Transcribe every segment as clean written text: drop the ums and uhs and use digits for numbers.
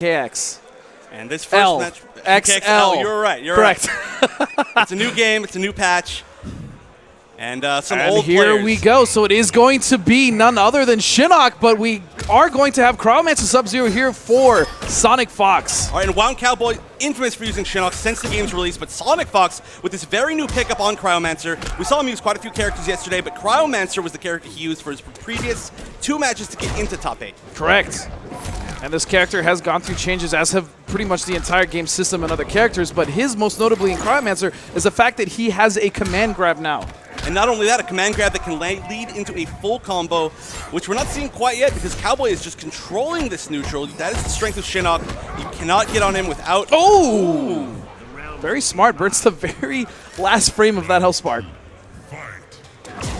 KX. And this first match, XL. You're right. You're correct. Right. It's a new game. It's a new patch. And some and old here players. we go. So it is going to be none other than Shinnok, but we are going to have Cryomancer Sub-Zero here for SonicFox. All right, and Wound Cowboy, infamous for using Shinnok since the game's release, but SonicFox, with this very new pickup on Cryomancer, we saw him use quite a few characters yesterday, but Cryomancer was the character he used for his previous 2 matches to get into top 8. Correct. And this character has gone through changes, as have pretty much the entire game system and other characters, but his most notably in Cryomancer is the fact that he has a command grab now. And not only that, a command grab that can lead into a full combo, which we're not seeing quite yet because Cowboy is just controlling this neutral. That is the strength of Shinnok. You cannot get on him without... Oh! Very smart. Burns the very last frame of that health spark.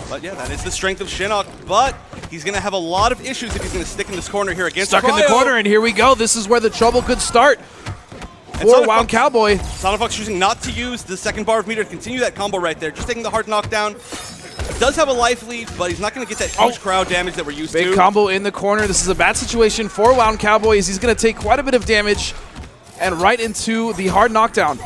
But yeah, that is the strength of Shinnok, but he's going to have a lot of issues if he's going to stick in this corner here against Stuck Cryo. in the corner, and here we go. This is where the trouble could start for Wound Cowboy. SonicFox choosing not to use the second bar of meter to continue that combo right there, just taking the hard knockdown. Does have a life lead, but he's not going to get that huge crowd damage that we're used to. Big combo in the corner. This is a bad situation for Wound Cowboy, as he's going to take quite a bit of damage and right into the hard knockdown.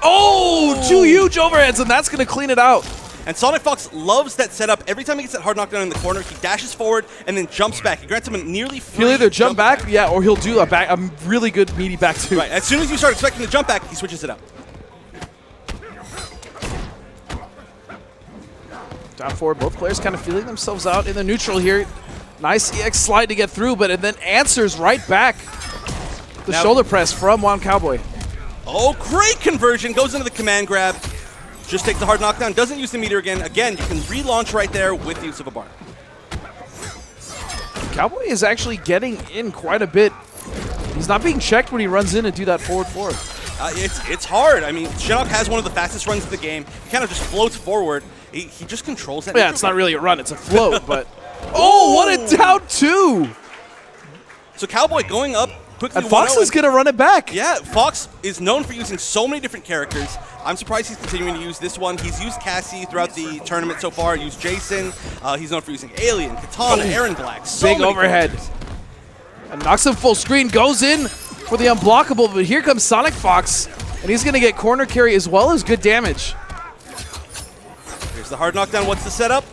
Oh, 2 huge overheads, and that's going to clean it out. And SonicFox loves that setup. Every time he gets that hard knockdown in the corner, he dashes forward and then jumps back. He grants him a nearly free He'll either jump back, yeah, or he'll do a really good meaty back too. Right, as soon as you start expecting the jump back, he switches it up. Down forward, both players kind of feeling themselves out in the neutral here. Nice EX slide to get through, but it then answers right back. The shoulder press from Wound Cowboy. Oh, great conversion. Goes into the command grab. Just takes the hard knockdown. Doesn't use the meter again. Again, you can relaunch right there with the use of a bar. Cowboy is actually getting in quite a bit. He's not being checked when he runs in and do that forward. It's hard. I mean, Shinnok has one of the fastest runs of the game. He kind of just floats forward. He just controls that. Yeah, it's not really a run. It's a float, but... Oh, what a down 2! So Cowboy going up quickly. And Fox is going to run it back. Yeah, Fox is known for using so many different characters. I'm surprised he's continuing to use this one. He's used Cassie throughout the tournament so far. Used Jason. He's known for using Alien, Katana, Aaron Black. So big overhead. And knocks him full screen. Goes in for the unblockable, but here comes SonicFox. And he's going to get corner carry as well as good damage. Here's the hard knockdown. What's the setup?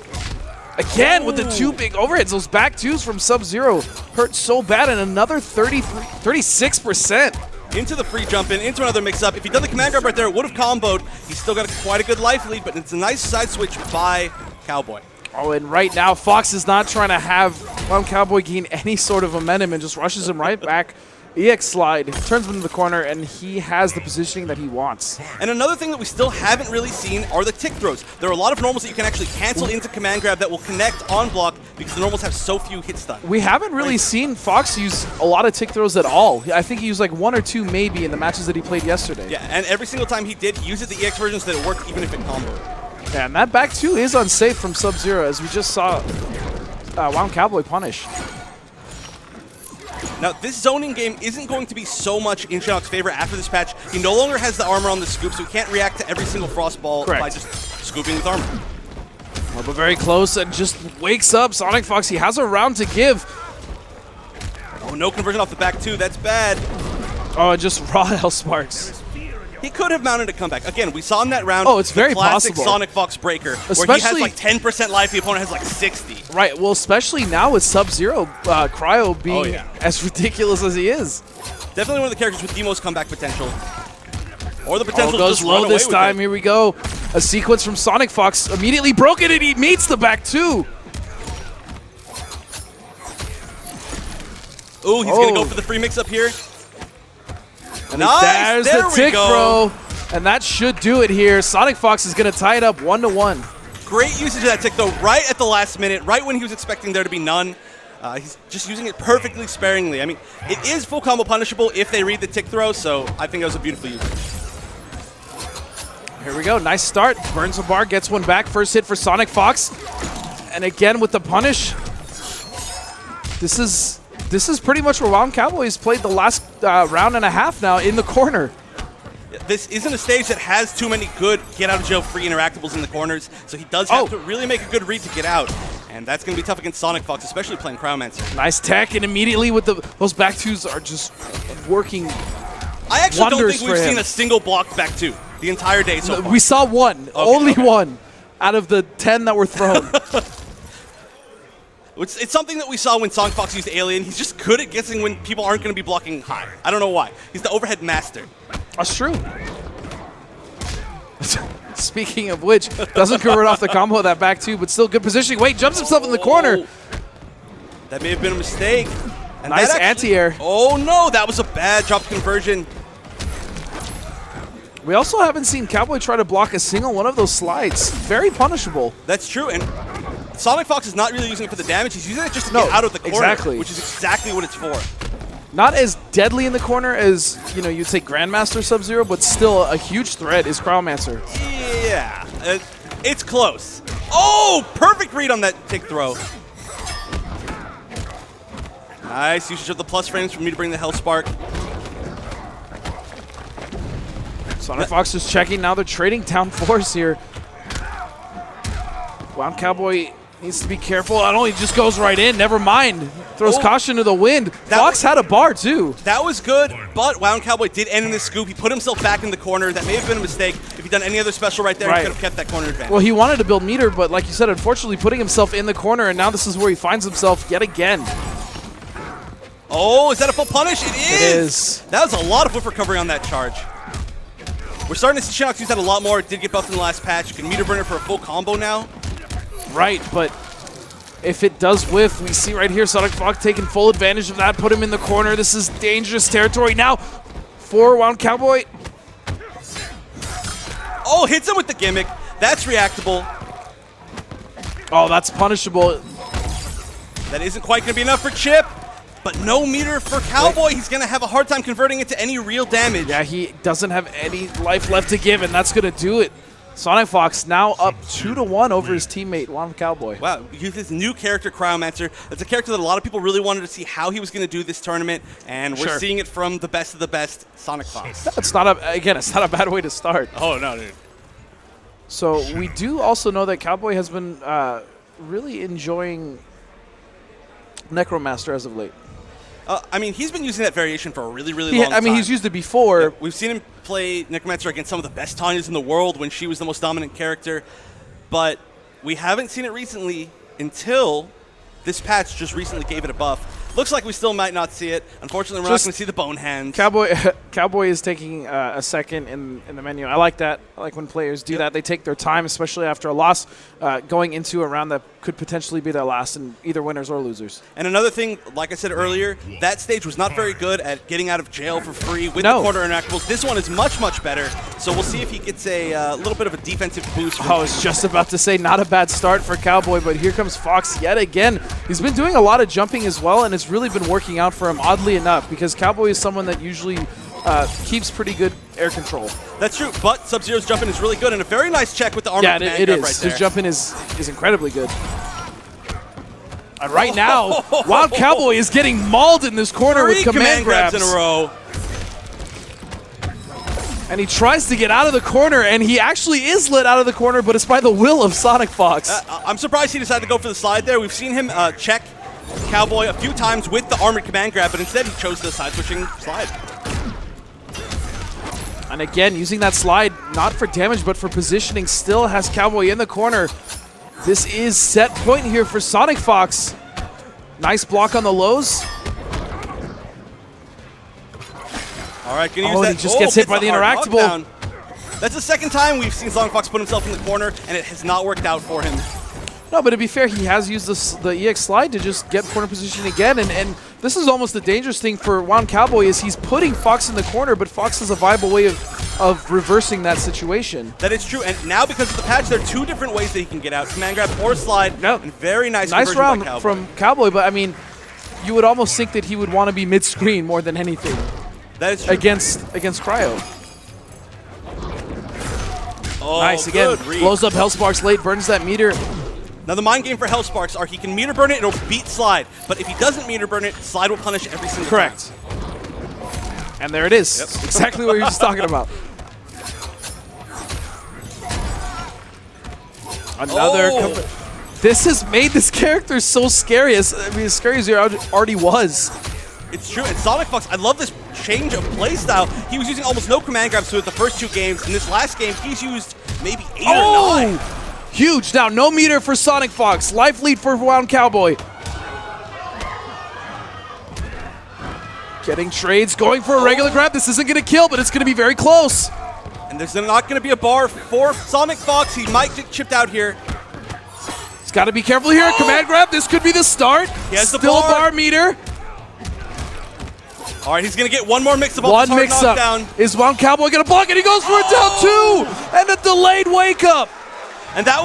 Again with the 2 big overheads. Those back 2s from Sub-Zero hurt so bad, and another 36%. Into the free jump in, into another mix-up. If he'd done the command grab right there, it would have comboed. He's still got quite a good life lead, but it's a nice side switch by Cowboy. Oh, and right now, Fox is not trying to have Wound Cowboy gain any sort of momentum and just rushes him right back. EX slide, turns him into the corner, and he has the positioning that he wants. And another thing that we still haven't really seen are the tick throws. There are a lot of normals that you can actually cancel into command grab that will connect on block because the normals have so few hit stun. We haven't really seen Fox use a lot of tick throws at all. I think he used like 1 or 2 maybe in the matches that he played yesterday. Yeah, and every single time he did, he used the EX version so that it worked even if it comboed. Yeah, and that back 2 is unsafe from Sub-Zero, as we just saw Wound Cowboy punish. Now, this zoning game isn't going to be so much in Shinnok's favor after this patch. He no longer has the armor on the scoop, so he can't react to every single frost ball by just scooping with armor. Well, but very close and just wakes up SonicFox. He has a round to give. Oh, no conversion off the back two. That's bad. Oh, and just raw health sparks. He could have mounted a comeback. Again, we saw in that round. Oh, it's very classic possible. SonicFox breaker, where he has like 10% life, the opponent has like 60. Right. Well, especially now with Sub-Zero, Cryo being as ridiculous as he is. Definitely one of the characters with the most comeback potential. Or the potential goes to just low run this away time. with it. Here we go. A sequence from SonicFox immediately broken, and he meets the back 2. Ooh, he's going to go for the free mix-up here. Nice! There's the tick throw, and that should do it here. SonicFox is going to tie it up 1-1. Great usage of that tick, though, right at the last minute, right when he was expecting there to be none. He's just using it perfectly sparingly. I mean, it is full combo punishable if they read the tick throw, so I think that was a beautiful usage. Here we go. Nice start. Burns a bar, gets one back. First hit for SonicFox. And again with the punish. This is pretty much where Wound Cowboys played the last round and a half now in the corner. This isn't a stage that has too many good get-out-of-jail-free interactables in the corners, so he does have to really make a good read to get out. And that's going to be tough against SonicFox, especially playing Cryomancer. Nice tech, and immediately with those back twos are just working. I actually don't think we've seen seen a single blocked back two the entire day so far. We saw one, only one, out of the 10 that were thrown. It's something that we saw when SonicFox used Alien. He's just good at guessing when people aren't going to be blocking high. I don't know why. He's the overhead master. That's true. Speaking of which, doesn't convert off the combo of that back two, but still good positioning. Wait, jumps himself in the corner. That may have been a mistake. And nice anti-air. Oh no, that was a bad jump conversion. We also haven't seen Cowboy try to block a single one of those slides. Very punishable. That's true, and SonicFox is not really using it for the damage. He's using it just to get out of the corner, which is exactly what it's for. Not as deadly in the corner as, you know, you'd say Grandmaster Sub-Zero, but still a huge threat is Cryomancer. Yeah, it's close. Oh, perfect read on that tick throw. Nice usage of the plus frames for me to bring the Health Spark. SonicFox is checking. Now they're trading down force here. Wound Cowboy needs to be careful. Not only just goes right in, never mind. Throws caution to the wind. Fox had a bar too. That was good, but Wound Cowboy did end in the scoop. He put himself back in the corner. That may have been a mistake. If he'd done any other special right there, he could have kept that corner advantage. Well, he wanted to build meter, but like you said, unfortunately putting himself in the corner, and now this is where he finds himself yet again. Oh, is that a full punish? It is! It is. That was a lot of whiff recovery on that charge. We're starting to see Shinox use that a lot more. It did get buffed in the last patch. You can meter burn it for a full combo now. Right, but if it does whiff, we see right here SonicFox taking full advantage of that, put him in the corner. This is dangerous territory now for Wound Cowboy. Oh, hits him with the gimmick. That's reactable. Oh, that's punishable. That isn't quite going to be enough for Chip, but no meter for Cowboy. He's going to have a hard time converting it to any real damage. Yeah, he doesn't have any life left to give, and that's going to do it. SonicFox now up 2-1 over his teammate, Wound Cowboy. Wow, with his new character, Cryomancer. That's a character that a lot of people really wanted to see how he was going to do this tournament, and we're seeing it from the best of the best, SonicFox. It's not it's not a bad way to start. Oh, no, dude. So we do also know that Cowboy has been really enjoying Necromaster as of late. I mean, he's been using that variation for a really, really long time. I mean, he's used it before. Yeah, we've seen him play Necromancer against some of the best Tanyas in the world when she was the most dominant character, but we haven't seen it recently until this patch just recently gave it a buff. Looks like we still might not see it. Unfortunately, we're not going to see the bone hands. Cowboy is taking a second in the menu. I like that. I like when players do that. They take their time, especially after a loss, going into a round that could potentially be their last, and either winners or losers. And another thing, like I said earlier, that stage was not very good at getting out of jail for free with the quarter interactables. This one is much, much better. So we'll see if he gets a little bit of a defensive boost. I was just about to say, not a bad start for Cowboy, but here comes Fox yet again. He's been doing a lot of jumping as well, and it's really been working out for him, oddly enough, because Cowboy is someone that usually keeps pretty good air control. That's true, but Sub-Zero's jumping is really good, and a very nice check with the armor. Yeah, it is. Right there. His jumping is incredibly good. And right now, Wild Cowboy is getting mauled in this corner with command grabs in a row. And he tries to get out of the corner, and he actually is lit out of the corner, but it's by the will of SonicFox. I'm surprised he decided to go for the slide there. We've seen him check Cowboy a few times with the armored command grab, but instead he chose the side-switching slide. And again, using that slide, not for damage, but for positioning, still has Cowboy in the corner. This is set point here for SonicFox. Nice block on the lows. All right, gonna use that. He just gets hit by the interactable. That's the second time we've seen SonicFox put himself in the corner, and it has not worked out for him. No, but to be fair, he has used the EX slide to just get corner position again, and this is almost the dangerous thing for Wound Cowboy is he's putting Fox in the corner, but Fox has a viable way of reversing that situation. That is true, and now because of the patch, there are two different ways that he can get out, command grab or slide, and very nice round from Cowboy, but I mean, you would almost think that he would want to be mid-screen more than anything. That is true. Against Cryo. Oh, nice, again, blows up Hellsparks late, burns that meter. Now the mind game for Hellsparks are he can meter burn it, it'll beat slide. But if he doesn't meter burn it, slide will punish every single time. Correct. And there it is. Yep. Exactly what you were just talking about. Another This has made this character so scary. As scary as he already was. It's true, and SonicFox, I love this change of playstyle. He was using almost no command grabs through the first 2 games. In this last game, he's used maybe 8 or 9. Huge. Now, no meter for SonicFox. Life lead for Wound Cowboy. Getting trades, going for a regular grab. This isn't going to kill, but it's going to be very close. And there's not going to be a bar for SonicFox. He might get chipped out here. He's got to be careful here. Command grab. This could be the start. He has Still the bar. a bar meter. All right, he's going to get one more mix-up. One mix-up. Is Wound Cowboy going to block it? He goes for a down 2 and a delayed wake-up. And that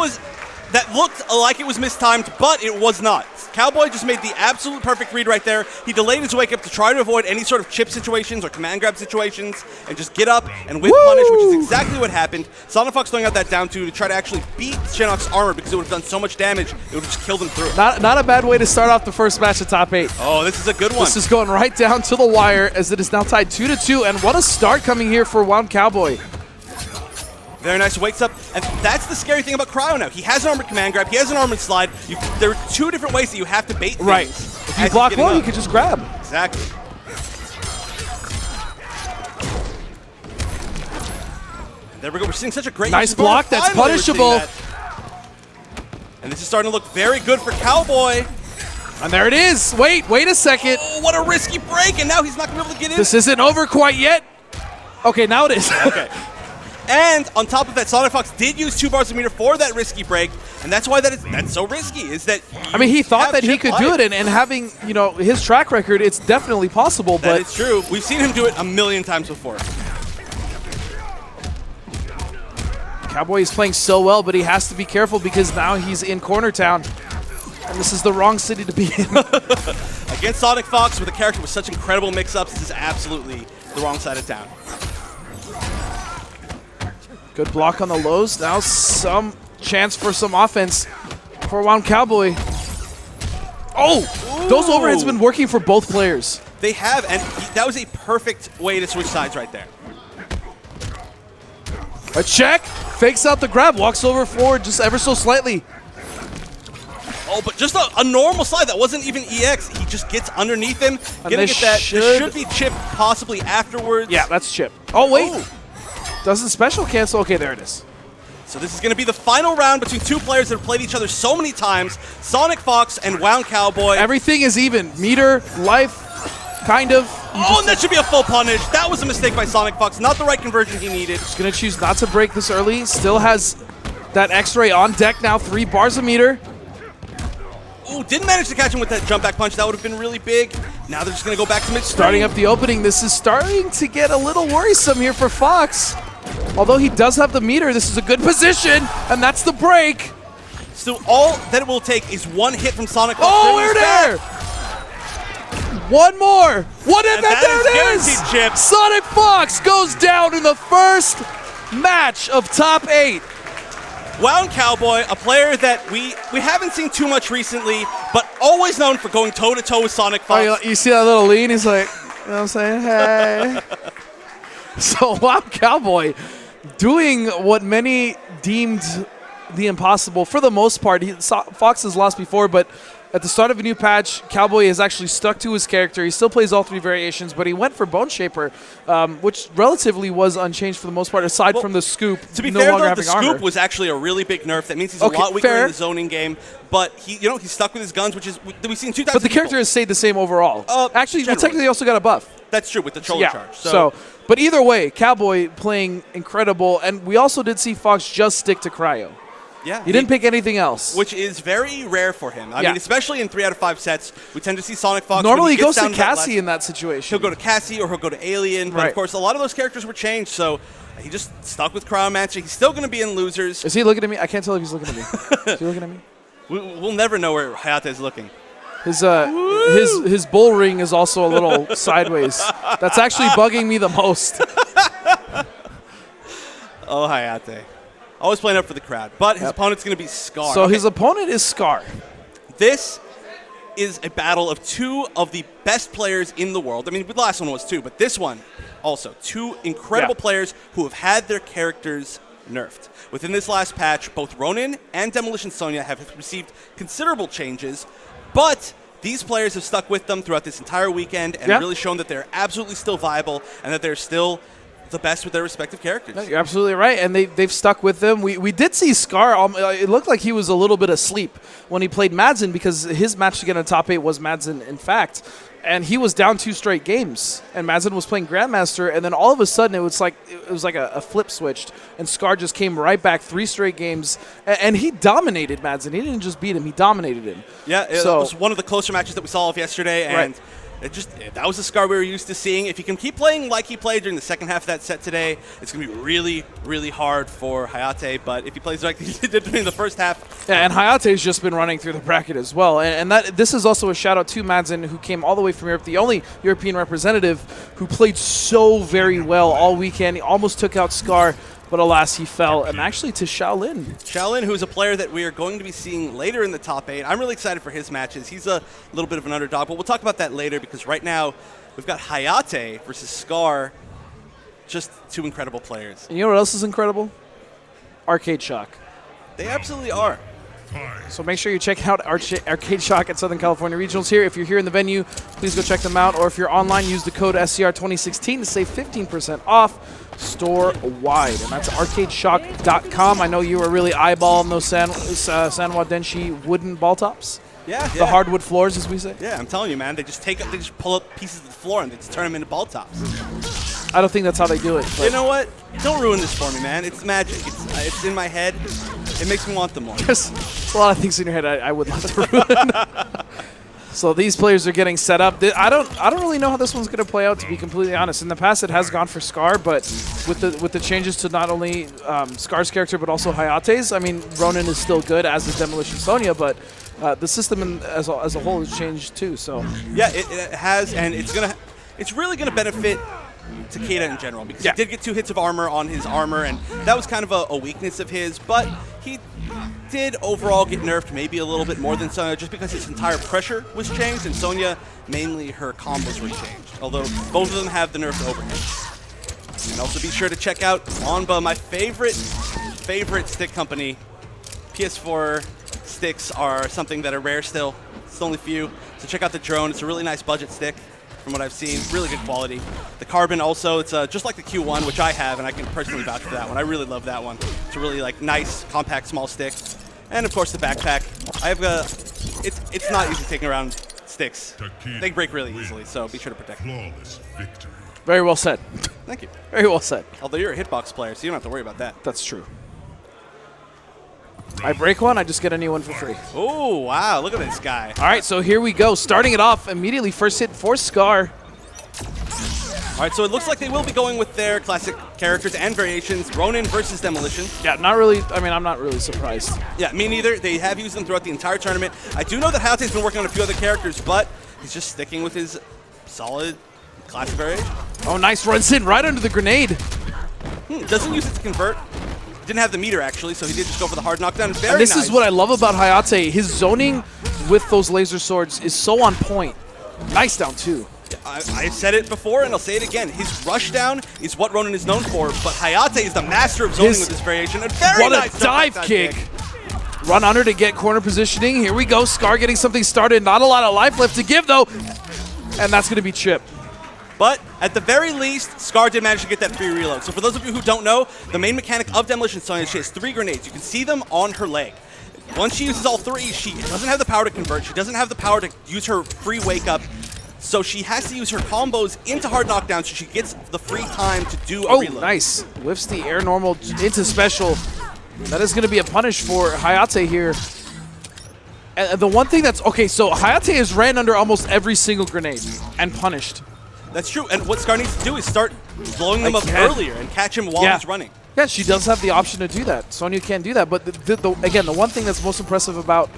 looked like it was mistimed, but it was not. Cowboy just made the absolute perfect read right there. He delayed his wake up to try to avoid any sort of chip situations or command grab situations and just get up and whip punish, which is exactly what happened. SonicFox throwing out that down 2 to try to actually beat Shinnok's armor because it would have done so much damage, it would have just killed him through. Not a bad way to start off the first match of top 8. Oh, this is a good one. This is going right down to the wire as it is now tied 2-2, and what a start coming here for Wound Cowboy. Very nice, wakes up, and that's the scary thing about Cryo now. He has an armored command grab, he has an armored slide. There are 2 different ways that you have to bait things. Right. If you block one, you can just grab. Exactly. There we go, we're seeing such a great nice block, that's punishable. And this is starting to look very good for Cowboy. And there it is. Wait a second. Oh, what a risky break, and now he's not going to be able to get in. This isn't over quite yet. Okay, now it is. Okay. And on top of that, SonicFox did use 2 bars of meter for that risky break, and that's why that's so risky, is that I mean, he thought that he could do it, and having, you know, his track record, it's definitely possible, but it's true. We've seen him do it a million times before. Cowboy is playing so well, but he has to be careful because now he's in Corner Town, and this is the wrong city to be in. Against SonicFox with a character with such incredible mix-ups, this is absolutely the wrong side of town. Good block on the lows. Now some chance for some offense for Wound Cowboy. Oh! Ooh. Those overheads been working for both players. They have, and that was a perfect way to switch sides right there. A check, fakes out the grab, walks over forward just ever so slightly. Oh, but just a normal slide. That wasn't even EX. He just gets underneath him. Gonna get that. This should be chip possibly afterwards. Yeah, that's chip. Oh, wait. Oh. Doesn't special cancel? Okay, there it is. So this is going to be the final round between 2 players that have played each other so many times, SonicFox and Wound Cowboy. Everything is even. Meter, life, kind of. Oh, and that should be a full punish. That was a mistake by SonicFox. Not the right conversion he needed. He's going to choose not to break this early. Still has that X-ray on deck now. 3 bars a meter. Ooh, didn't manage to catch him with that jump back punch. That would have been really big. Now they're just going to go back to mid-screen. Starting up the opening. This is starting to get a little worrisome here for Fox. Although he does have the meter, this is a good position, and that's the break. So all that it will take is 1 hit from SonicFox. Oh, we're there! One more! And there it is! Chip. SonicFox goes down in the first match of top 8. Wound Cowboy, a player that we haven't seen too much recently, but always known for going toe-to-toe with SonicFox. Oh, you see that little lean? He's like, you know what I'm saying? Hey. So Wound Cowboy doing what many deemed the impossible for the most part. Fox has lost before, but at the start of a new patch, Cowboy has actually stuck to his character. He still plays all 3 variations, but he went for Bone Shaper, which relatively was unchanged for the most part, aside from the scoop. To be fair, though, the scoop was actually a really big nerf. That means he's a lot weaker in the zoning game. But he's stuck with his guns, which is we've seen 2 times. But the character has stayed the same overall. Actually, well, technically, he also got a buff. That's true with the Chola charge. So, but either way, Cowboy playing incredible, and we also did see Fox just stick to Cryo. Yeah, he didn't pick anything else, which is very rare for him. I mean, especially in 3 out of 5 sets, we tend to see SonicFox. Normally, he goes to Cassie in that situation. He'll go to Cassie or he'll go to Alien. But of course, a lot of those characters were changed, so he just stuck with Cryomancer. He's still going to be in losers. Is he looking at me? I can't tell if he's looking at me. Is he looking at me? We'll never know where Hayate is looking. His bull ring is also a little sideways. That's actually bugging me the most. Oh, Hayate. Always playing up for the crowd. But his opponent's going to be Scar. So his opponent is Scar. This is a battle of 2 of the best players in the world. I mean, the last one was 2, but this one also. 2 incredible players who have had their characters nerfed. Within this last patch, both Ronin and Demolition Sonya have received considerable changes, but these players have stuck with them throughout this entire weekend and really shown that they're absolutely still viable and that they're still the best with their respective characters. No, you're absolutely right, and they've stuck with them. We did see Scar. It looked like he was a little bit asleep when he played Madsen because his match to get in the top 8 was Madsen, in fact. And he was down 2 straight games, and Madsen was playing Grandmaster, and then all of a sudden it was like a flip switched, and Scar just came right back 3 straight games, and he dominated Madsen. He didn't just beat him; he dominated him. Yeah, it was one of the closer matches that we saw of yesterday, and that was the Scar we were used to seeing. If he can keep playing like he played during the second half of that set today, it's going to be really, really hard for Hayate. But if he plays like he did during the first half. Yeah, and Hayate's just been running through the bracket as well. And this is also a shout-out to Madsen, who came all the way from Europe, the only European representative who played so very well all weekend. He almost took out Scar, but alas, he fell. And actually to Shaolin. Shaolin, who is a player that we are going to be seeing later in the top 8. I'm really excited for his matches. He's a little bit of an underdog, but we'll talk about that later because right now we've got Hayate versus Scar. Just 2 incredible players. And you know what else is incredible? Arcade Shock. They absolutely are. So make sure you check out Arcade Shock at Southern California Regionals here. If you're here in the venue, please go check them out. Or if you're online, use the code SCR2016 to save 15% off store-wide. And that's arcadeshock.com. I know you were really eyeballing those Sanwa Denshi wooden ball tops. Yeah. The hardwood floors, as we say. Yeah, I'm telling you, man. They just pull up pieces of the floor and they just turn them into ball tops. I don't think that's how they do it. But you know what? Don't ruin this for me, man. It's magic. It's in my head. It makes me want them more. There's a lot of things in your head I would love to ruin. So these players are getting set up. I don't really know how this one's going to play out, to be completely honest. In the past, it has gone for Scar, but with the changes to not only Scar's character but also Hayate's, I mean, Ronin is still good, as is Demolition Sonya, but the system as a whole has changed too. So yeah, it has, and it's really gonna benefit Takeda in general because he did get 2 hits of armor on his armor, and that was kind of a weakness of his, but he did overall get nerfed maybe a little bit more than Sonya just because his entire pressure was changed, and Sonya, mainly her combos were changed, although both of them have the nerfed overhead. And also be sure to check out Onba, my favorite stick company. PS4 sticks are something that are rare still. It's only few, so check out the drone. It's a really nice budget stick. From what I've seen, really good quality. The carbon also, it's just like the Q1, which I have, and I can personally vouch for that one. I really love that one. It's a really nice, compact, small stick. And of course the backpack. I have it's not easy taking around sticks. They break really easily, so be sure to protect them. very well said. Thank you. Very well said. Although you're a hitbox player, so you don't have to worry about that. That's true. I break one, I just get a new one for free. Oh, wow. Look at this guy. All right, so here we go. Starting it off immediately, first hit for Scar. All right, so it looks like they will be going with their classic characters and variations, Ronin versus Demolition. Yeah, not really. I mean, I'm not really surprised. Yeah, me neither. They have used them throughout the entire tournament. I do know that Hayate's been working on a few other characters, but he's just sticking with his solid classic variation. Oh, nice. Runs in right under the grenade. Doesn't use it to convert. Didn't have the meter, actually, so he did just go for the hard knockdown. Very and this nice. is what I love about Hayate. His zoning with those laser swords is so on point. Nice down, too. I said it before, and I'll say it again. His rush down is what Ronin is known for, but Hayate is the master of zoning with this variation. And very what nice a dive kick. Run under to get corner positioning. Here we go. Scar getting something started. Not a lot of life left to give, though. And that's going to be Chip. But at the very least, Scar did manage to get that free reload. So for those of you who don't know, the main mechanic of Demolition Sonya is she has 3 grenades. You can see them on her leg. Once she uses all 3, she doesn't have the power to convert. She doesn't have the power to use her free wake up. So she has to use her combos into hard knockdown so she gets the free time to do a reload. Oh, nice. Whiffs the air normal into special. That is going to be a punish for Hayate here. And the one thing that's... Okay, so Hayate has ran under almost every single grenade and punished. That's true, and what Scar needs to do is start blowing them up earlier and catch him while he's running. Yeah, she does have the option to do that. Sonya can't do that, but again, the one thing that's most impressive about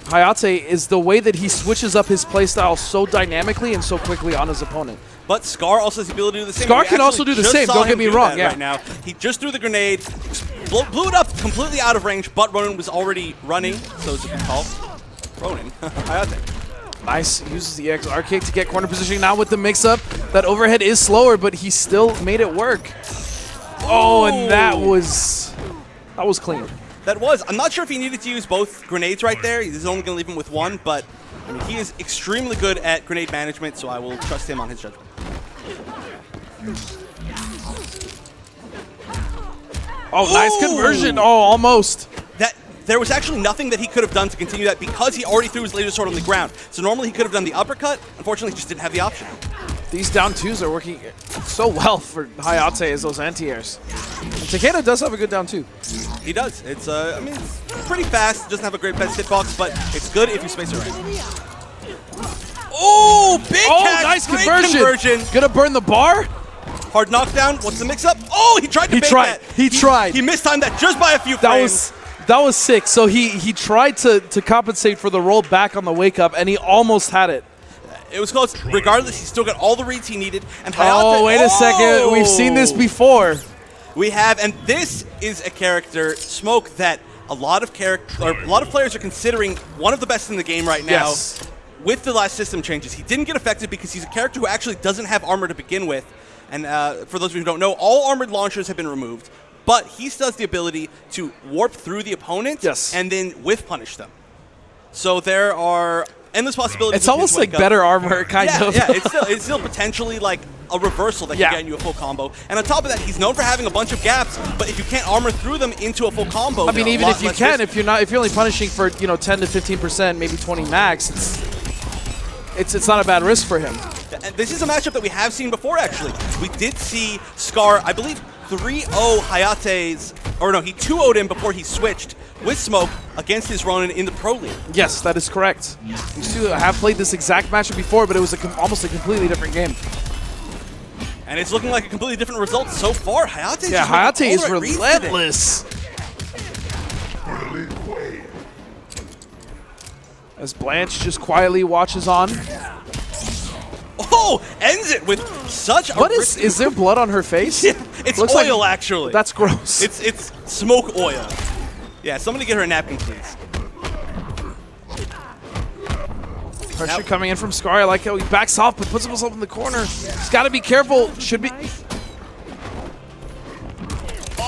Hayate is the way that he switches up his playstyle so dynamically and so quickly on his opponent. But Scar also has the ability to do the same. Scar can also do the same, don't get me wrong. Right now, he just threw the grenade, blew it up completely out of range, but Ronin was already running, so it's a good call. Ronin, Hayate. Nice, uses the XR kick to get corner positioning. Now with the mix-up, that overhead is slower, but he still made it work. Oh, and that was That was clean. That was. I'm not sure if he needed to use both grenades right there. He's only going to leave him with one, but I mean, he is extremely good at grenade management, so I will trust him on his judgment. Oh, Ooh! nice conversion. Oh, almost. There was actually nothing that he could have done to continue that because he already threw his laser sword on the ground. So normally he could have done the uppercut. Unfortunately, he just didn't have the option. These down twos are working so well for Hayate as those anti-airs. And Takeda does have a good down two. He does. It's, I mean, it's pretty fast. Doesn't have a great best hitbox, but it's good if you space it right. Oh, big catch. Nice Great conversion. Gonna burn the bar. Hard knockdown. What's the mix-up? Oh, he tried to bait that. He tried. He mistimed that just by a few frames. That was sick. So he tried to compensate for the roll back on the wake up, and he almost had it. It was close. Regardless, he still got all the reads he needed. And Hayate, oh, wait a second. We've seen this before. We have, and this is a character, Smoke, that a lot of players are considering one of the best in the game right now. Yes. With the last system changes, he didn't get affected because he's a character who actually doesn't have armor to begin with. And for those of you who don't know, all armored launchers have been removed. But he still has the ability to warp through the opponent and then whiff punish them. So there are endless possibilities. It's almost like better armor, kind of. Yeah, it's still potentially like a reversal that can get you a full combo. And on top of that, he's known for having a bunch of gaps, but if you can't armor through them into a full combo, I mean, even if you can, if you're only punishing for 10 to 15%, maybe 20 max, it's not a bad risk for him. And this is a matchup that we have seen before, actually. We did see Scar, I believe, 3-0 Hayate's, or no, he 2-0'd him before he switched with Smoke against his Ronin in the Pro League. Yes, that is correct. These two have played this exact matchup before, but it was almost a completely different game. And it's looking like a completely different result so far. Hayate is relentless. As Blanche just quietly watches on. Oh, ends it with such a... What is there blood on her face? Yeah, it's looks oil, like, actually. That's gross. It's smoke oil. Yeah, somebody get her a napkin, please. Pressure coming in from Scar. I like how he backs off but puts himself in the corner. He's got to be careful. Should be...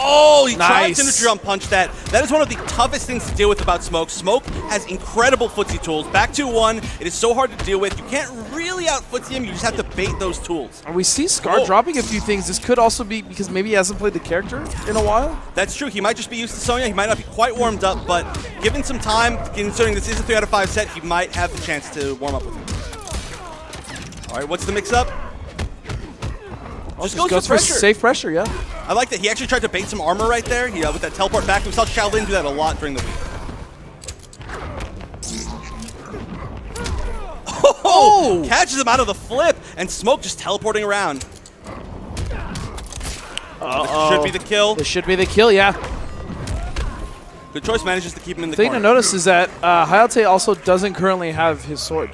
Oh, he tried to neutral punch that. That is one of the toughest things to deal with about Smoke. Smoke has incredible footsie tools. Back 2-1, it is so hard to deal with. You can't really out-footsie him. You just have to bait those tools. And we see Scar dropping a few things. This could also be because maybe he hasn't played the character in a while. That's true. He might just be used to Sonya. He might not be quite warmed up, but given some time, considering this is a 3 out of 5 set, he might have the chance to warm up with him. All right, what's the mix-up? Just goes for safe pressure, yeah. I like that he actually tried to bait some armor right there with that teleport back. We saw Shaolin do that a lot during the week. Oh! Catches him out of the flip, and Smoke just teleporting around. This should be the kill. This should be the kill, yeah. Good choice, manages to keep him in the corner. corner. The thing to notice is that Hayate also doesn't currently have his sword.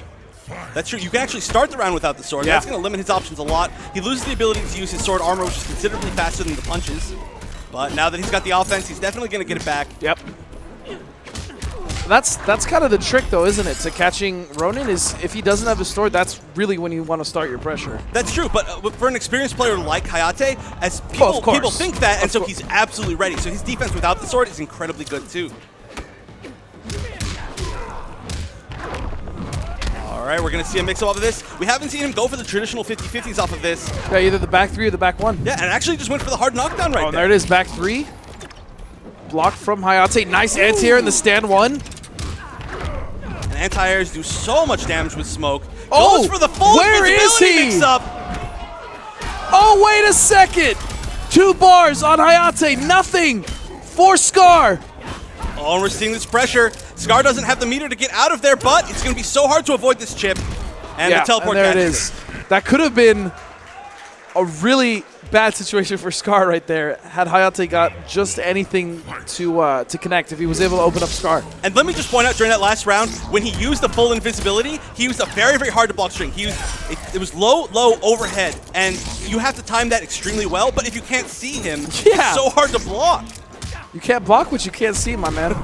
That's true. You can actually start the round without the sword. Yeah. That's going to limit his options a lot. He loses the ability to use his sword armor, which is considerably faster than the punches. But now that he's got the offense, he's definitely going to get it back. Yep. That's kind of the trick, though, isn't it? To catching Ronin is if he doesn't have his sword, that's really when you want to start your pressure. That's true, but for an experienced player like Hayate, as people think that, and so he's absolutely ready. So his defense without the sword is incredibly good, too. All right, we're going to see a mix-up off of this. We haven't seen him go for the traditional 50-50s off of this. Yeah, either the back 3 or the back 1. Yeah, and actually just went for the hard knockdown right there. Oh, there it is, back 3. Blocked from Hayate. Nice anti-air in the stand 1. And anti-airs do so much damage with Smoke. Oh, goes for the full where is he? Mix-up. Oh, wait a second. 2 bars on Hayate. Nothing for Scar. Oh, and we're seeing this pressure. Scar doesn't have the meter to get out of there, but it's going to be so hard to avoid this chip. And the teleport and there it is. That could have been a really bad situation for Scar right there had Hayate got just anything to connect if he was able to open up Scar. And let me just point out during that last round, when he used the full invisibility, he used a very, very hard to block string. He used, it was low, low overhead, and you have to time that extremely well, but if you can't see him, it's so hard to block. You can't block what you can't see, my man.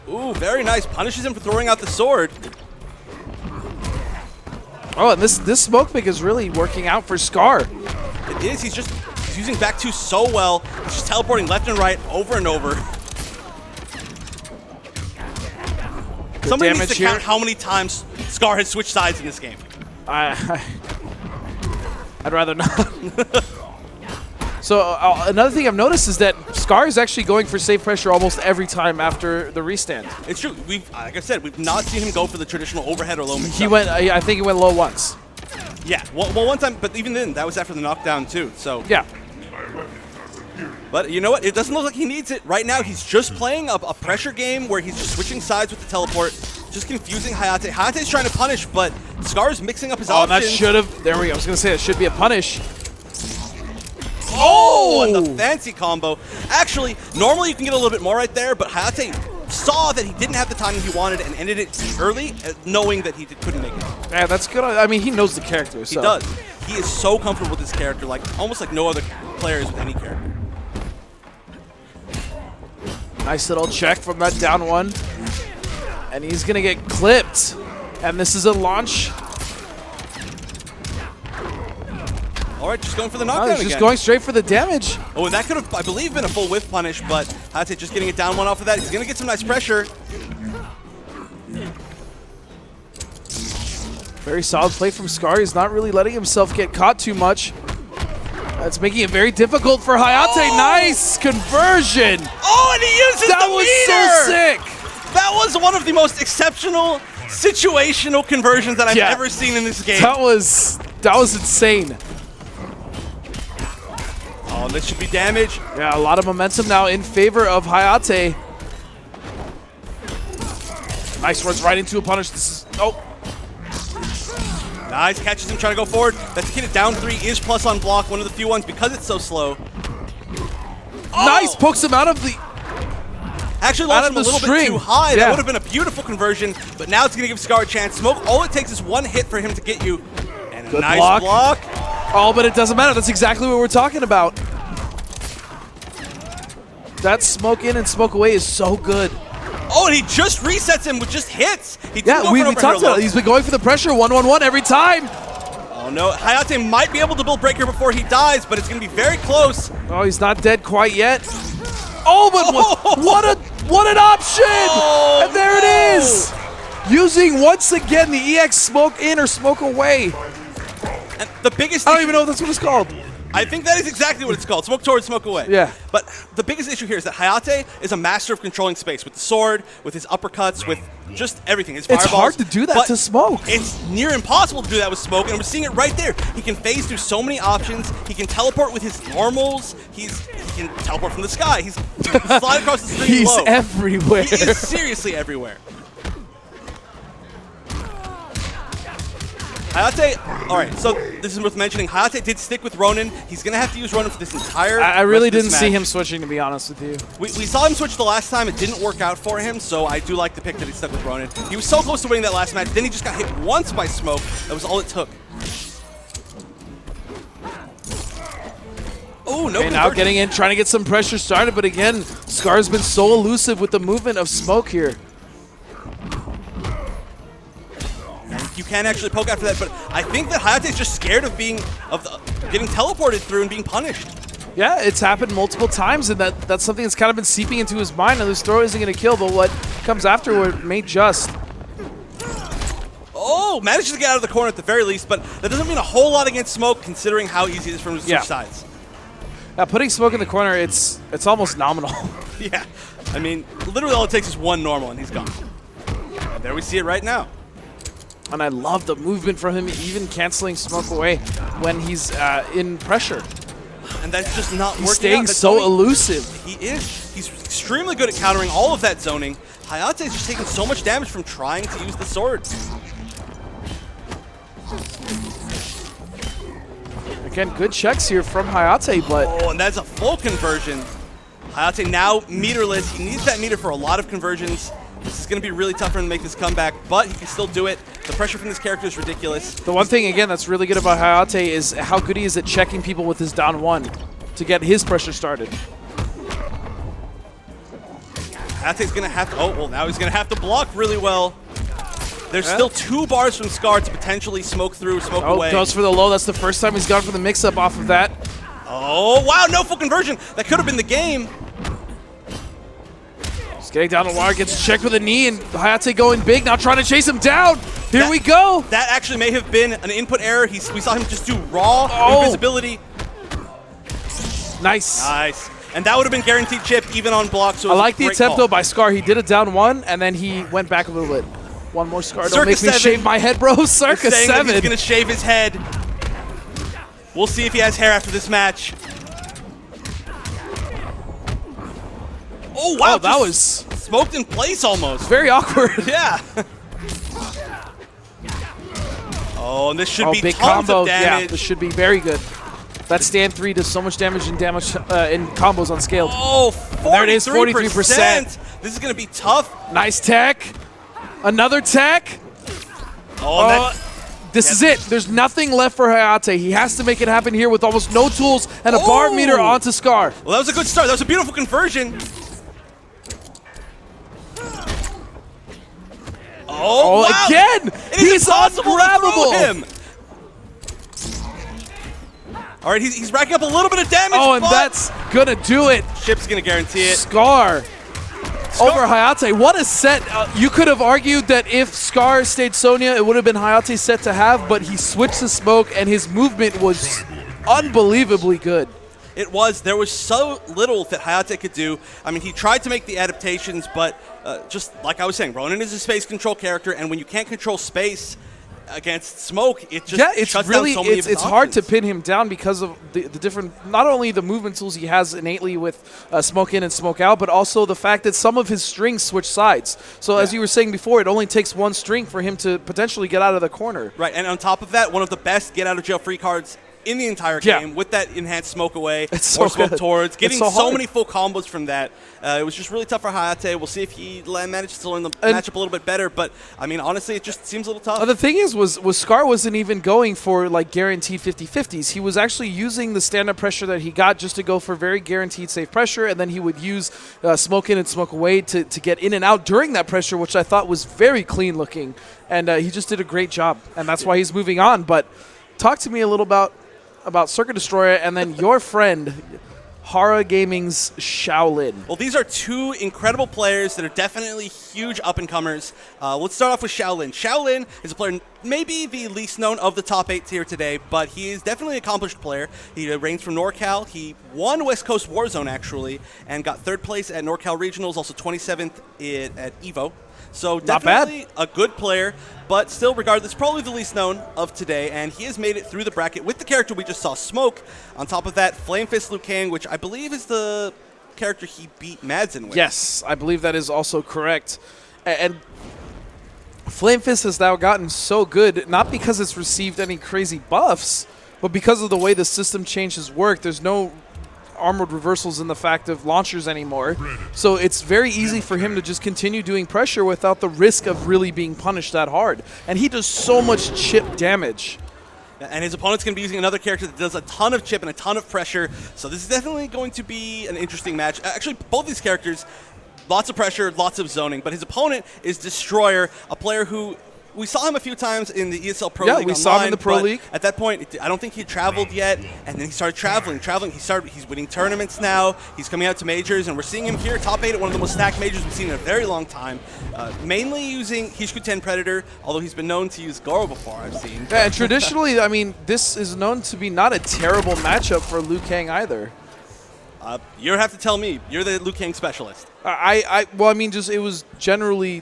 Ooh, very nice. Punishes him for throwing out the sword. Oh, and this smoke pick is really working out for Scar. It is. He's just He's using back two so well. He's just teleporting left and right over and over. Somebody needs to count how many times SCR has switched sides in this game. I'd rather not. So another thing I've noticed is that SCR is actually going for safe pressure almost every time after the restand. It's true. Like I said, we've not seen him go for the traditional overhead or low mix. He went. I think he went low once. Yeah. Well, one time, but even then, that was after the knockdown too. So yeah. But you know what? It doesn't look like he needs it. Right now, he's just playing a pressure game where he's just switching sides with the teleport, just confusing Hayate. Hayate's trying to punish, but SCR's mixing up his options. Oh, that should have. There we go. I was going to say, that should be a punish. Oh, and the fancy combo. Actually, normally you can get a little bit more right there, but Hayate saw that he didn't have the timing he wanted and ended it early, knowing that he couldn't make it. Yeah, that's good. I mean, he knows the character. So. He does. He is so comfortable with this character, like almost like no other player is with any character. Nice little check from that down one. And he's going to get clipped. And this is a launch. All right, just going for the knockdown again. Just going straight for the damage. Oh, and that could have, I believe, been a full whiff punish, but Hayate just getting it down one off of that. He's going to get some nice pressure. Very solid play from SCR. He's not really letting himself get caught too much. That's making it very difficult for Hayate. Oh! Nice conversion. Oh, and he uses that the was meter! So sick. That was one of the most exceptional situational conversions that I've ever seen in this game. That was insane. Oh, this should be damage. Yeah, a lot of momentum now in favor of Hayate. Nice, runs right into a punish. This is, Nice, catches him trying to go forward. That's a kid at down three, is plus on block, one of the few ones because it's so slow. Oh! Nice, pokes him out of the... Actually launched him a little bit too high. That would have been a beautiful conversion, but now it's going to give SCR a chance. Smoke, all it takes is one hit for him to get you. And a nice block. Oh, but it doesn't matter. That's exactly what we're talking about. That smoke in and smoke away is so good. Oh, and he just resets him with just hits. He we talked about it. He's been going for the pressure 1-1-1 every time. Oh no, Hayate might be able to build breaker before he dies, but it's going to be very close. Oh, he's not dead quite yet. Oh, but what an option! Oh, and there it is! Using once again the EX smoke in or smoke away. And the biggest I don't even know if that's what it's called. I think that is exactly what it's called. Smoke towards, smoke away. Yeah. But the biggest issue here is that Hayate is a master of controlling space with the sword, with his uppercuts, with just everything. His fireballs. It's hard to do that to smoke. It's near impossible to do that with smoke, and we're seeing it right there. He can phase through so many options. He can teleport with his normals. He can teleport from the sky. He's slide across the screen. He's everywhere. He is seriously everywhere. Hayate, all right, so this is worth mentioning. Hayate did stick with Ronin. He's going to have to use Ronin for this entire I really didn't see him switching, to be honest with you. We saw him switch the last time. It didn't work out for him, so I do like the pick that he stuck with Ronin. He was so close to winning that last match. Then he just got hit once by Smoke. That was all it took. Oh, no. Okay, now getting in, trying to get some pressure started, but again, SCR's been so elusive with the movement of Smoke here. You can actually poke after that, but I think that Hayate's just scared of getting teleported through and being punished. Yeah, it's happened multiple times, and that's something that's kind of been seeping into his mind. Now, this throw isn't going to kill, but what comes afterward may just. Oh, manages to get out of the corner at the very least, but that doesn't mean a whole lot against Smoke, considering how easy it is for him to switch sides. Putting Smoke in the corner, it's almost nominal. Yeah, I mean, literally all it takes is one normal, and he's gone. And there we see it right now. And I love the movement from him, even canceling Smoke away when he's in pressure. And that's just not working out. He's staying so elusive. He is. He's extremely good at countering all of that zoning. Hayate is just taking so much damage from trying to use the sword. Again, good checks here from Hayate, but... Oh, and that's a full conversion. Hayate now meterless. He needs that meter for a lot of conversions. This is going to be really tough for him to make this comeback, but he can still do it. The pressure from this character is ridiculous. The one thing, again, that's really good about Hayate is how good he is at checking people with his down one to get his pressure started. Hayate's going to have to... Oh, well, now he's going to have to block really well. There's still 2 bars from SCR to potentially smoke through, smoke away. Goes for the low. That's the first time he's gone for the mix-up off of that. Oh, wow, no full conversion. That could have been the game. He's getting down the wire, gets checked with a knee, and Hayate going big, now trying to chase him down. Here we go. That actually may have been an input error. We saw him just do raw invisibility. Nice. Nice. And that would have been guaranteed chip even on block. So I like the attempt, though, by SCR. He did a down 1, and then he went back a little bit. One more SCR. Don't make me shave my head, bro. Circa 7. He's going to shave his head. We'll see if he has hair after this match. Oh, wow. Oh, that was smoked in place almost. very awkward. Yeah. Oh, and this should be big tons combo. of damage. Yeah, this should be very good. That stand 3 does so much damage in combos unscaled. Oh, 43%. There it is, 43%. This is going to be tough. Nice tech. Another tech. Oh, this is it. There's nothing left for Hayate. He has to make it happen here with almost no tools and a bar meter onto SCR. Well, that was a good start. That was a beautiful conversion. Oh, wow. Again! He's ungrabbable. Him. All right, he's racking up a little bit of damage. Oh, and that's gonna do it. Chip's gonna guarantee it. SCR over Hayate. What a set. You could have argued that if SCR stayed Sonya, it would have been Hayate's set to have, but he switched to smoke, and his movement was unbelievably good. It was. There was so little that Hayate could do. I mean, he tried to make the adaptations, but just like I was saying, Ronin is a space control character, and when you can't control space against smoke, it just shuts down so many of his it's hard to pin him down because of the different, not only the movement tools he has innately with smoke in and smoke out, but also the fact that some of his strings switch sides. So as you were saying before, it only takes one string for him to potentially get out of the corner. Right, and on top of that, one of the best get out of jail free cards in the entire game with that enhanced smoke away or smoke towards, getting so many full combos from that. It was just really tough for Hayate. We'll see if he manages to learn the matchup a little bit better, but I mean, honestly, it just seems a little tough. The thing is, was SCR wasn't even going for like guaranteed 50-50s. He was actually using the stand-up pressure that he got just to go for very guaranteed safe pressure, and then he would use smoke in and smoke away to get in and out during that pressure, which I thought was very clean looking, and he just did a great job, and that's why he's moving on. But talk to me a little about Circuit Destroyer and then your friend Hara Gaming's Shaolin. Well, these are two incredible players that are definitely huge up-and-comers. Let's start off with Shaolin. Shaolin is a player, maybe the least known of the top 8 tier today, but he is definitely an accomplished player. He reigns from NorCal. He won West Coast Warzone, actually, and got 3rd place at NorCal Regionals, also 27th at EVO. So definitely a good player, but still, regardless, probably the least known of today, and he has made it through the bracket with the character we just saw, Smoke. On top of that, Flame Fist Liu Kang, which I believe is the character he beat Madsen with. Yes, I believe that is also correct. And Flame Fist has now gotten so good, not because it's received any crazy buffs, but because of the way the system changes work. There's no armored reversals in the fact of launchers anymore. So it's very easy for him to just continue doing pressure without the risk of really being punished that hard. And he does so much chip damage. And his opponent's going to be using another character that does a ton of chip and a ton of pressure. So this is definitely going to be an interesting match. Actually, both these characters, lots of pressure, lots of zoning. But his opponent is Destroyer, a player who we saw him a few times in the ESL Pro League online. Yeah, we saw him in the Pro League. At that point, I don't think he traveled yet, and then he started traveling. He's winning tournaments now. He's coming out to majors, and we're seeing him here, top 8 at one of the most stacked majors we've seen in a very long time. Mainly using Hishiku 10 Predator, although he's been known to use Goro before, I've seen. Yeah, and traditionally, I mean, this is known to be not a terrible matchup for Liu Kang either. You have to tell me. You're the Liu Kang specialist. Well, I mean, just it was generally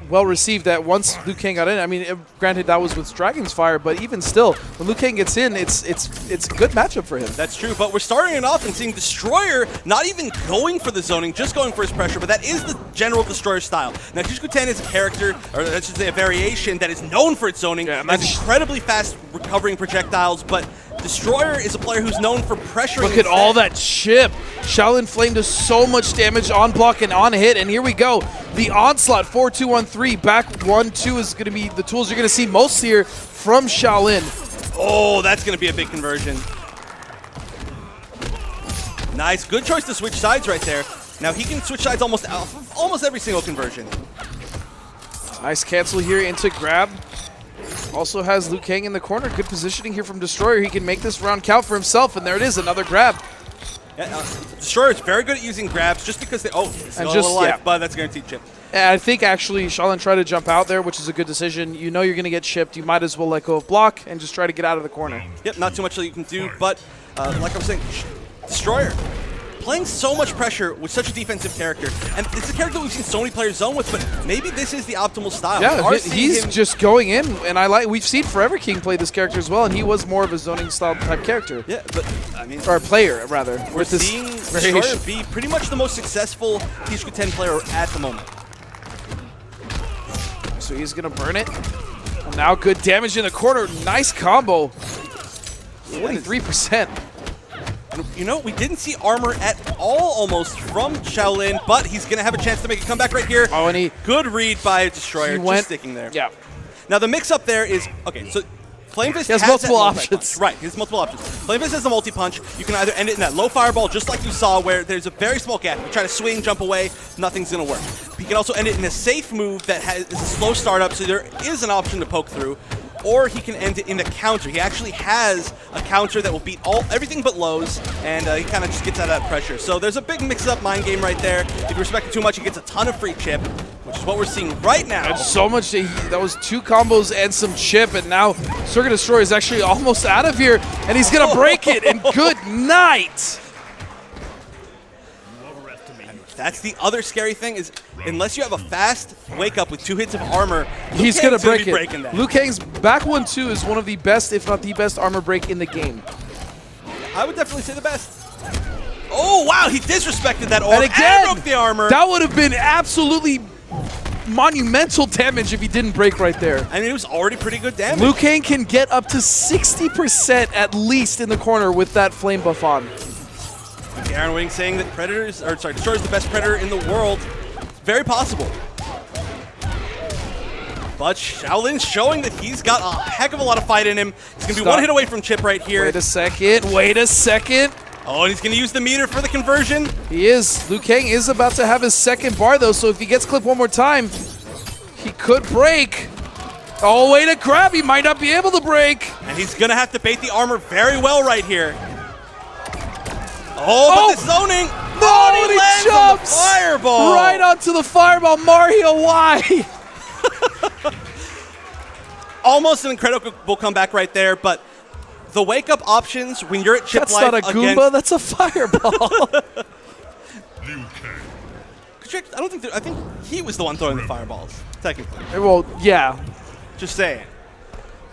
well received that once Liu Kang got in. I mean, granted that was with Dragon's Fire, but even still, when Liu Kang gets in, it's a good matchup for him. That's true, but we're starting it off and seeing Destroyer not even going for the zoning, just going for his pressure, but that is the general Destroyer style. Now, Hishiku 10 is a character, or I should say a variation, that is known for its zoning, and incredibly fast recovering projectiles, but Destroyer is a player who's known for pressuring. Look at all that chip. Shaolin Flame does so much damage on block and on hit, and here we go. The Onslaught 4-2-1-3, back 1-2 is going to be the tools you're going to see most here from Shaolin. Oh, that's going to be a big conversion. Nice, good choice to switch sides right there. Now he can switch sides almost every single conversion. Nice cancel here into grab. Also has Liu Kang in the corner. Good positioning here from Destroyer. He can make this round count for himself, and there it is, another grab. Yeah, Destroyer is very good at using grabs just because they... Oh, he's still just, alive, yeah. but that's guaranteed chip. And I think actually Shaolin tried to jump out there, which is a good decision. You know you're going to get chipped. You might as well let go of block and just try to get out of the corner. Yep, not too much that you can do, but like I was saying, Destroyer playing so much pressure with such a defensive character, and it's a character we've seen so many players zone with, but maybe this is the optimal style. Yeah, he's just going in, and we've seen Forever King play this character as well, and he was more of a zoning style type character. Yeah, but I mean, or player rather. We're seeing Destroyer be pretty much the most successful T-Squid 10 player at the moment. So he's gonna burn it. And now good damage in the corner. Nice combo. 43%. You know, we didn't see armor at all almost from Shaolin, but he's going to have a chance to make a comeback right here. Oh, and good read by Destroyer, just sticking there. Yeah. Now, the mix-up there is, okay, so Flame Fist has multiple options. Right, he has multiple options. Flame Fist has the multi-punch. You can either end it in that low fireball, just like you saw, where there's a very small gap. You try to swing, jump away, nothing's going to work. He can also end it in a safe move that is a slow startup, so there is an option to poke through. Or he can end it in a counter. He actually has a counter that will beat everything but lows, and he kind of just gets out of that pressure. So there's a big mix-up mind game right there. If you respect it too much, he gets a ton of free chip, which is what we're seeing right now. And so much. That was 2 combos and some chip, and now Circuit Destroyer is actually almost out of here, and he's going to break it, and good night. That's the other scary thing is, unless you have a fast wake up with 2 hits of armor, he's going to break it. Breaking that. Liu Kang's back 1-2 is one of the best, if not the best, armor break in the game. I would definitely say the best. Oh, wow, he disrespected that orb and again, broke the armor. That would have been absolutely monumental damage if he didn't break right there. I mean, it was already pretty good damage. Liu Kang can get up to 60% at least in the corner with that flame buff on. Aaron Wing saying that Destroyer is the best Predator in the world. It's very possible. But Shaolin's showing that he's got a heck of a lot of fight in him. He's going to be 1 hit away from chip right here. Wait a second. Wait a second. Oh, and he's going to use the meter for the conversion. He is. Liu Kang is about to have his second bar, though, so if he gets clipped one more time, he could break. Oh, way to grab. He might not be able to break. And he's going to have to bait the armor very well right here. Oh, but the zoning. No, and he jumps on the fireball. Right onto the fireball. Mario, why? Almost an incredible comeback right there, but the wake-up options when you're at chip that's life not a Goomba, that's a fireball. I think he was the one throwing the fireballs, technically. Well, yeah. Just saying.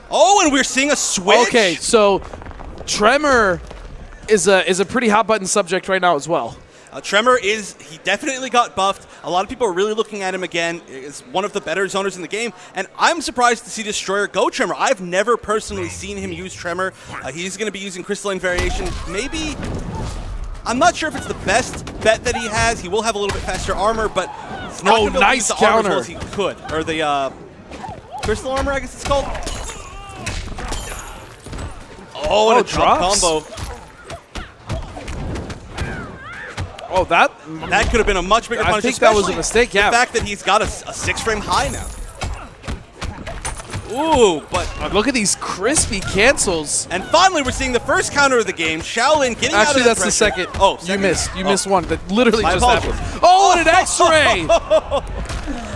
Oh, and we're seeing a switch. Okay, so Tremor is a pretty hot button subject right now as well. Tremor he definitely got buffed. A lot of people are really looking at him again as one of the better zoners in the game, and I'm surprised to see Destroyer go Tremor. I've never personally seen him use Tremor. He's going to be using Crystalline Variation. Maybe, I'm not sure if it's the best bet that he has. He will have a little bit faster armor, but it's not going to use the armor as well as he could. Or the Crystal Armor, I guess it's called. Oh, and a drop combo. Oh, that could have been a much bigger punish. I think that was a mistake, yeah. The fact that he's got a 6-frame high now. Ooh, but look at these crispy cancels. And finally, we're seeing the first counter of the game. Shaolin getting out of the that's pressure. the second. Oh, you missed. You missed one. That literally My just apologies. happened. Oh, and an X-ray!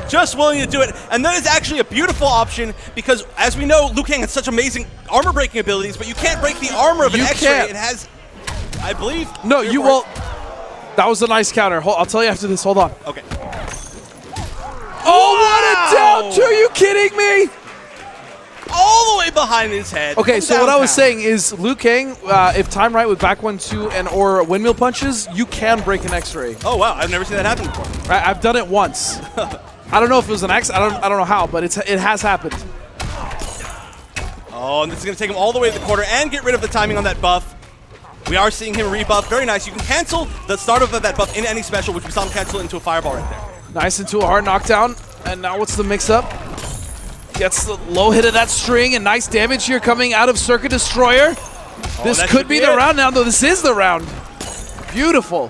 Just willing to do it. And that is actually a beautiful option because, as we know, Liu Kang has such amazing armor-breaking abilities, but you can't break the armor of an X-ray. It has, I believe... No, you won't. That was a nice counter. I'll tell you after this. Hold on. Okay. Oh, what a down two! Are you kidding me? All the way behind his head. Okay, so what I was saying is Liu Kang, if timed right with back 1-2 and or windmill punches, you can break an X-ray. Oh wow, I've never seen that happen before. I've done it once. I don't know if it was an X. I don't know how, but it has happened. Oh, and this is going to take him all the way to the corner and get rid of the timing on that buff. We are seeing him rebuff. Very nice. You can cancel the start of that buff in any special, which we saw him cancel it into a fireball right there. Nice into a hard knockdown. And now what's the mix-up? Gets the low hit of that string, and nice damage here coming out of Circuit Destroyer. This could be the round now, though. This is the round. Beautiful.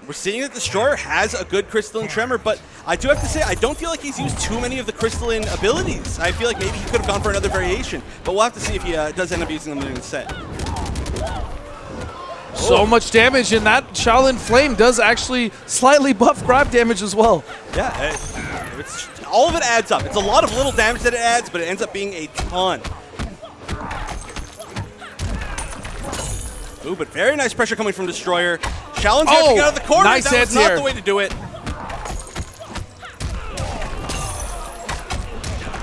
We're seeing that Destroyer has a good Crystalline Tremor, but I do have to say, I don't feel like he's used too many of the crystalline abilities. I feel like maybe he could have gone for another variation, but we'll have to see if he does end up using them during the set. So much damage, and that Shaolin Flame does actually slightly buff grab damage as well. Yeah, all of it adds up. It's a lot of little damage that it adds, but it ends up being a ton. Ooh, but very nice pressure coming from Destroyer. Shaolin's going to get out of the corner. Nice that was not anti-air. the way to do it.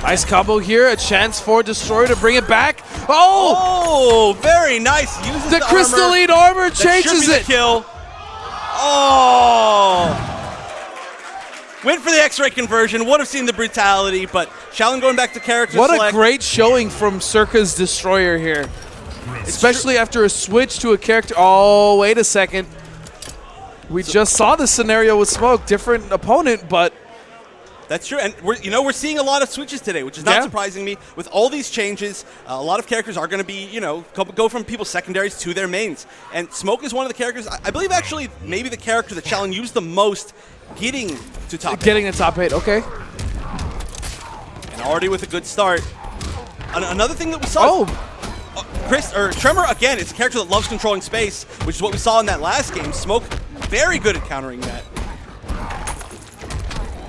Nice combo here, a chance for Destroyer to bring it back. Oh! Very nice. Uses The crystalline armor changes it. Kill. Oh! Went for the X-ray conversion. Would have seen the brutality, but Shaolin going back to character What select. a great showing from Circa's Destroyer here. Especially after a switch to a character. Oh, wait a second. We just saw this scenario with Smoke. Different opponent, but that's true, and we're seeing a lot of switches today, which is not surprising me. With all these changes, a lot of characters are going to be, go from people's secondaries to their mains. And Smoke is one of the characters, I believe actually maybe the character that Shaolin used the most getting to top 8. Getting to top 8, okay. And already with a good start. Another thing that we saw. Tremor, again, is a character that loves controlling space, which is what we saw in that last game. Smoke, very good at countering that.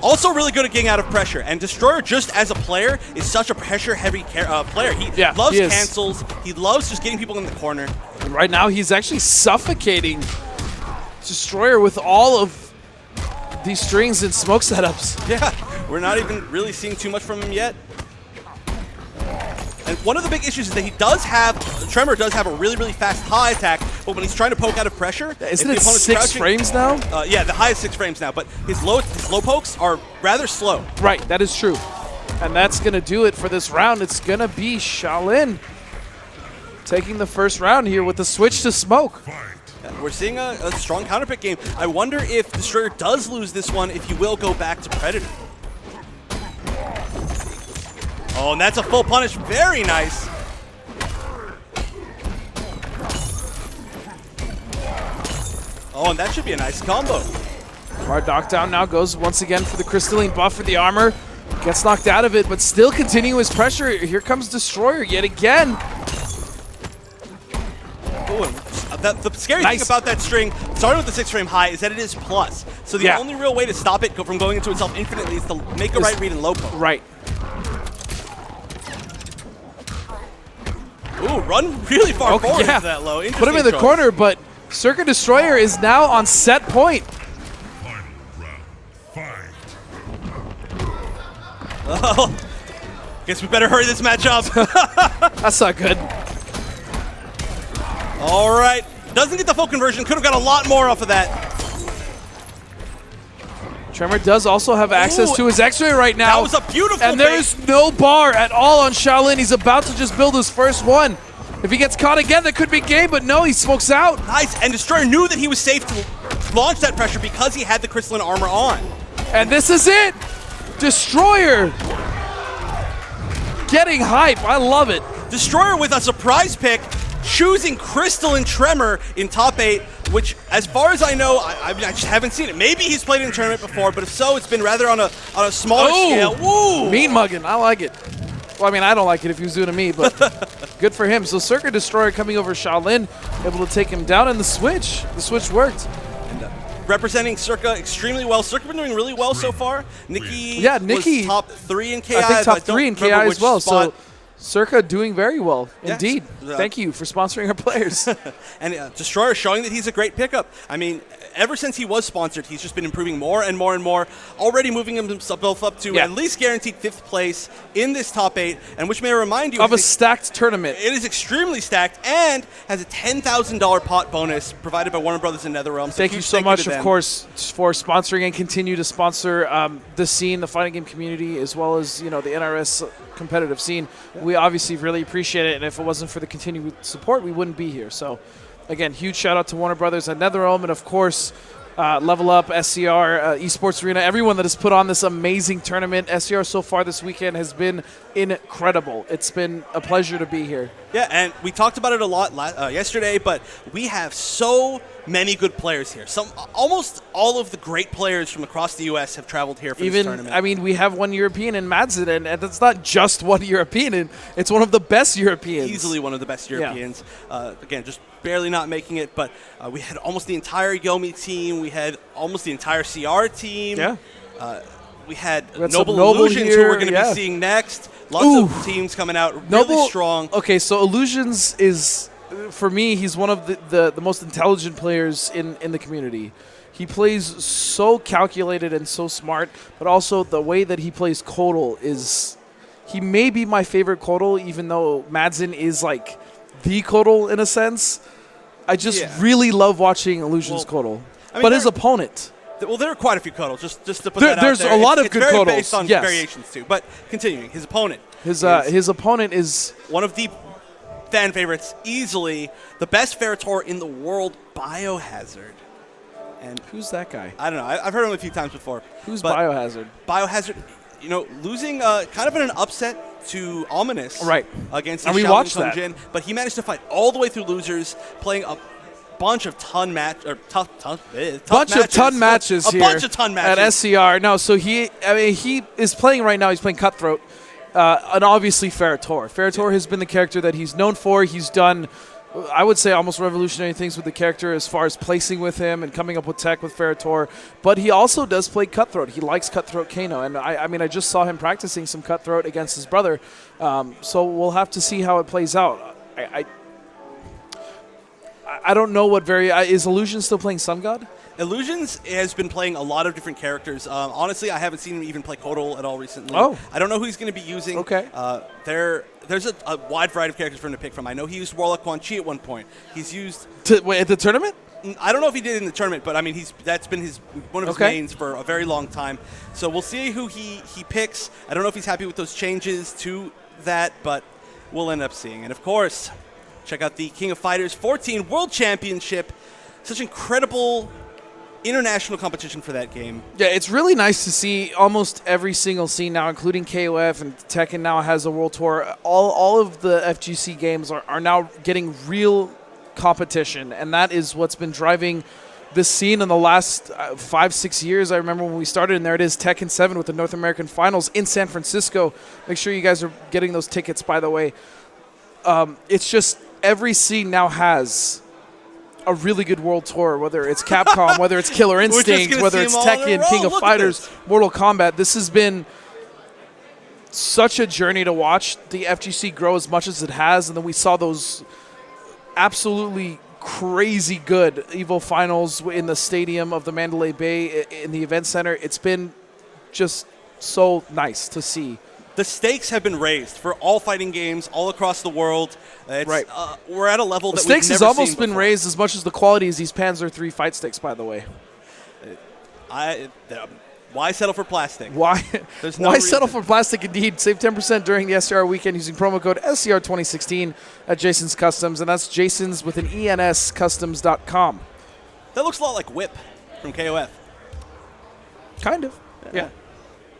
Also really good at getting out of pressure. And Destroyer, just as a player, is such a pressure-heavy player. He loves cancels. He loves just getting people in the corner. And right now, he's actually suffocating Destroyer with all of these strings and Smoke setups. Yeah, we're not even really seeing too much from him yet. And one of the big issues is that Tremor does have a really, really fast high attack, but when he's trying to poke out of pressure... Isn't it 6 frames now? Yeah, the highest 6 frames now, but his low pokes are rather slow. Right, that is true. And that's going to do it for this round. It's going to be Shaolin taking the first round here with the switch to Smoke. Yeah, we're seeing a strong counterpick game. I wonder if Destroyer does lose this one, if he will go back to Predator. Oh, and that's a full punish. Very nice. Oh, and that should be a nice combo. Our knockdown now goes once again for the crystalline buff for the armor. Gets knocked out of it, but still continuing his pressure. Here comes Destroyer yet again. Oh, the scary thing about that string, starting with the 6 frame high, is that it is plus. So the only real way to stop it from going into itself infinitely is to make a right read and low poke. Right. Ooh, run really far forward into that low. Put him in the corner, but Circa Destroyer is now on set point. Oh, guess we better hurry this match up. That's not good. All right. Doesn't get the full conversion. Could have got a lot more off of that. Tremor does also have access to his X-ray right now. That was a beautiful And there is no bar at all on Shaolin. He's about to just build his first one. If he gets caught again, that could be game, but no, he smokes out. Nice, and Destroyer knew that he was safe to launch that pressure because he had the crystalline armor on. And this is it. Destroyer getting hype. I love it. Destroyer with a surprise pick, choosing Crystalline Tremor in top 8, which, as far as I know, I just haven't seen it. Maybe he's played in a tournament before, but if so, it's been rather on a smaller scale. Woo! Mean mugging. I like it. Well, I mean, I don't like it if he was doing it to me, but good for him. So Circa Destroyer coming over Shaolin, able to take him down in the switch. The switch worked. And, representing Circa extremely well. Circa been doing really well so far. Nikki was top 3 in KI. I think top 3 in KI as well. Spot. So Circa doing very well, indeed. Yes. Thank you for sponsoring our players. And Destroyer showing that he's a great pickup. I mean, ever since he was sponsored, he's just been improving more and more and more, already moving himself up to at least guaranteed 5th place in this top 8, and which may remind you of a stacked tournament. It is extremely stacked and has a $10,000 pot bonus provided by Warner Brothers and NetherRealm. Thank you so much, of course, for sponsoring and continue to sponsor the scene, the fighting game community, as well as the NRS competitive scene. We obviously really appreciate it, and if it wasn't for the continued support, we wouldn't be here. So, again, huge shout out to Warner Brothers and NetherRealm, and of course, Level Up, SCR, Esports Arena, everyone that has put on this amazing tournament. SCR so far this weekend has been incredible. It's been a pleasure to be here. Yeah, and we talked about it a lot yesterday, but we have so many good players here. Almost all of the great players from across the U.S. have traveled here for this tournament. I mean, we have one European in Madsen, and it's not just one European. It's one of the best Europeans. Easily one of the best Europeans. Yeah. Again, just barely not making it, but we had almost the entire Yomi team. We had almost the entire CR team. Yeah. We had Noble Illusions, here, who we're going to be seeing next. Lots of teams coming out really strong. Okay, so Illusions is, for me, he's one of the most intelligent players in the community. He plays so calculated and so smart, but also the way that he plays Kodal is, he may be my favorite Kodal, even though Madsen is like the Kodal in a sense. I just really love watching Illusions Kodal. I mean, but his opponent. Well, there are quite a few Kodals, just to put that out there. There's a lot of good Kodals. It's very based on variations, too. But continuing, his opponent. His opponent is one of the fan favorites, easily the best Ferritor in the world, Biohazard. And who's that guy? I don't know. I've heard him a few times before. Who's Biohazard? Biohazard, losing kind of in an upset to Ominous against the Shaolin Kunjin, but he managed to fight all the way through losers, playing a bunch of ton matches here at SCR. No, so he is playing right now. He's playing Cutthroat, and obviously Ferritor. Ferritor has been the character that he's known for. He's done, I would say, almost revolutionary things with the character as far as placing with him and coming up with tech with Ferritor. But he also does play Cutthroat. He likes Cutthroat Kano, and I just saw him practicing some Cutthroat against his brother. So we'll have to see how it plays out. I don't know what is Illusions still playing Sun God? Illusions has been playing a lot of different characters. Honestly, I haven't seen him even play Kodal at all recently. Oh. I don't know who he's going to be using. Okay. There's a wide variety of characters for him to pick from. I know he used Warlock Quan Chi at one point. He's used... at the tournament? I don't know if he did in the tournament, but I mean, that's been one of his mains for a very long time. So we'll see who he picks. I don't know if he's happy with those changes to that, but we'll end up seeing. And of course, check out the King of Fighters 14 World Championship. Such incredible international competition for that game. Yeah, it's really nice to see almost every single scene now, including KOF, and Tekken now has a World Tour. All of the FGC games are now getting real competition, and that is what's been driving this scene in the last 5-6 years. I remember when we started, and there it is, Tekken 7 with the North American Finals in San Francisco. Make sure you guys are getting those tickets, by the way. It's just every scene now has a really good World Tour, whether it's Capcom, whether it's Killer Instinct, whether it's Tekken, King of Fighters, Mortal Kombat. This has been such a journey to watch the FGC grow as much as it has, and then we saw those absolutely crazy good EVO finals in the stadium of the Mandalay Bay in the event center. It's been just so nice to see. The stakes have been raised for all fighting games all across the world. We're at a level that we've never seen before. The stakes has almost been raised as much as the quality as these Panzer III fight sticks, by the way. Why settle for plastic? Why settle for plastic indeed? Save 10% during the SCR weekend using promo code SCR2016 at Jason's Customs, and that's Jason's with an ENS customs.com. That looks a lot like Whip from KOF. Kind of, yeah.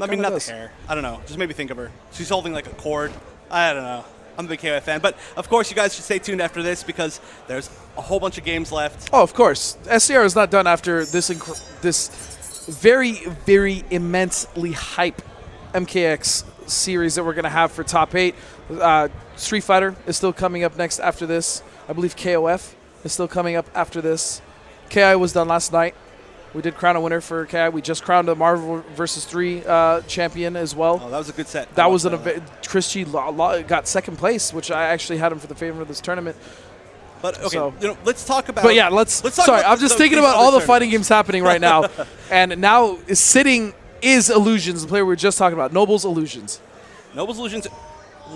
I mean, not the hair. I don't know. Just made me think of her. She's holding like a cord. I don't know. I'm a big KOF fan. But, of course, you guys should stay tuned after this because there's a whole bunch of games left. Oh, of course. SCR is not done after this very, very immensely hype MKX series that we're going to have for Top 8. Street Fighter is still coming up next after this. I believe KOF is still coming up after this. KI was done last night. We did crown a winner for KI. We just crowned a Marvel vs. 3 champion as well. Oh, that was a good set. That was an event. Chris G got second place, which I actually had him for the favor of this tournament. But okay, so, let's talk about. But yeah, let's talk. Sorry, I'm just thinking about all the fighting games happening right now, and now sitting is Illusions, the player we were just talking about. Noble's Illusions. Noble's Illusions.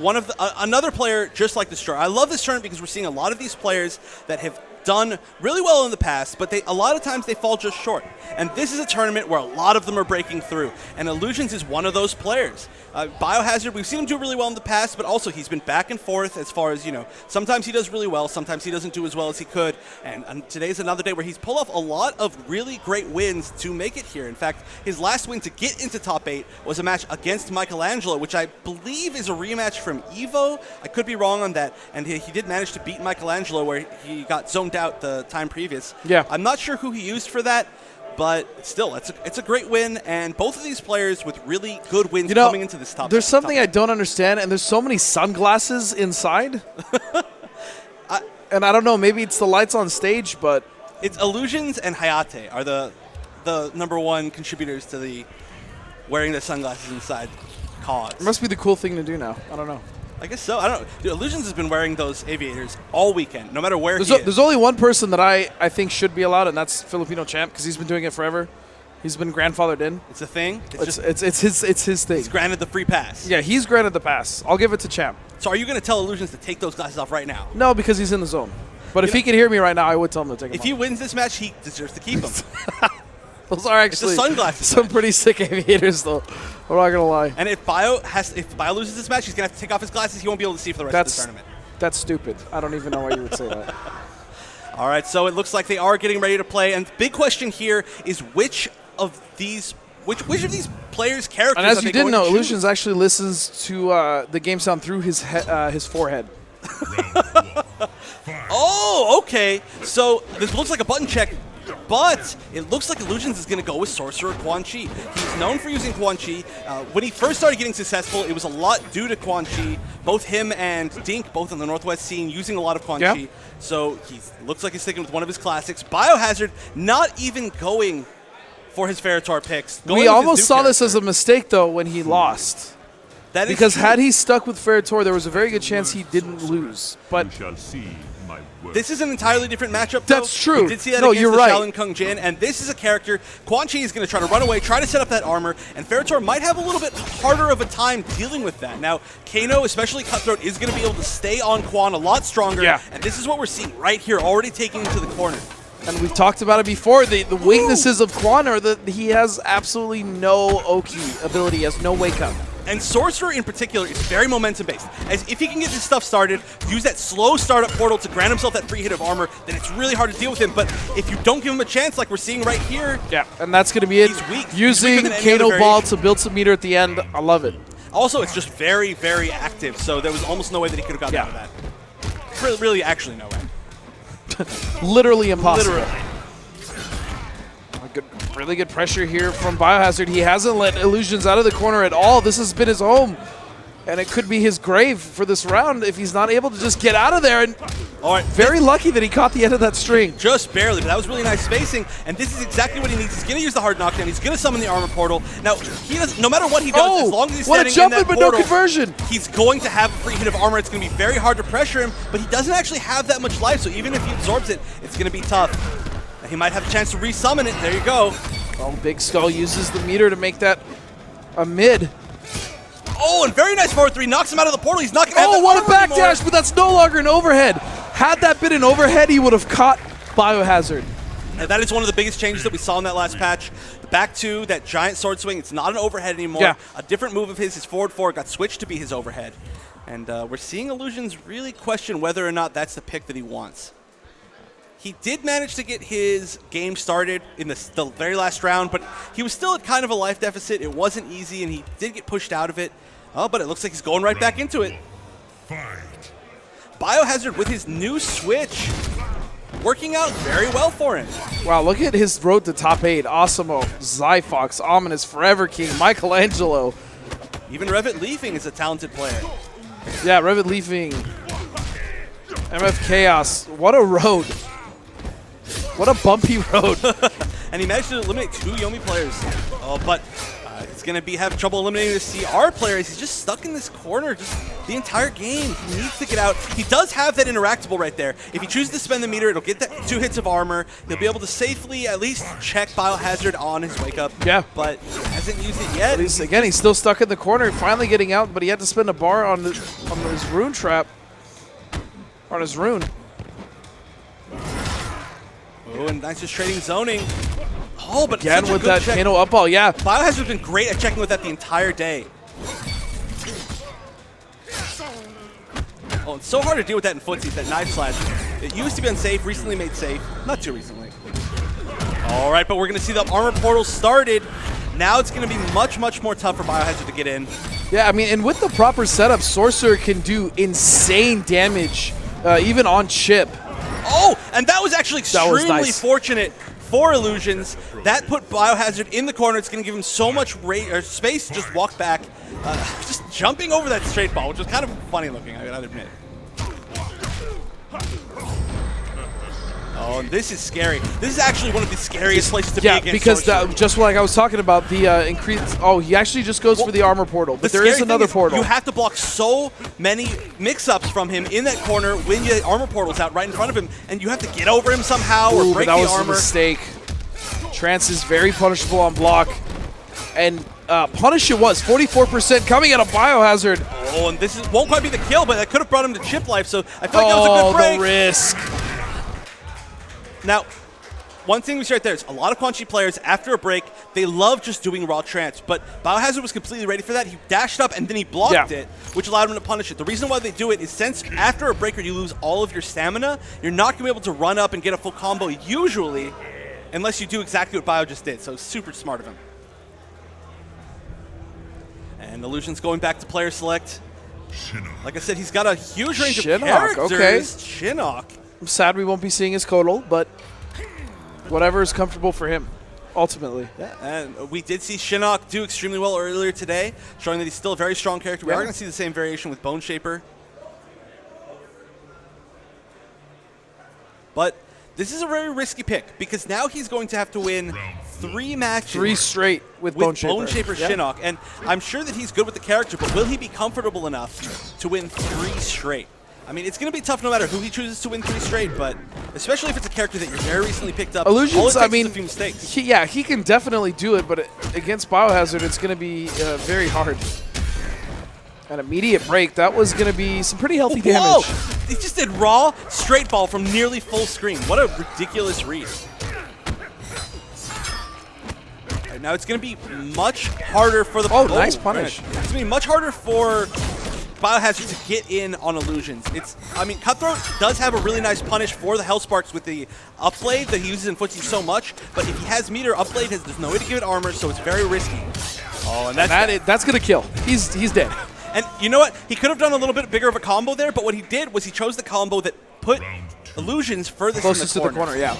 One of another player just like this tournament. I love this tournament because we're seeing a lot of these players that have done really well in the past, but a lot of times they fall just short. And this is a tournament where a lot of them are breaking through, and Illusions is one of those players. Biohazard, we've seen him do really well in the past, but also he's been back and forth as far as, sometimes he does really well, sometimes he doesn't do as well as he could, and today's another day where he's pulled off a lot of really great wins to make it here. In fact, his last win to get into top 8 was a match against Michelangelo, which I believe is a rematch from Evo. I could be wrong on that, and he did manage to beat Michelangelo where he got zoned out the time previous. Yeah. I'm not sure who he used for that, but still, it's a great win, and both of these players with really good wins coming into this top. There's something I don't understand, and there's so many sunglasses inside. And I don't know, maybe it's the lights on stage, but it's Illusions and Hayate are the #1 contributors to the wearing the sunglasses inside cause. It must be the cool thing to do now. I don't know. I guess so. I don't know. Dude, Illusions has been wearing those aviators all weekend, no matter where he is. There's only one person that I think should be allowed, and that's Filipino Champ, because he's been doing it forever. He's been grandfathered in. It's a thing? It's his thing. He's granted the free pass. Yeah, he's granted the pass. I'll give it to Champ. So are you going to tell Illusions to take those glasses off right now? No, because he's in the zone. But if he could hear me right now, I would tell him to take them off. If he wins this match, he deserves to keep them. Those are actually sunglasses some pretty sick aviators, though. I'm not gonna lie. And if Bio loses this match, he's gonna have to take off his glasses. He won't be able to see for the rest of the tournament. That's stupid. I don't even know why you would say that. All right, so it looks like they are getting ready to play, and the big question here is which of these players' characters. And as you didn't know, Illusions actually listens to the game sound through his forehead. Oh, okay. So this looks like a button check. But it looks like Illusions is going to go with Sorcerer Quan Chi. He's known for using Quan Chi. When he first started getting successful, it was a lot due to Quan Chi. Both him and Dink, both on the Northwest scene, using a lot of Quan Chi. So he looks like he's sticking with one of his classics. Biohazard not even going for his Ferritor picks. We almost saw this as a mistake, though, when he lost. That is because true. Had he stuck with Ferritor, there was a very good chance he didn't lose. But this is an entirely different matchup, though. That's true. We did see that no, against you're the right. Shaolin Kung Jin, and this is a character. Quan Chi is going to try to run away, try to set up that armor, and Ferritor might have a little bit harder of a time dealing with that. Now, Kano, especially Cutthroat, is going to be able to stay on Quan a lot stronger, and this is what we're seeing right here, already taking him to the corner. And we've talked about it before. The weaknesses of Quan are that he has absolutely no Oki ability, he has no wake up. And Sorcerer in particular is very momentum-based. As if he can get this stuff started, use that slow startup portal to grant himself that free hit of armor, then it's really hard to deal with him. But if you don't give him a chance, like we're seeing right here, and that's going to be it. He's weak. Using Kano Ball to build some meter at the end, I love it. Also, it's just very, very active, so there was almost no way that he could have gotten out of that. Really, actually no way. Literally impossible. Literally. Really good pressure here from Biohazard. He hasn't let Illusions out of the corner at all. This has been his home, and it could be his grave for this round if he's not able to just get out of there. And very lucky that he caught the end of that string. Just barely, but that was really nice spacing, and this is exactly what he needs. He's going to use the hard knockdown. He's going to summon the armor portal. Now, he does, no matter what he does, as long as he's standing in that portal, no conversion. He's going to have a free hit of armor. It's going to be very hard to pressure him, but he doesn't actually have that much life, so even if he absorbs it, it's going to be tough. He might have a chance to resummon it. There you go. Oh, Big Skull uses the meter to make that a mid. Oh, and very nice forward 3. Knocks him out of the portal. He's not going to have that what a armor backdash, but that's no longer an overhead. Had that been an overhead, he would have caught Biohazard. And that is one of the biggest changes that we saw in that last patch. The back 2, that giant sword swing, it's not an overhead anymore. A different move of his forward 4, got switched to be his overhead. And we're seeing Illusions really question whether or not that's the pick that he wants. He did manage to get his game started in the very last round, but he was still at kind of a life deficit. It wasn't easy, and he did get pushed out of it. Oh, but it looks like he's going right back into it. Biohazard with his new switch working out very well for him. Wow, look at his road to top 8. Awesemo, Zyfox, Ominous, Forever King, Michelangelo. Even Revit Leafing is a talented player. Yeah, Revit Leafing. MF Chaos. What a road. What a bumpy road. And he managed to eliminate 2 Yomi players. Oh, but he's going to have trouble eliminating the CR players. He's just stuck in this corner just the entire game. He needs to get out. He does have that interactable right there. If he chooses to spend the meter, it'll get that 2 hits of armor. He'll be able to safely at least check Biohazard on his wake up. Yeah. But he hasn't used it yet. He's still stuck in the corner, finally getting out, but he had to spend a bar on his rune trap. On his rune. Oh, and nice just trading zoning. Oh, but Again such a with good that check. Kano up ball, yeah. Biohazard's been great at checking with that the entire day. Oh, it's so hard to deal with that in footsies, that knife slash. It used to be unsafe, recently made safe. Not too recently. All right, but we're going to see the armor portal started. Now it's going to be much, much more tough for Biohazard to get in. Yeah, I mean, and with the proper setup, Sorcerer can do insane damage, even on chip. Oh, and that was actually extremely nice. fortunate for Illusions. That put Biohazard in the corner. It's going to give him so much space to just walk back. Just jumping over that straight ball, which was kind of funny looking, I gotta admit. Oh, and this is scary. This is actually one of the scariest places to be against because Sorcerer. just like I was talking about, the increase. Oh, he actually just goes for the armor portal, but there is another portal. You have to block so many mix-ups from him in that corner when the armor portal's out right in front of him, and you have to get over him somehow or break the armor. That was a mistake. Trance is very punishable on block, and punish it was 44% coming out of Biohazard. Oh, and this won't quite be the kill, but that could have brought him to chip life, so I feel like that was a good break. The risk. Now, one thing we see right there is a lot of Quan Chi players, after a break, they love just doing raw trance, but Biohazard was completely ready for that. He dashed up and then he blocked it, which allowed him to punish it. The reason why they do it is since after a breaker you lose all of your stamina, you're not going to be able to run up and get a full combo usually, unless you do exactly what Bio just did, so super smart of him. And Illusion's going back to player select. Like I said, he's got a huge range of characters. Okay. Shinnok. I'm sad we won't be seeing his Kodal, but whatever is comfortable for him, ultimately. Yeah, and we did see Shinnok do extremely well earlier today, showing that he's still a very strong character. We are going to see the same variation with Bone Shaper. But this is a very risky pick, because now he's going to have to win 3 matches. 3 straight with Bone Shaper. Shinnok. And I'm sure that he's good with the character, but will he be comfortable enough to win 3 straight? I mean, it's going to be tough no matter who he chooses to win 3 straight, but especially if it's a character that you very recently picked up. Illusions, I mean, a few mistakes. He can definitely do it, but against Biohazard, it's going to be very hard. An immediate break, that was going to be some pretty healthy damage. He just did raw straight ball from nearly full screen. What a ridiculous read. Right, now it's going to be much harder for the... nice punish. It's going to be much harder for Biohazard to get in on Illusions. I mean, Cutthroat does have a really nice punish for the Hellsparks with the upblade that he uses in footsie so much, but if he has meter, upblade there's no way to give it armor, so it's very risky. Oh, and that's going to kill. He's dead. And you know what? He could have done a little bit bigger of a combo there, but what he did was he chose the combo that put Illusions furthest closest in the to the corner, yeah.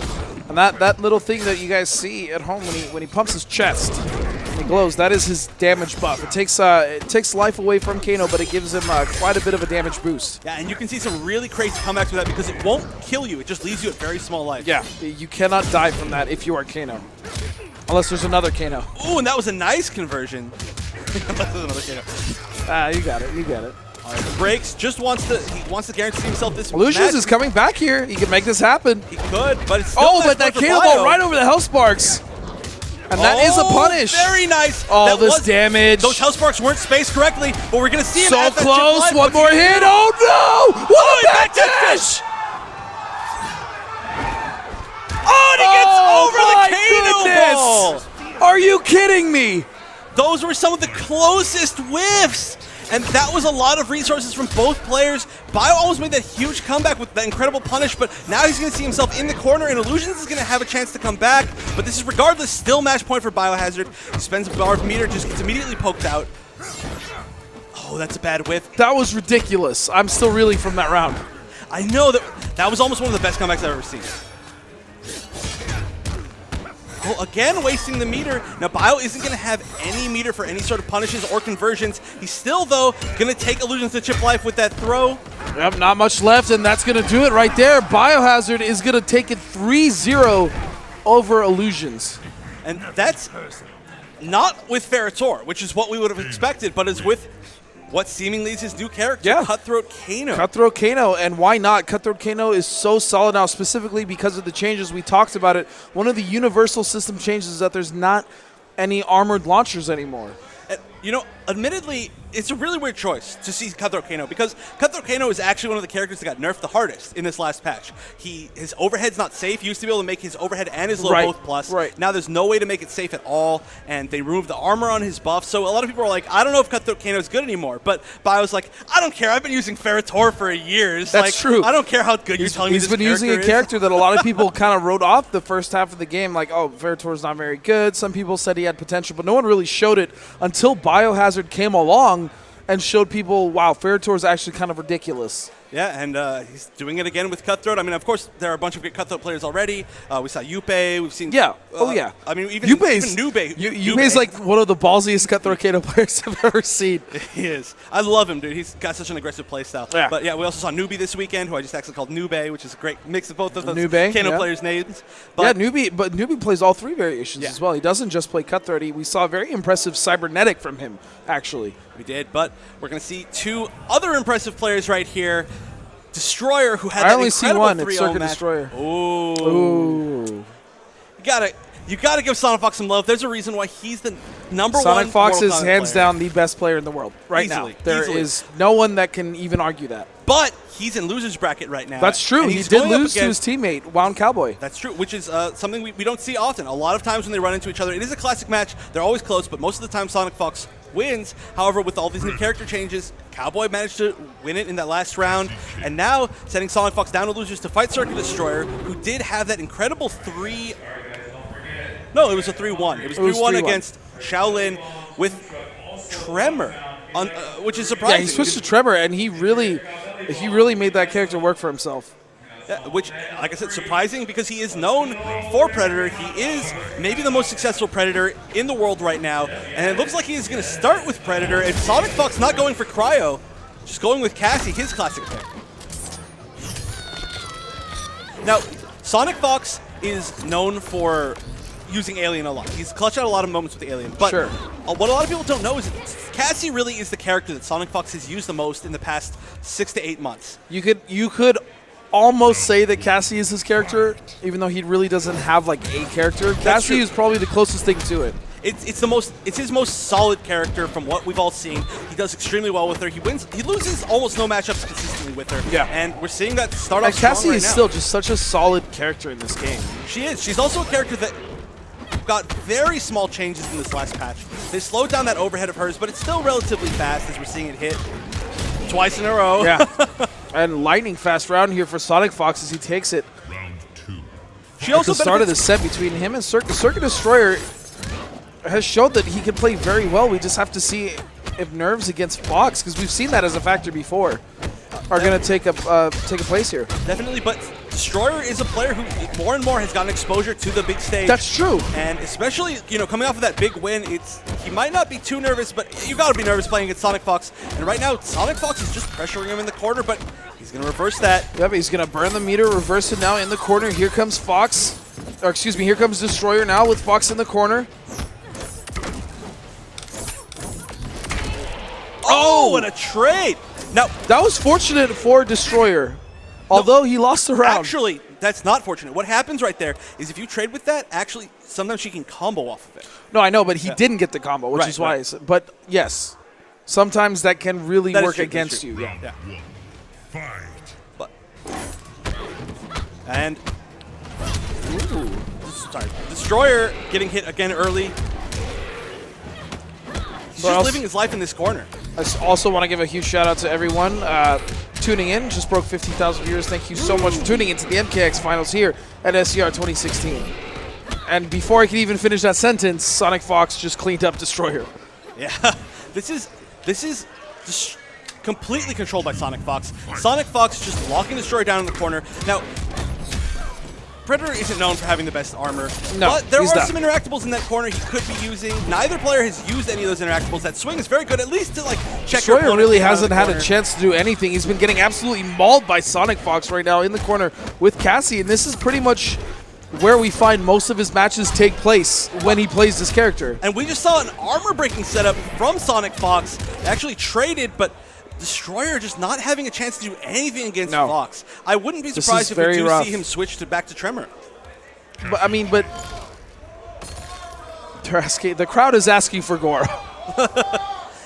And that little thing that you guys see at home when he pumps his chest, and he glows, that is his damage buff. It takes life away from Kano, but it gives him quite a bit of a damage boost. Yeah, and you can see some really crazy comebacks with that because it won't kill you. It just leaves you at very small life. Yeah, you cannot die from that if you are Kano. Unless there's another Kano. Ooh, and that was a nice conversion. Unless there's another Kano. You got it. All right, breaks, he wants to guarantee himself this Illusions match. is coming back here. He can make this happen. He could, but it's still but that Kano ball right over the Hellsparks. And that is a punish. Very nice. Oh, this damage. Those Hellsparks weren't spaced correctly, but we're going to see him so at that close. chip line. One more hit. Oh, no. What a back dash. Oh, and he gets over the Kano ball. Are you kidding me? Those were some of the closest whiffs. And that was a lot of resources from both players. Bio almost made that huge comeback with that incredible punish, but now he's going to see himself in the corner, and Illusions is going to have a chance to come back. But this is regardless still match point for Biohazard. He spends a bar of meter, just gets immediately poked out. Oh, that's a bad whiff. That was ridiculous. I'm still reeling from that round. I know that was almost one of the best comebacks I've ever seen. Oh, again, wasting the meter. Now, Bio isn't going to have any meter for any sort of punishes or conversions. He's still, though, going to take Illusions to chip life with that throw. Yep, not much left, and that's going to do it right there. Biohazard is going to take it 3-0 over Illusions. And that's not with Ferritor, which is what we would have expected, but is with what seemingly is his new character, Cutthroat Kano. Cutthroat Kano, and why not? Cutthroat Kano is so solid now, specifically because of the changes. We talked about it. One of the universal system changes is that there's not any armored launchers anymore. You know, admittedly, it's a really weird choice to see Cutthroat Kano because Cutthroat Kano is actually one of the characters that got nerfed the hardest in this last patch. His overhead's not safe. He used to be able to make his overhead and his low both plus. Now there's no way to make it safe at all, and they removed the armor on his buff. So a lot of people are like, I don't know if Cutthroat Kano is good anymore. But Bio's like, I don't care. I've been using Ferritor for years. That's true. I don't care how good you're telling me this character is. He's been using a character that a lot of people kind of wrote off the first half of the game, like, oh, Ferritor's not very good. Some people said he had potential, but no one really showed it until Biohazard came along and showed people, wow, Ferritor is actually kind of ridiculous. Yeah, and he's doing it again with Cutthroat. I mean, of course, there are a bunch of great Cutthroat players already. We saw Yuppei. We've seen... Yeah. I mean, even Nube. Yuppei's like one of the ballsiest Cutthroat Kano players I've ever seen. He is. I love him, dude. He's got such an aggressive playstyle. Yeah. But yeah, we also saw Newbie this weekend, who I just actually called Nube, which is a great mix of both of those Nube, Kano players' names. But Newbie plays all three variations as well. He doesn't just play Cutthroat. We saw a very impressive cybernetic from him, actually. We did, but we're going to see two other impressive players right here. Destroyer, who had that incredible 3-0 match. It's Circuit Destroyer. Ooh. You gotta give SonicFox some love. There's a reason why he's the number one. SonicFox is hands down the best player in the world now. There is no one that can even argue that. But he's in loser's bracket right now. That's true. He did lose to his teammate, Wound Cowboy. That's true, which is something we don't see often. A lot of times when they run into each other, it is a classic match. They're always close, but most of the time SonicFox wins. However, with all these new character changes, Cowboy managed to win it in that last round, and now sending SonicFox down to losers to fight Circuit Destroyer, who did have that incredible 3... No, it was a 3-1. It was 3-1 against Shaolin with Tremor, which is surprising. Yeah, he switched to Tremor, and he really made that character work for himself. Yeah, which, like I said, surprising because he is known for Predator. He is maybe the most successful Predator in the world right now, and it looks like he is going to start with Predator, and SonicFox not going for Cryo, just going with Cassie, his classic pick. Now, SonicFox is known for using Alien a lot. He's clutched out a lot of moments with Alien, but what a lot of people don't know is that Cassie really is the character that SonicFox has used the most in the past 6 to 8 months. You could almost say that Cassie is his character, even though he really doesn't have like a character. Cassie is probably the closest thing to it. It's his most solid character from what we've all seen. He does extremely well with her. He loses almost no matchups consistently with her. Yeah. And we're seeing that start off strong right now. Cassie is still just such a solid character in this game. She is. She's also a character that got very small changes in this last patch. They slowed down that overhead of hers, but it's still relatively fast as we're seeing it hit twice in a row. Yeah. And lightning fast round here for SonicFox as he takes it. Round 2. She also started the set between him and Circuit Destroyer has showed that he can play very well. We just have to see if nerves against Fox, because we've seen that as a factor before, are going to take a place here. Definitely, but Destroyer is a player who more and more has gotten exposure to the big stage. That's true. And especially, coming off of that big win, he might not be too nervous, but you got to be nervous playing against SonicFox. And right now, SonicFox is just pressuring him in the corner, but he's going to reverse that. Yep, he's going to burn the meter, reverse it now in the corner. Here comes Fox. Or excuse me, here comes Destroyer now with Fox in the corner. Oh, what a trade! Now that was fortunate for Destroyer, although he lost the round. Actually, that's not fortunate. What happens right there is if you trade with that, actually, sometimes she can combo off of it. No, I know, but he didn't get the combo, which is why. But yes, sometimes that can really work against you. Yeah. But and Destroyer getting hit again early. He's just living his life in this corner. I also want to give a huge shout out to everyone tuning in. Just broke 50,000 viewers. Thank you so much for tuning into the MKX Finals here at SCR 2016. And before I can even finish that sentence, SonicFox just cleaned up Destroyer. Yeah, this is just completely controlled by SonicFox. SonicFox just locking Destroyer down in the corner. Now, Predator isn't known for having the best armor, but there are some interactables in that corner he could be using. Neither player has used any of those interactables. That swing is very good, at least to check your opponent. Destroyer really hasn't had a chance to do anything. He's been getting absolutely mauled by SonicFox right now in the corner with Cassie, and this is pretty much where we find most of his matches take place when he plays this character. And we just saw an armor-breaking setup from SonicFox. They actually traded, but Destroyer just not having a chance to do anything against Fox. I wouldn't be surprised if we do see him switch back to Tremor. But I mean, the crowd is asking for Goro.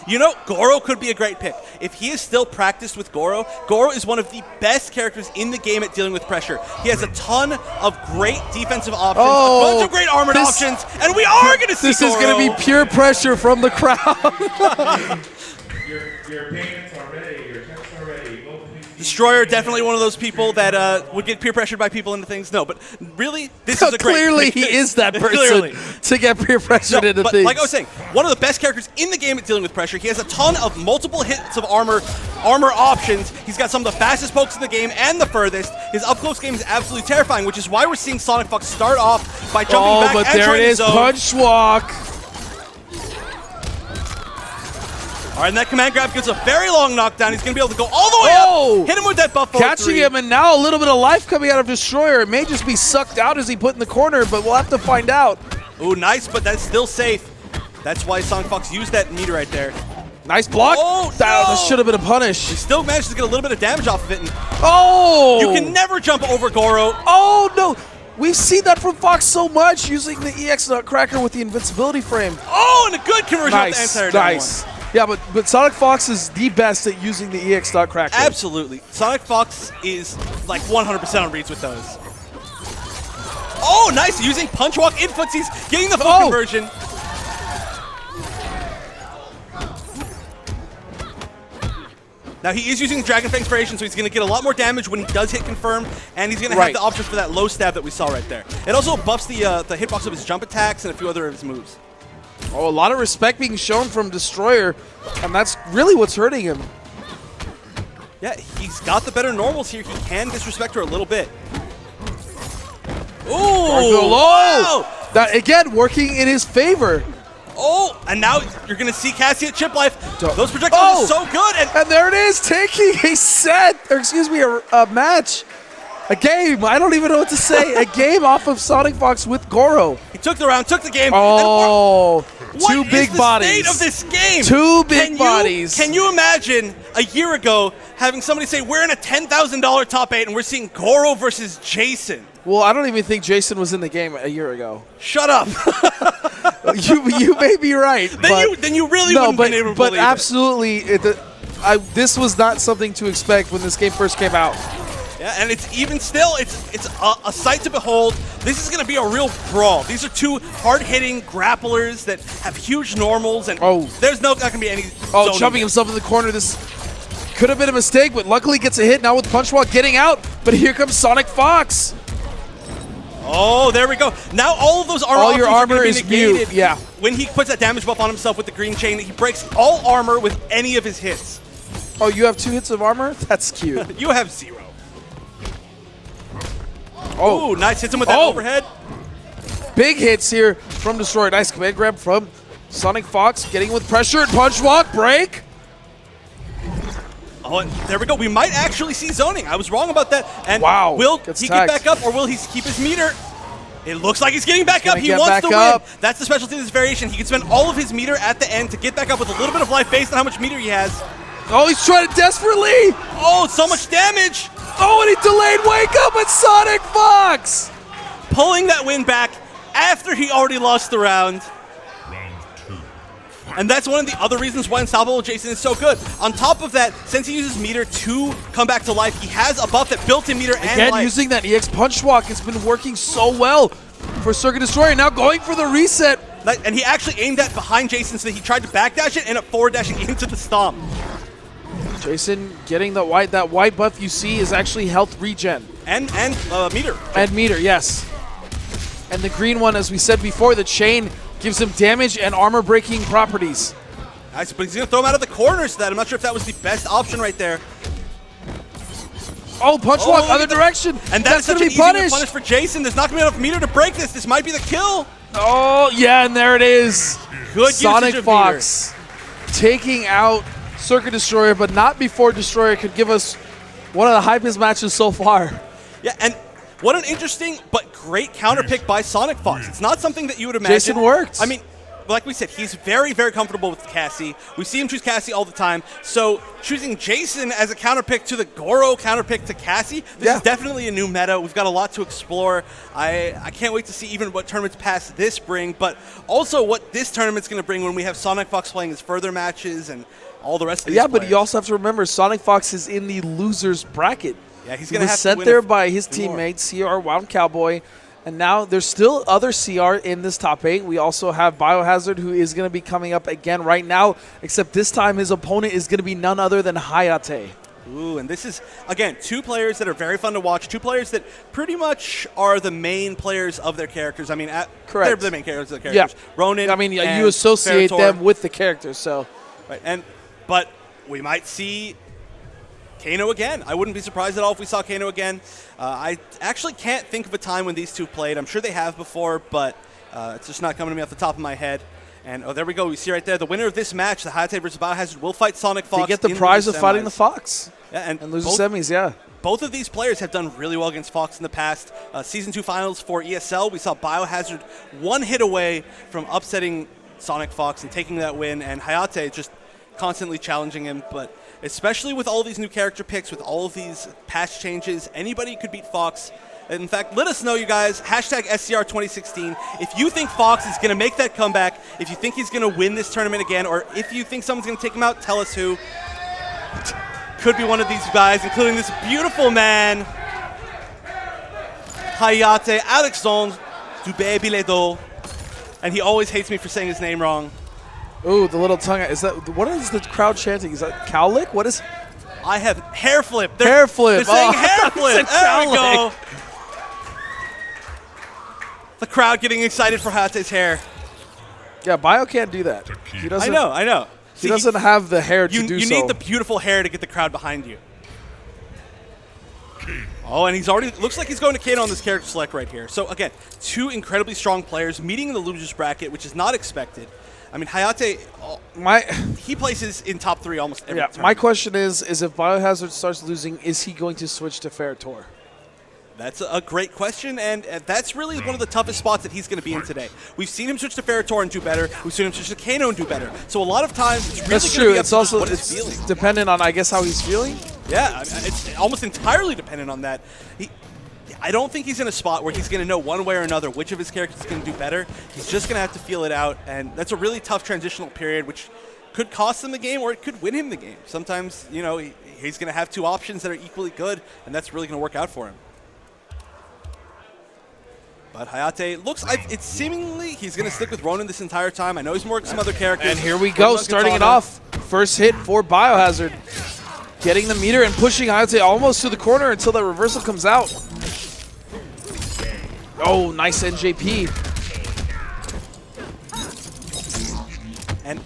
You know, Goro could be a great pick. If he is still practiced with Goro, Goro is one of the best characters in the game at dealing with pressure. He has a ton of great defensive options, a bunch of great armored options, and we are going to see This Goro. is going to be pure pressure from the crowd. Your payments are ready, your checks are ready. Go, please. Destroyer, definitely one of those people that would get peer pressured by people into things. No, but really, this is a great Clearly, pick. he is that person Clearly. to get peer pressured into but things. like I was saying, one of the best characters in the game at dealing with pressure. He has a ton of multiple hits of armor options. He's got some of the fastest pokes in the game and the furthest. His up-close game is absolutely terrifying, which is why we're seeing SonicFox start off by jumping back but and there trying it to is, zone. punch walk. All right, and that command grab gives a very long knockdown. He's going to be able to go all the way up, hit him with that buff forward Catching 3. him, and now a little bit of life coming out of Destroyer. It may just be sucked out as he put in the corner, but we'll have to find out. Ooh, nice, but that's still safe. That's why SonicFox used that meter right there. Nice block. Oh, that no. should have been a punish. Still managed to get a little bit of damage off of it. And Oh! you can never jump over Goro. Oh, no. We've seen that from Fox so much, using the EX Nutcracker with the invincibility frame. Oh, and a good conversion off the anti-air down nice. one. Yeah, but SonicFox is the best at using the EX Nutcracker. Absolutely. SonicFox is like 100% on reads with those. Oh, nice. Using punch walk in footsies, getting the full conversion. Now, he is using Dragon Fang Inspiration, so he's going to get a lot more damage when he does hit confirm, and he's going to have the options for that low stab that we saw right there. It also buffs the hitbox of his jump attacks and a few other of his moves. Oh, a lot of respect being shown from Destroyer, and that's really what's hurting him. Yeah, he's got the better normals here. He can disrespect her a little bit. Ooh! Wow! That, again, working in his favor. Oh, and now you're going to see Cassie at Chip Life. Those projectiles are so good. And there it is, taking a set, or excuse me, a match. A game. I don't even know what to say. A game off of SonicFox with Goro. He took the round, took the game. Oh, two big bodies. What is the state of this game? Two big bodies. Can you imagine a year ago having somebody say, we're in a $10,000 top 8 and we're seeing Goro versus Jason? Well, I don't even think Jason was in the game a year ago. Shut up. you may be right. Then you really wouldn't be able to believe it. But absolutely, this was not something to expect when this game first came out. Yeah, and it's even still, it's a sight to behold. This is going to be a real brawl. These are two hard-hitting grapplers that have huge normals, and there's not going to be any jumping himself in the corner. This could have been a mistake, but luckily gets a hit now with Punch Walk getting out. But here comes SonicFox. Oh, there we go. Now all of those armor all your armor is negated. Yeah. When he puts that damage buff on himself with the green chain, he breaks all armor with any of his hits. Oh, you have 2 hits of armor? That's cute. You have 0. Oh, nice. Hits him with that overhead. Big hits here from Destroyer. Nice command grab from SonicFox. Getting with pressure and punch walk. Break. Oh, and there we go. We might actually see zoning. I was wrong about that. And will he get back up, or will he keep his meter? It looks like he's getting back up. He wants to win. That's the specialty of this variation. He can spend all of his meter at the end to get back up with a little bit of life based on how much meter he has. Oh, he's trying to desperately. Oh, so much damage. Oh, and he delayed wake up with SonicFox. Pulling that win back after he already lost the round. And that's one of the other reasons why Unstoppable Jason is so good. On top of that, since he uses meter to come back to life, he has a buff that built in meter and life. Again, using that EX Punch Walk has been working so well for Circuit Destroyer. Now going for the reset. And he actually aimed that behind Jason, so that he tried to backdash it and up forward dashing into the stomp. Jason getting that white buff you see is actually health regen. And meter. And meter, yes. And the green one, as we said before, the chain gives him damage and armor breaking properties. Nice, but he's going to throw him out of the corner, so that I'm not sure if that was the best option right there. Oh, punch walk, other direction. And that's going to be punished. Punish for Jason. There's not going to be enough meter to break this. This might be the kill. Oh, yeah, and there it is. Good SonicFox taking out Circuit Destroyer, but not before Destroyer could give us one of the hypest matches so far. Yeah, and what an interesting but great counter pick by SonicFox. It's not something that you would imagine. Jason worked. I mean, like we said, he's very, very comfortable with Cassie. We see him choose Cassie all the time. So choosing Jason as a counterpick to the Goro counterpick to Cassie, this is definitely a new meta. We've got a lot to explore. I can't wait to see even what tournaments past this bring, but also what this tournament's going to bring when we have SonicFox playing his further matches and all the rest of these players. But you also have to remember, SonicFox is in the losers bracket. Yeah, he's going to have to sent win there by his teammate, CR Wild Cowboy. And now there's still other CR in this top 8. We also have Biohazard, who is going to be coming up again right now, except this time his opponent is going to be none other than Hayate. Ooh, and this is, again, 2 players that are very fun to watch, 2 players that pretty much are the main players of their characters. I mean, correct. They're the main characters of their characters. Yeah. Ronin, I mean, you associate Ferritor. them with the characters, so. Right, but we might see Kano again. I wouldn't be surprised at all if we saw Kano again. I actually can't think of a time when these two played. I'm sure they have before, but it's just not coming to me off the top of my head. And there we go. We see right there the winner of this match, the Hayate versus Biohazard, will fight SonicFox. They get the prize of fighting the Fox. Yeah, and lose the semis, yeah. Both of these players have done really well against Fox in the past. Season 2 finals for ESL, we saw Biohazard 1 hit away from upsetting SonicFox and taking that win, and Hayate just constantly challenging him. But especially with all these new character picks, with all of these patch changes, anybody could beat Fox. In fact, let us know, you guys, hashtag SCR 2016, if you think Fox is going to make that comeback, if you think he's going to win this tournament again, or if you think someone's going to take him out, tell us who. Could be one of these guys, including this beautiful man, Hayate Alexandre Dubé-Biledo. And he always hates me for saying his name wrong. Ooh, the little tongue. Is that, what is the crowd chanting? Is that cow lick? What is? I have hair flip. Hair flip. They're saying hair flip. There we go. Lick. The crowd getting excited for Hayate's hair. Yeah, Bio can't do that. He doesn't. I know. He doesn't have the hair to do you so. need the beautiful hair to get the crowd behind you. Oh, and he's already, looks like he's going to Kano on this character select right here. So again, 2 incredibly strong players meeting in the losers bracket, which is not expected. I mean, Hayate, he places in top 3 almost every time. My question is if Biohazard starts losing, is he going to switch to Ferritor? That's a great question, and that's really one of the toughest spots that he's going to be in today. We've seen him switch to Ferritor and do better. We've seen him switch to Kano and do better. So a lot of times, it's really That's true. It's also what he's feeling. Dependent on, I guess, how he's feeling. Yeah, I mean, it's almost entirely dependent on that. I don't think he's in a spot where he's going to know one way or another which of his characters is going to do better. He's just going to have to feel it out, and that's a really tough transitional period, which could cost him the game or it could win him the game. Sometimes, you know, he's going to have 2 options that are equally good, and that's really going to work out for him. But Hayate looks like it's seemingly he's going to stick with Ronin this entire time. I know he's more with some other characters. And here we go, starting it off. First hit for Biohazard. Getting the meter and pushing Hayate almost to the corner until that reversal comes out. Oh, nice NJP. And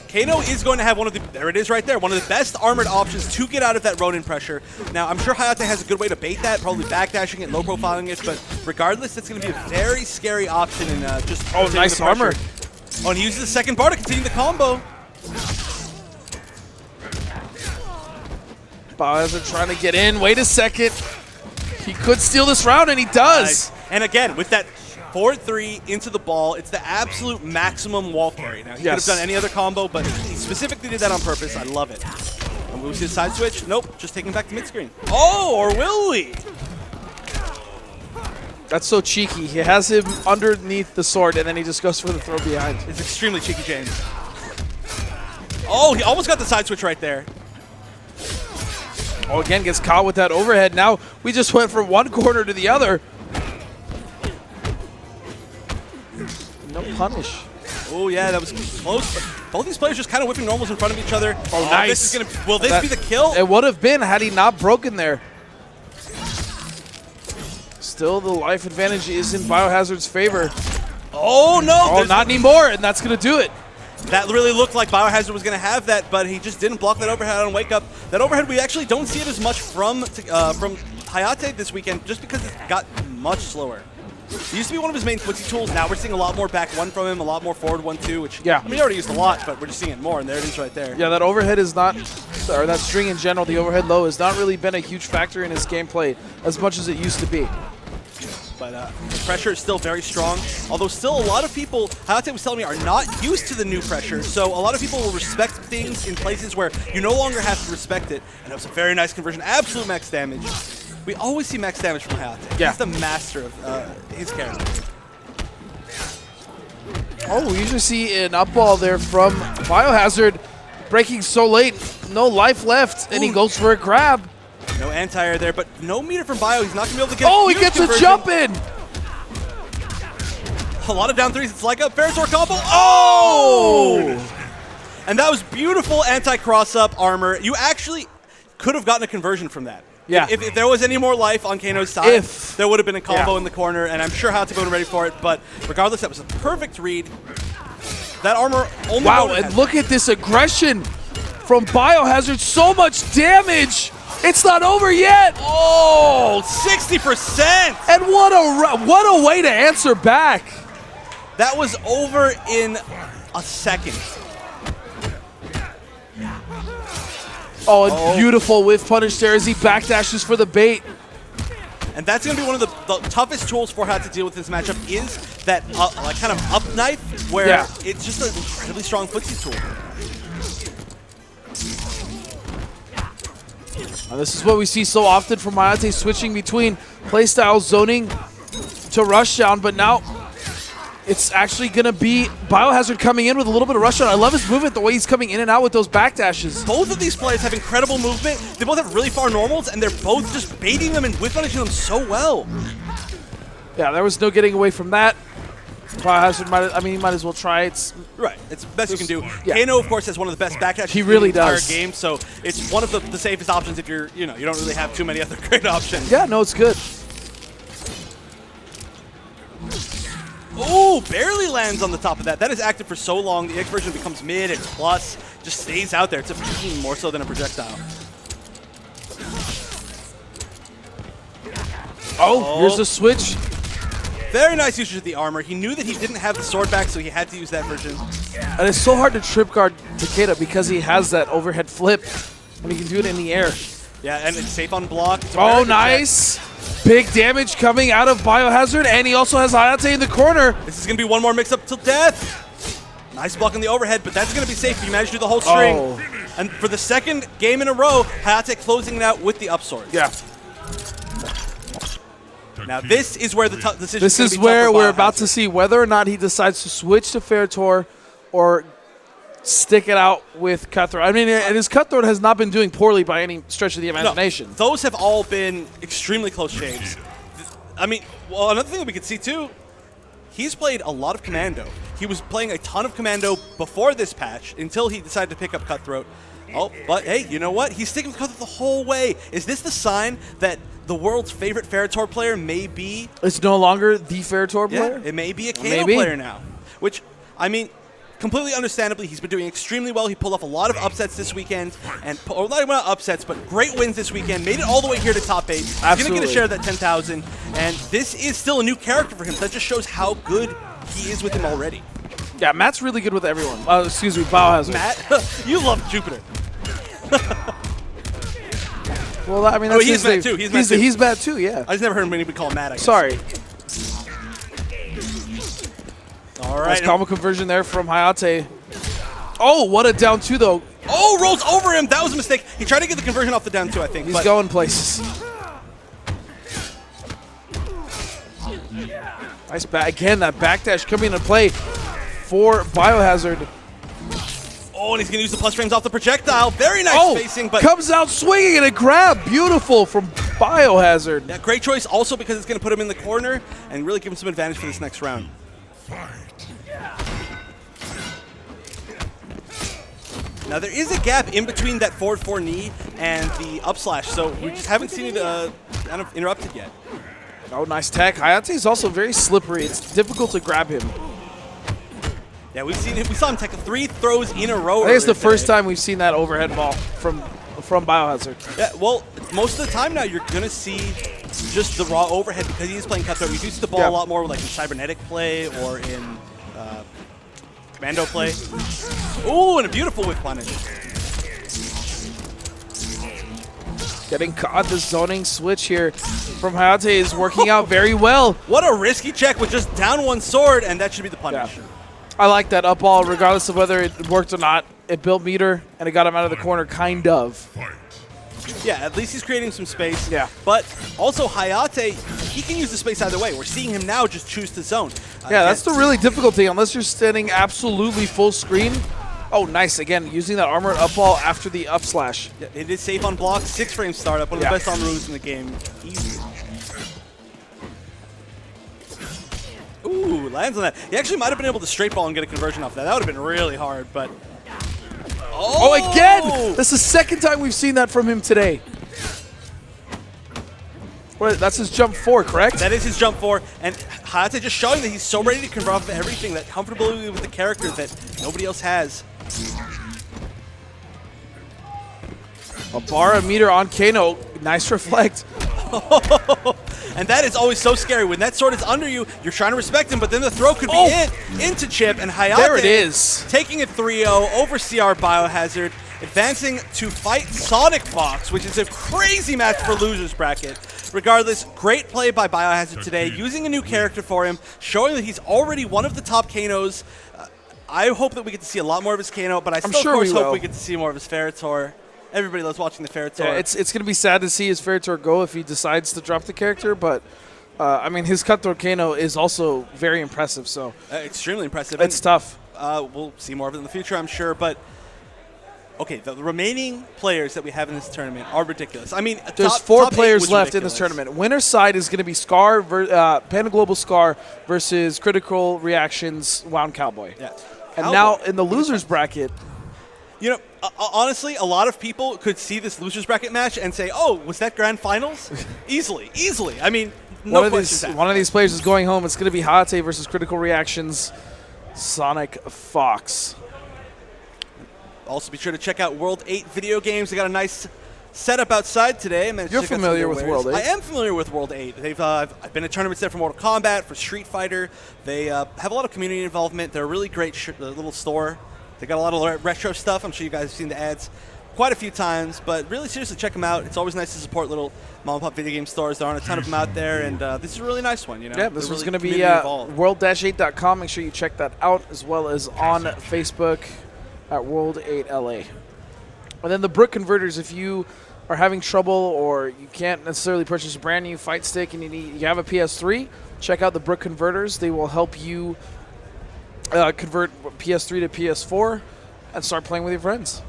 Kano is going to have one of the, there it is right there, one of the best armored options to get out of that Ronin pressure. Now, I'm sure Hayate has a good way to bait that, probably backdashing it, low profiling it, but regardless, it's going to be a very scary option in just nice armor. Oh, and he uses the second bar to continue the combo. Biohazard trying to get in. Wait a second. He could steal this round, and he does. Nice. And again, with that 4-3 into the ball, it's the absolute maximum wall carry. Now, he could have done any other combo, but he specifically did that on purpose. I love it. And we see the side switch. Nope, just taking back to mid-screen. Oh, or will we? That's so cheeky. He has him underneath the sword, and then he just goes for the throw behind. It's extremely cheeky, James. Oh, he almost got the side switch right there. Oh, again, gets caught with that overhead. Now we just went from one corner to the other. No punish. Oh, yeah, that was close. But both these players just kind of whipping normals in front of each other. Oh, nice. This is gonna, will this be the kill? It would have been had he not broken there. Still, the life advantage is in Biohazard's favor. Oh, no. Oh, not anymore, and that's going to do it. That really looked like Biohazard was going to have that, but he just didn't block that overhead on Wake Up. That overhead, we actually don't see it as much from Hayate this weekend, just because it got much slower. It used to be one of his main footsie tools. Now we're seeing a lot more back 1 from him, a lot more forward 1-2, which, I mean, he already used a lot, but we're just seeing it more, and there it is right there. Yeah, that overhead is not, or that string in general, the overhead low, has not really been a huge factor in his gameplay as much as it used to be. but the pressure is still very strong. Although still a lot of people, Hayate was telling me, are not used to the new pressure. So a lot of people will respect things in places where you no longer have to respect it. And it was a very nice conversion. Absolute max damage. We always see max damage from Hayate. Yeah. He's the master of his character. Oh, we usually see an up ball there from Biohazard, breaking so late, no life left, and he goes for a grab. No anti-air there, but no meter from Bio. He's not going to be able to get Oh, a he gets a conversion. jump in! A lot of down threes. It's like a Ferrotor combo. Oh! And that was beautiful anti-cross-up armor. You actually could have gotten a conversion from that. Yeah. If there was any more life on Kano's side, If. there would have been a combo Yeah. in the corner, and I'm sure Hayate would have been ready for it. But regardless, that was a perfect read. That armor only. Wow, Ronan and had. look at this aggression from Biohazard. So much damage. It's not over yet. Oh, 60%! And what a way to answer back. That was over in a second. Oh, beautiful whiff punish there as he backdashes for the bait. And that's going to be one of the toughest tools for Hayate to deal with this matchup is that like kind of up knife where it's just an incredibly strong footsie tool. Now, this is what we see so often from Hayate, switching between playstyle zoning to rushdown, but now it's actually going to be Biohazard coming in with a little bit of rushdown. I love his movement, the way he's coming in and out with those backdashes. Both of these players have incredible movement. They both have really far normals, and they're both just baiting them and whiff punishing them so well. Yeah, there was no getting away from that. Biohazard he might as well try. It's right. It's the best you can do. Yeah. Kano, of course, has one of the best backdashes He really in the entire does. game, so it's one of the safest options if you're, you don't really have too many other great options. Yeah, no, it's good. Oh, barely lands on the top of that. That is active for so long. The X version becomes mid, it's plus, just stays out there. It's a beam more so than a projectile. Oh, here's the switch. Very nice usage of the armor. He knew that he didn't have the sword back, so he had to use that version. And it's so hard to trip guard Takeda because he has that overhead flip, and he can do it in the air. Yeah, and it's safe on block. It's a Oh, very good nice. Big damage coming out of Biohazard, and he also has Hayate in the corner. check. This is going to be one more mix-up till death. Nice block on the overhead, but that's going to be safe if you manage to do the whole string. Oh. And for the second game in a row, Hayate closing it out with the up sword. Yeah. Now this is where the decision. This is where we're about to see whether or not he decides to switch to Ferrotor or stick it out with Cutthroat. I mean, and his Cutthroat has not been doing poorly by any stretch of the imagination. No, those have all been extremely close shaves. I mean, well, another thing that we could see too, he's played a lot of Commando. He was playing a ton of Commando before this patch until he decided to pick up Cutthroat. Oh, but hey, you know what? He's sticking with Cutthroat the whole way. Is this the sign that the world's favorite Ferrotor player may be? It's no longer the Ferrotor player? Yeah, it may be a Kano player now. Which, I mean, completely understandably, he's been doing extremely well. He pulled off a lot of upsets this weekend, and not upsets, but great wins this weekend. Made it all the way here to top 8. He's going to get a share of that 10,000, and this is still a new character for him. That just shows how good he is with him already. Yeah, Matt's really good with everyone. Excuse me, Biohazard. Matt, you love Jupiter. Well, I mean, that's he's his Matt name. too. He's Matt too. He's Matt too, yeah. I just never heard anybody call him Matt, I guess. Sorry. All Nice right. combo conversion there from Hayate. Oh, what a down 2, though. Oh, rolls over him. That was a mistake. He tried to get the conversion off the down 2, I think. He's but going places. Nice back. Again, that backdash coming into play for Biohazard. Oh, and he's going to use the plus frames off the projectile. Very nice spacing, but comes out swinging and a grab. Beautiful from Biohazard. yeah, great choice also because it's going to put him in the corner and really give him some advantage for this next round. Now, there is a gap in between that forward 4 knee and the up slash, so we just haven't seen it kind of interrupted yet. Oh, nice tech. Hayate is also very slippery. It's difficult to grab him. Yeah, we saw him take 3 throws in a row. I think it's the earlier first today. time we've seen that overhead ball from Biohazard. Yeah, well, most of the time now you're going to see just the raw overhead because he is playing Cutthroat. You do see the ball a lot more like in cybernetic play or in Commando play. Ooh, and a beautiful whip punish. Getting caught. The zoning switch here from Hayate is working out very well. What a risky check with just down one sword, and that should be the punish. Yeah. I like that up ball, regardless of whether it worked or not. It built meter, and it got him out of the corner, kind of. Yeah, at least he's creating some space. Yeah. But also Hayate, he can use the space either way. We're seeing him now just choose to zone. Yeah, that's the really difficult thing. Unless you're standing absolutely full screen. Oh, nice. Again, using that armored up ball after the up slash. Yeah, it is safe on block. 6-frame startup. One of the best on moves in the game. Easy. Ooh, lands on that. He actually might have been able to straight ball and get a conversion off that. That would have been really hard, but... Oh, again! That's the second time we've seen that from him today. Wait, that's his jump 4, correct? That is his jump 4, and Hayate just showing that he's so ready to convert off everything, that comfortability with the character that nobody else has. A bar of meter on Kano. Nice reflect. And that is always so scary. When that sword is under you, you're trying to respect him, but then the throw could be it into Chip, and Hayate there it is. Taking it 3-0 over CR Biohazard, advancing to fight SonicFox, which is a crazy match for losers bracket. Regardless, great play by Biohazard today, using a new character for him, showing that he's already one of the top Kanos. I hope that we get to see a lot more of his Kano, but I still, of course, hope we get to see more of his Ferritor. Everybody loves watching the Ferritor. Yeah, it's going to be sad to see his Ferritor go if he decides to drop the character, but I mean, his Cutthroat Kano is also very impressive. So extremely impressive. It's tough. We'll see more of it in the future, I'm sure. But okay, the remaining players that we have in this tournament are ridiculous. I mean, there's four players left in this tournament. Winner's side is going to be Scar, Panda Global Scar versus Critical Reactions Wound Cowboy. Yeah. And now in the losers bracket. You know, honestly, a lot of people could see this losers bracket match and say, "Oh, was that grand finals?" Easily. I mean, no questions asked. One of these players is going home. It's going to be Hayate versus Critical Reactions SonicFox. Also, be sure to check out World 8 video games. They got a nice setup outside today. You're familiar with World 8? I am familiar with World 8. I've been to tournaments there for Mortal Kombat, for Street Fighter. They have a lot of community involvement. They're a really great little store. They got a lot of retro stuff. I'm sure you guys have seen the ads quite a few times, but really seriously check them out. It's always nice to support little mom-and-pop video game stores. There aren't a ton of them out there, and this is a really nice one. You know, yeah, this one's going to be world-8.com. Make sure you check that out, as well as on Facebook at World 8 LA. And then the Brick Converters, if you are having trouble or you can't necessarily purchase a brand new fight stick and you have a PS3, check out the Brick Converters. They will help you convert PS3 to PS4 and start playing with your friends.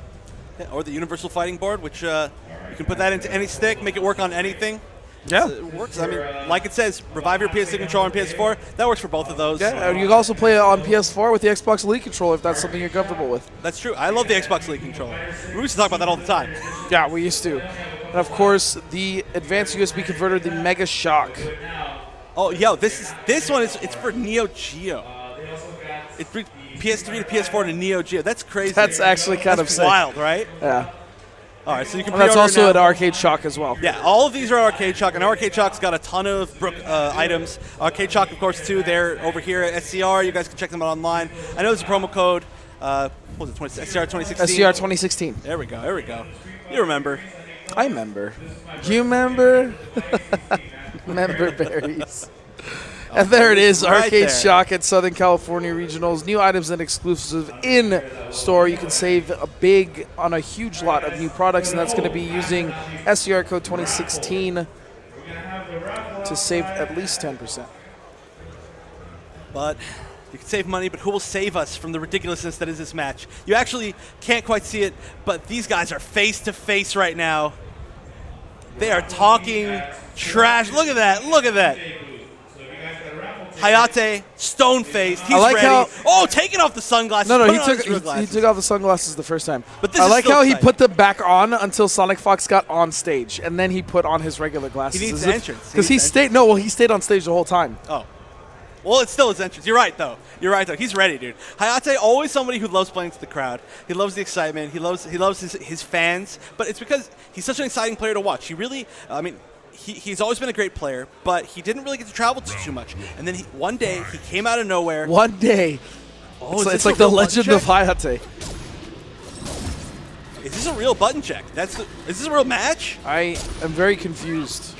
Yeah, or the Universal Fighting Board, which you can put that into any stick, make it work on anything. Yeah. It works. I mean, like it says, revive your PS3 controller on PS4. That works for both of those. Yeah, you can also play it on PS4 with the Xbox Elite controller if that's something you're comfortable with. That's true. I love the Xbox Elite controller. We used to talk about that all the time. Yeah, we used to. And of course, the advanced USB converter, the Mega Shock. Oh, yo, this one is for Neo Geo. It brings PS3 to PS4 to Neo Geo. That's crazy. That's actually kind of sick. Wild, right? Yeah. All right, so you can. And that's also an Arcade Shock as well. Yeah, all of these are Arcade Shock, and Arcade Shock's got a ton of items. Arcade Shock, of course, too. They're over here at SCR. You guys can check them out online. I know there's a promo code. What was it? SCR 2016. SCR 2016. There we go. You remember? I remember. You remember? Member berries. And there it is, right Arcade there. Shock at Southern California Regionals. New items and exclusive in store. You can save on a huge lot of new products, and that's going to be using SCR code 2016 to save at least 10%. But you can save money, but who will save us from the ridiculousness that is this match? You actually can't quite see it, but these guys are face to face right now. They are talking trash. Look at that. Hayate, stone-faced. He's ready. Taking off the sunglasses. No, he took off the sunglasses the first time. But I like how he put them back on until SonicFox got on stage, and then he put on his regular glasses. He needs entrance. Because he stayed on stage the whole time. Oh. Well, it's still his entrance. You're right, though. He's ready, dude. Hayate, always somebody who loves playing to the crowd. He loves the excitement. He loves his fans. But it's because he's such an exciting player to watch. He really, he's always been a great player, but he didn't really get to travel too much. And then one day, he came out of nowhere. One day. It's like the legend of Hayate. Is this this a real button check? Is this a real match? I am very confused.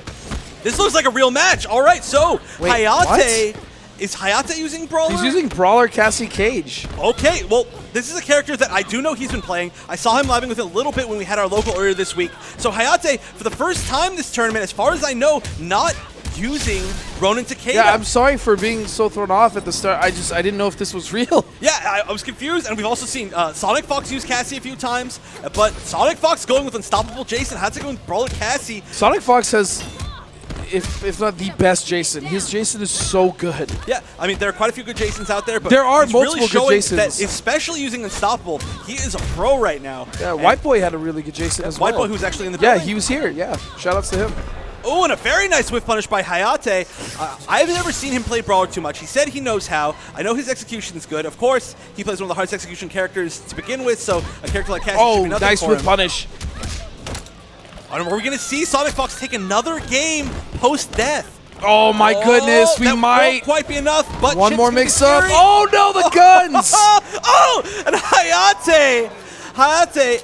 This looks like a real match. All right, so Wait, Hayate. Is Hayate using Brawler? He's using Brawler Cassie Cage. Okay, well, this is a character that I do know he's been playing. I saw him living with it a little bit when we had our local earlier this week. So Hayate, for the first time this tournament, as far as I know, not using Ronin Takeda. Yeah, I'm sorry for being so thrown off at the start. I didn't know if this was real. Yeah, I was confused, and we've also seen SonicFox use Cassie a few times, but SonicFox going with Unstoppable Jason, Hayate going with Brawler Cassie. SonicFox has, if not the best Jason. His Jason is so good. Yeah, I mean, there are quite a few good Jasons out there, but there are he's multiple really showing good Jasons. that, especially using Unstoppable, he is a pro right now. Yeah, White Boy had a really good Jason as well. White Boy, who was actually in the Yeah, building. he was here. Yeah, shout outs to him. Oh, and a very nice whiff punish by Hayate. I've never seen him play Brawler too much. He said he knows how. I know his execution is good. Of course, he plays one of the hardest execution characters to begin with, so a character like Cassie should be nothing nice for whiff him. punish. And are we going to see SonicFox take another game post-death? Oh my goodness, we that might. won't quite be enough, but One shit's more gonna be mix-up. scary. Oh no, the guns! Oh, and Hayate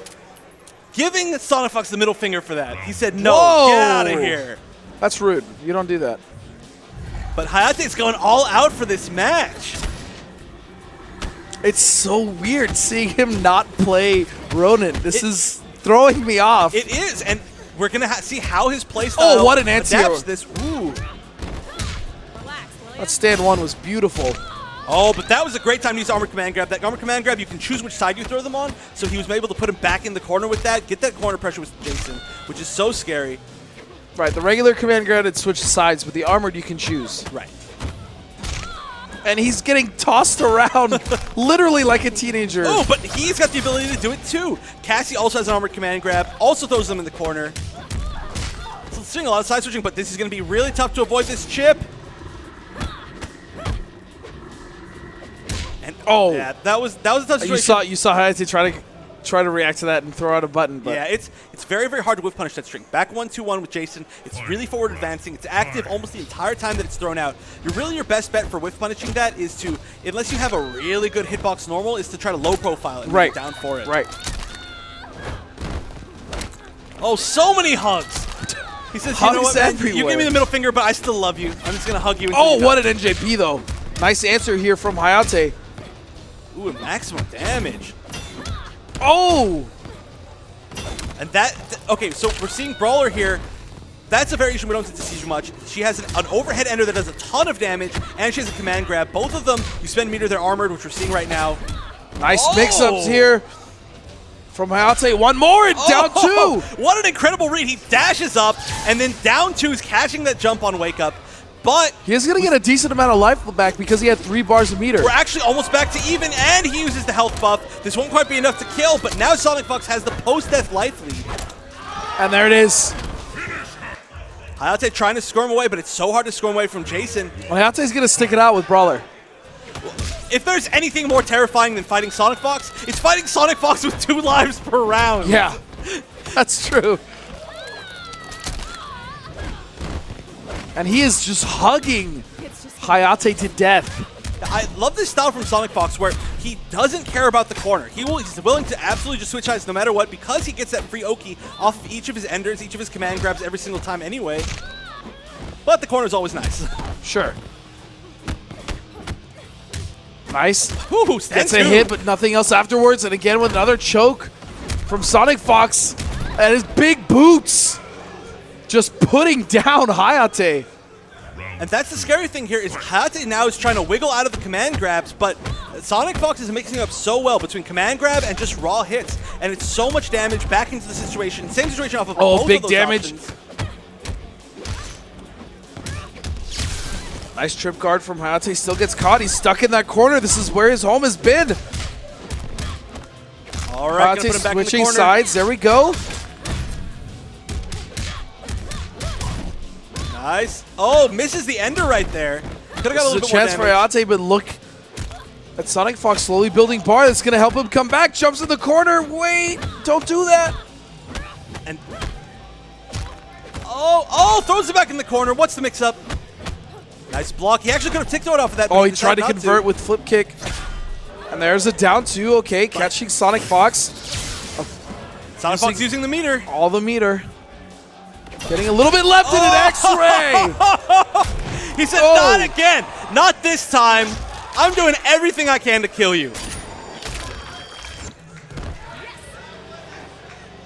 giving SonicFox the middle finger for that. He said, no, Whoa. get out of here. That's rude. You don't do that. But Hayate's going all out for this match. It's so weird seeing him not play Ronin. This is throwing me off. It is, and we're going to see how his playstyle Oh, what an anti-hero. adapts this. Ooh. That stand one was beautiful. Oh, but that was a great time to use Armored Command Grab. That Armored Command Grab, you can choose which side you throw them on, so he was able to put him back in the corner with that, get that corner pressure with Jason, which is so scary. Right, the regular command grab, it switches sides, but the armored you can choose. Right. And he's getting tossed around literally like a teenager. Oh, but he's got the ability to do it too. Cassie also has an Armored Command Grab, also throws them in the corner. So it's doing a lot of side switching, but this is going to be really tough to avoid this chip. And yeah, that was a tough situation. You saw Hayate try to react to that and throw out a button. But yeah, it's very, very hard to whiff punish that string. Back 1-2-1 with Jason. It's really forward advancing. It's active almost the entire time that it's thrown out. Your best bet for whiff punishing that is to, unless you have a really good hitbox normal, is to try to low profile it and get down for it. Right. Oh, so many hugs. He says, you know what, man, you give me the middle finger, but I still love you. I'm just going to hug you. Oh, what an NJP, though. Nice answer here from Hayate. Ooh, maximum damage. Oh! And okay, so we're seeing Brawler here. That's a variation we don't get to see much. She has an overhead ender that does a ton of damage, and she has a command grab. Both of them, you spend meter, they're armored, which we're seeing right now. Nice mix-ups here from Hayate. One more and down two! What an incredible read. He dashes up, and then down two is catching that jump on wake up. But he is going to get a decent amount of life back because he had 3 bars of meter. We're actually almost back to even, and he uses the health buff. This won't quite be enough to kill, but now SonicFox has the post-death life lead. And there it is. Hayate trying to score him away, but it's so hard to score him away from Jason. Well, Hayate's going to stick it out with Brawler. If there's anything more terrifying than fighting SonicFox, it's fighting SonicFox with 2 lives per round. Yeah, that's true. And he is just hugging Hayate to death. I love this style from SonicFox where he doesn't care about the corner. He's willing to absolutely just switch sides no matter what because he gets that free Oki off of each of his enders, each of his command grabs every single time anyway. But the corner is always nice. Sure. Nice. Ooh, gets a hit, but nothing else afterwards. And again with another choke from SonicFox and his big boots. Just putting down Hayate. And that's the scary thing here is Hayate now is trying to wiggle out of the command grabs, but SonicFox is mixing up so well between command grab and just raw hits. And it's so much damage back into the situation. Same situation off of both big of those damage. options. Nice trip guard from Hayate. Still gets caught. He's stuck in that corner. This is where his home has been. All right, Hayate gonna put him back in the switching corner. sides. There we go. Nice. Oh, misses the ender right there. Could have got a little This bit is a chance for more damage. Hayate, but look at SonicFox slowly building bar. That's going to help him come back. Jumps in the corner. Wait, don't do that. And throws it back in the corner. What's the mix-up? Nice block. He actually could have tick-toed off of that. Oh, he tried to convert with flip kick. And there's a down 2. Okay, catching SonicFox. SonicFox using the meter. All the meter. Getting a little bit left in an X-ray. He said, not again. Not this time. I'm doing everything I can to kill you.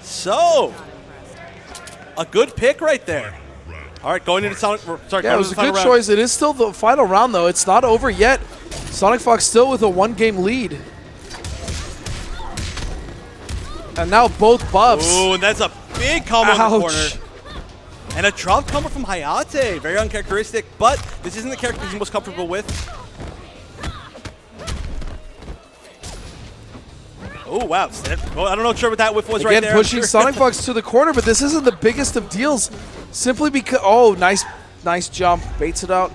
So, a good pick right there. All right, going into Sonic. Sorry, Yeah, it was a good choice. It is still the final round, though. It's not over yet. SonicFox still with a 1-game lead. And now both buffs. Ooh, and that's a big combo in the corner. Ouch. And a drop combo from Hayate. Very uncharacteristic, but this isn't the character he's most comfortable with. Oh, wow. Well, I don't know what that whiff was Again, right there. pushing SonicFox to the corner, but this isn't the biggest of deals. Simply because, nice jump, baits it out.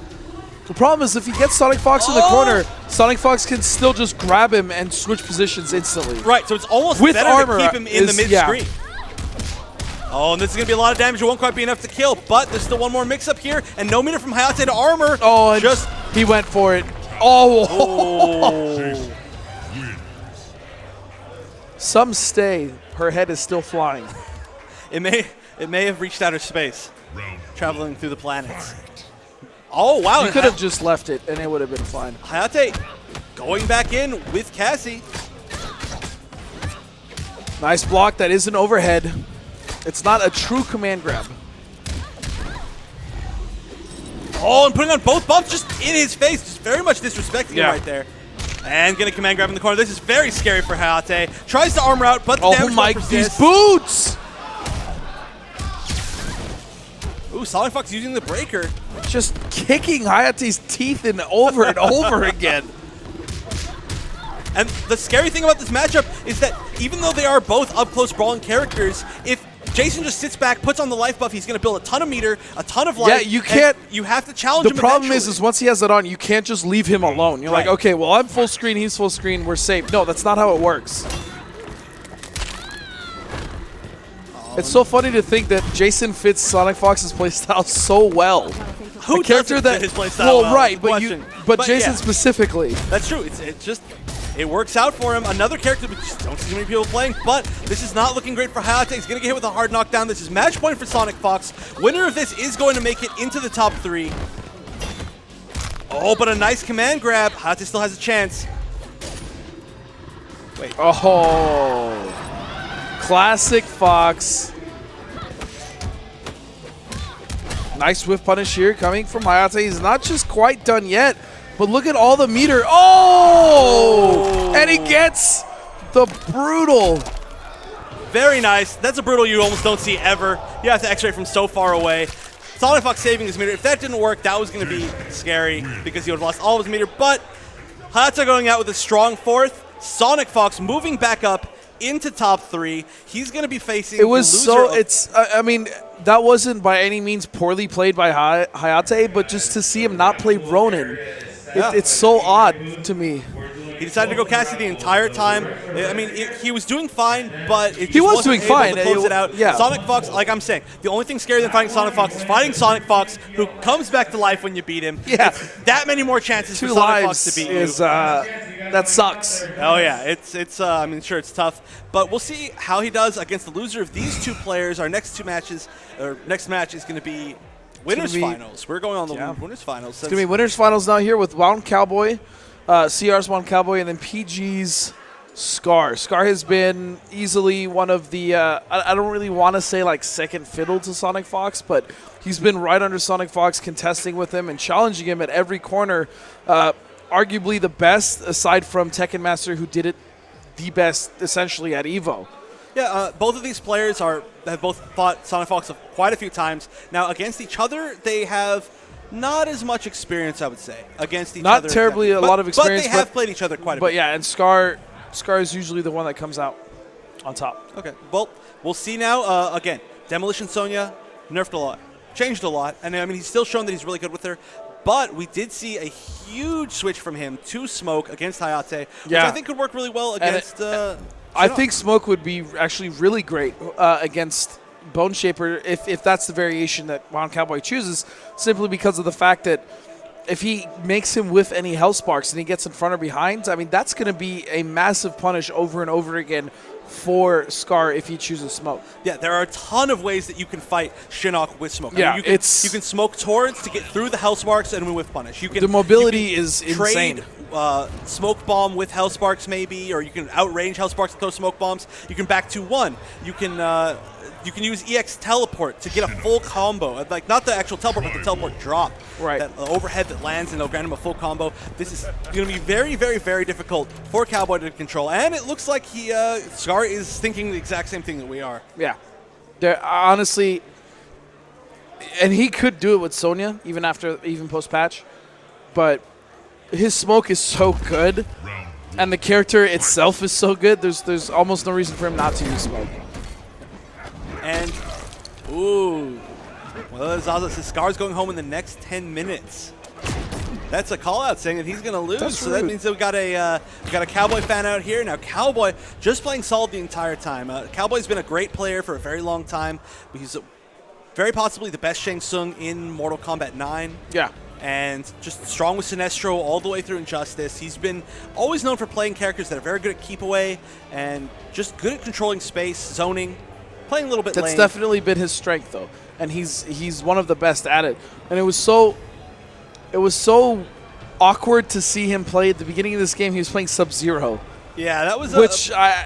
The problem is if he gets SonicFox in the corner, SonicFox can still just grab him and switch positions instantly. Right, so it's almost With better armor to keep him in the mid-screen. Yeah. Oh, and this is going to be a lot of damage. It won't quite be enough to kill, but there's still one more mix-up here, and no meter from Hayate to armor. Oh, and he went for it. Oh. Some stay. Her head is still flying. It may have reached outer space, traveling through the planets. Oh, wow. You could have just left it, and it would have been fine. Hayate going back in with Cassie. Nice block. That is an overhead. It's not a true command grab. Oh, and putting on both bumps just in his face. Just very much disrespecting him right there. And getting command grab in the corner. This is very scary for Hayate. Tries to armor out, but the damage my, these boots! Ooh, SonicFox using the breaker. Just kicking Hayate's teeth in over and over again. And the scary thing about this matchup is that even though they are both up-close brawling characters, if Jason just sits back, puts on the life buff, he's going to build a ton of meter, a ton of life. Yeah, you can't. You have to challenge him. The problem is once he has that on, you can't just leave him alone. You're like, okay, well, I'm full screen, he's full screen, we're safe. No, that's not how it works. It's so funny to think that Jason fits SonicFox's playstyle so well. Who doesn't fit his playstyle well? Right, but Jason specifically. That's true. It works out for him. Another character we just don't see many people playing, but this is not looking great for Hayate. He's going to get hit with a hard knockdown. This is match point for SonicFox. Winner of this is going to make it into the top 3. Oh, but a nice command grab. Hayate still has a chance. Wait. Oh. Classic Fox. Nice whiff punish here coming from Hayate. He's not just quite done yet, but look at all the meter. Oh! And he gets the brutal. Very nice. That's a brutal you almost don't see ever. You have to X-ray from so far away. SonicFox saving his meter. If that didn't work, that was going to be scary because he would have lost all of his meter. But Hayate going out with a strong 4th. SonicFox moving back up into top 3. He's going to be facing I mean, that wasn't by any means poorly played by Hayate, but just to see him not play Ronin, it's so odd to me. He decided to go Cassie the entire time. I mean, he was doing fine, but he was doing fine to close it out. Yeah. SonicFox, like I'm saying, the only thing scarier than fighting SonicFox is fighting SonicFox, who comes back to life when you beat him. Yeah, it's that many more chances 2 for lives SonicFox to beat you. That sucks. Oh yeah, it's. I mean, sure, it's tough, but we'll see how he does against the loser of these 2 players. Our next 2 matches, or next match is going to be winners finals. We're going on the winners finals. It's going to be winners finals now here with Wound Cowboy. CR's Wound Cowboy, and then PG's Scar. Scar has been easily one of the, I don't really want to say like second fiddle to SonicFox, but he's been right under SonicFox, contesting with him and challenging him at every corner. Arguably the best, aside from Tekken Master, who did it the best essentially at EVO. Yeah, both of these players have both fought SonicFox quite a few times. Now, against each other, they have not as much experience, I would say, against each other. Not terribly a lot of experience. But they have played each other quite a bit. But yeah, and Scar is usually the one that comes out on top. Okay, well, we'll see now. Again, Demolition Sonya nerfed a lot, changed a lot, and I mean, he's still shown that he's really good with her. But we did see a huge switch from him to Smoke against Hayate, which I think could work really well against I think Smoke would be actually really great against Bone Shaper if that's the variation that Wound Cowboy chooses, simply because of the fact that if he makes him whiff any health sparks and he gets in front or behind, I mean, that's going to be a massive punish over and over again for Scar if he chooses smoke. Yeah, there are a ton of ways that you can fight Shinnok with smoke. Yeah, you can smoke torrents to get through the Hellsparks and with punish. The mobility is insane. Smoke bomb with Hellsparks maybe, or you can outrange Hellsparks and throw smoke bombs. You can back 2-1. You can use EX teleport to get a full combo. Like, not the actual teleport, but the teleport drop. Right. That overhead that lands and it'll grant him a full combo. This is going to be very, very, very difficult for Cowboy to control. And it looks like Scar is thinking the exact same thing that we are. Yeah. Honestly, and he could do it with Sonya, even post-patch. But his smoke is so good, and the character itself is so good, there's almost no reason for him not to use smoke. And, ooh. Well, Zaza says Scar's going home in the next 10 minutes. That's a call-out saying that he's going to lose. So that means that we got a Cowboy fan out here. Now, Cowboy just playing solid the entire time. Cowboy's been a great player for a very long time. He's very possibly the best Shang Tsung in Mortal Kombat 9. Yeah. And just strong with Sinestro all the way through Injustice. He's been always known for playing characters that are very good at keep away and just good at controlling space, zoning, playing a little bit lane. That's definitely been his strength, though, and he's one of the best at it. And it was so awkward to see him play at the beginning of this game. He was playing Sub-Zero. Yeah, that was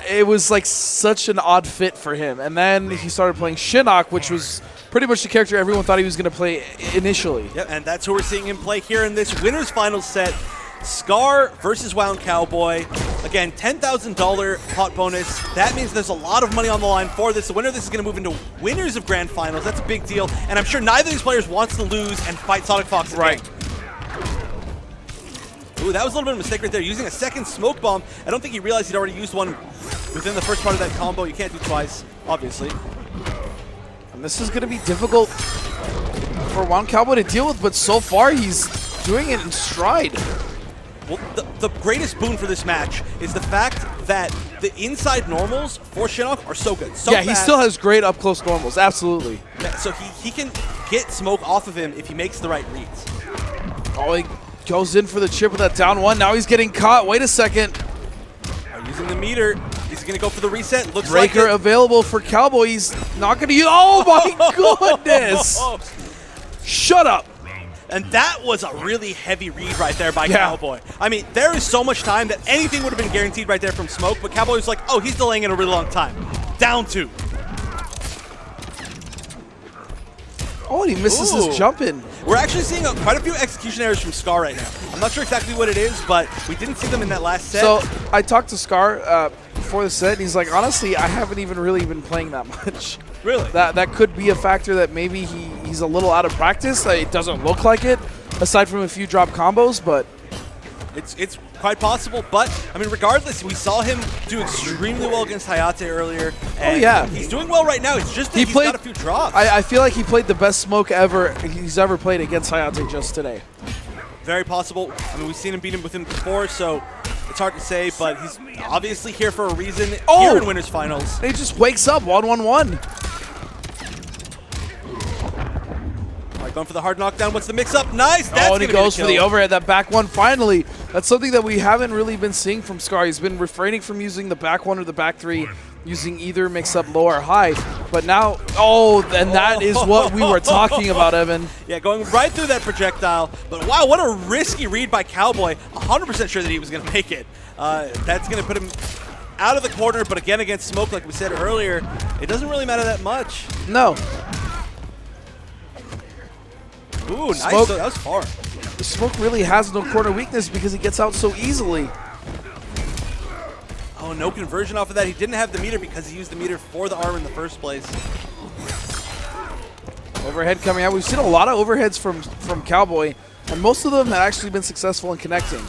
it was like such an odd fit for him. And then he started playing Shinnok, which was pretty much the character everyone thought he was going to play initially. Yep, and that's who we're seeing him play here in this winners finals set. Scar versus Wound Cowboy. Again, $10,000 pot bonus. That means there's a lot of money on the line for this. The winner of this is going to move into winners of grand finals. That's a big deal. And I'm sure neither of these players wants to lose and fight SonicFox again. Right. Ooh, that was a little bit of a mistake right there. Using a second smoke bomb. I don't think he realized he'd already used one within the first part of that combo. You can't do twice, obviously. And this is going to be difficult for Wound Cowboy to deal with, but so far he's doing it in stride. Well, the greatest boon for this match is the fact that the inside normals for Shinnok are so good. So yeah, he fast. still has great up-close normals, absolutely. Yeah, so he can get smoke off of him if he makes the right reads. Oh, he goes in for the chip with that down one. Now he's getting caught. Wait a second. Using the meter. He's going to go for the reset. Looks Breaker like it. available for Cowboy. He's not going to use... Oh, my goodness. Shut up. And that was a really heavy read right there by Cowboy. I mean, there is so much time that anything would have been guaranteed right there from smoke, but Cowboy was like, oh, he's delaying it a really long time. Down 2. Oh, and he misses his jump in. We're actually seeing quite a few execution errors from Scar right now. I'm not sure exactly what it is, but we didn't see them in that last set. So I talked to Scar before the set, and he's like, honestly, I haven't even really been playing that much. Really? That could be a factor that maybe he's a little out of practice. It doesn't look like it, aside from a few drop combos, but... It's quite possible, but, I mean, regardless, we saw him do extremely well against Hayate earlier. And yeah. He's doing well right now. It's just that he's got a few drops. I feel like he played the best smoke he's ever played against Hayate just today. Very possible. I mean, we've seen him beat him with him before, so it's hard to say, but he's obviously here for a reason here in Winners Finals. He just wakes up 1-1-1. Going for the hard knockdown. What's the mix-up? Nice! That's and he goes for the overhead. That back one, finally. That's something that we haven't really been seeing from Scar. He's been refraining from using the back 1 or the back 3, using either mix-up low or high. But now, and that is what we were talking about, Evan. Yeah, going right through that projectile. But wow, what a risky read by Cowboy. 100% sure that he was going to make it. That's going to put him out of the corner, but again, against smoke, like we said earlier, it doesn't really matter that much. No. Ooh, nice. That was far. Smoke really has no corner weakness because he gets out so easily. Oh, no conversion off of that. He didn't have the meter because he used the meter for the arm in the first place. Overhead coming out. We've seen a lot of overheads from Cowboy, and most of them have actually been successful in connecting.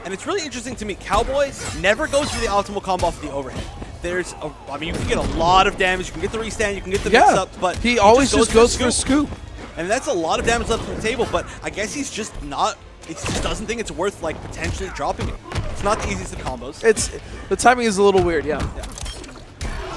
And it's really interesting to me. Cowboy never goes for the optimal combo off the overhead. I mean, you can get a lot of damage. You can get the restand, you can get the mix-up, but he always just goes for a scoop. And that's a lot of damage left on the table, but I guess he's just not, he just doesn't think it's worth, like, potentially dropping it. It's not the easiest of combos. The timing is a little weird, yeah.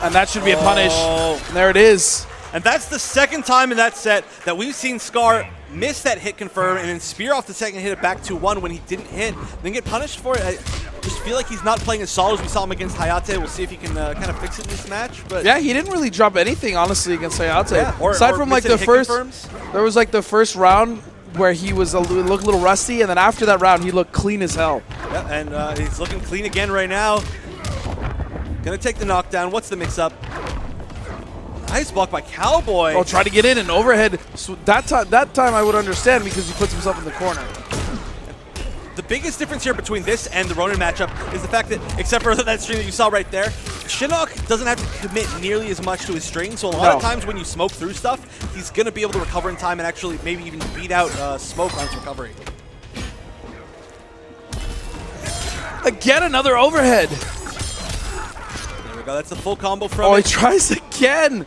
And that should be a punish. And there it is. And that's the second time in that set that we've seen Scar miss that hit confirm and then spear off the second hit it back to 1 when he didn't hit, then get punished for it. just feel like he's not playing as solid as we saw him against Hayate. We'll see if he can kind of fix it in this match. But yeah, he didn't really drop anything, honestly, against Hayate. Yeah, aside from like the first, confirms. there was like the first round where he was looked a little rusty, and then after that round, he looked clean as hell. Yeah, and he's looking clean again right now. Gonna take the knockdown. What's the mix-up? Nice block by Cowboy. Oh, try to get in and overhead. So that time I would understand because he puts himself in the corner. The biggest difference here between this and the Ronin matchup is the fact that, except for that string that you saw right there, Shinnok doesn't have to commit nearly as much to his string, so a lot of times when you smoke through stuff, he's going to be able to recover in time and actually maybe even beat out Smoke on his recovery. Again, another overhead. There we go, that's the full combo from Oh, he it. tries again.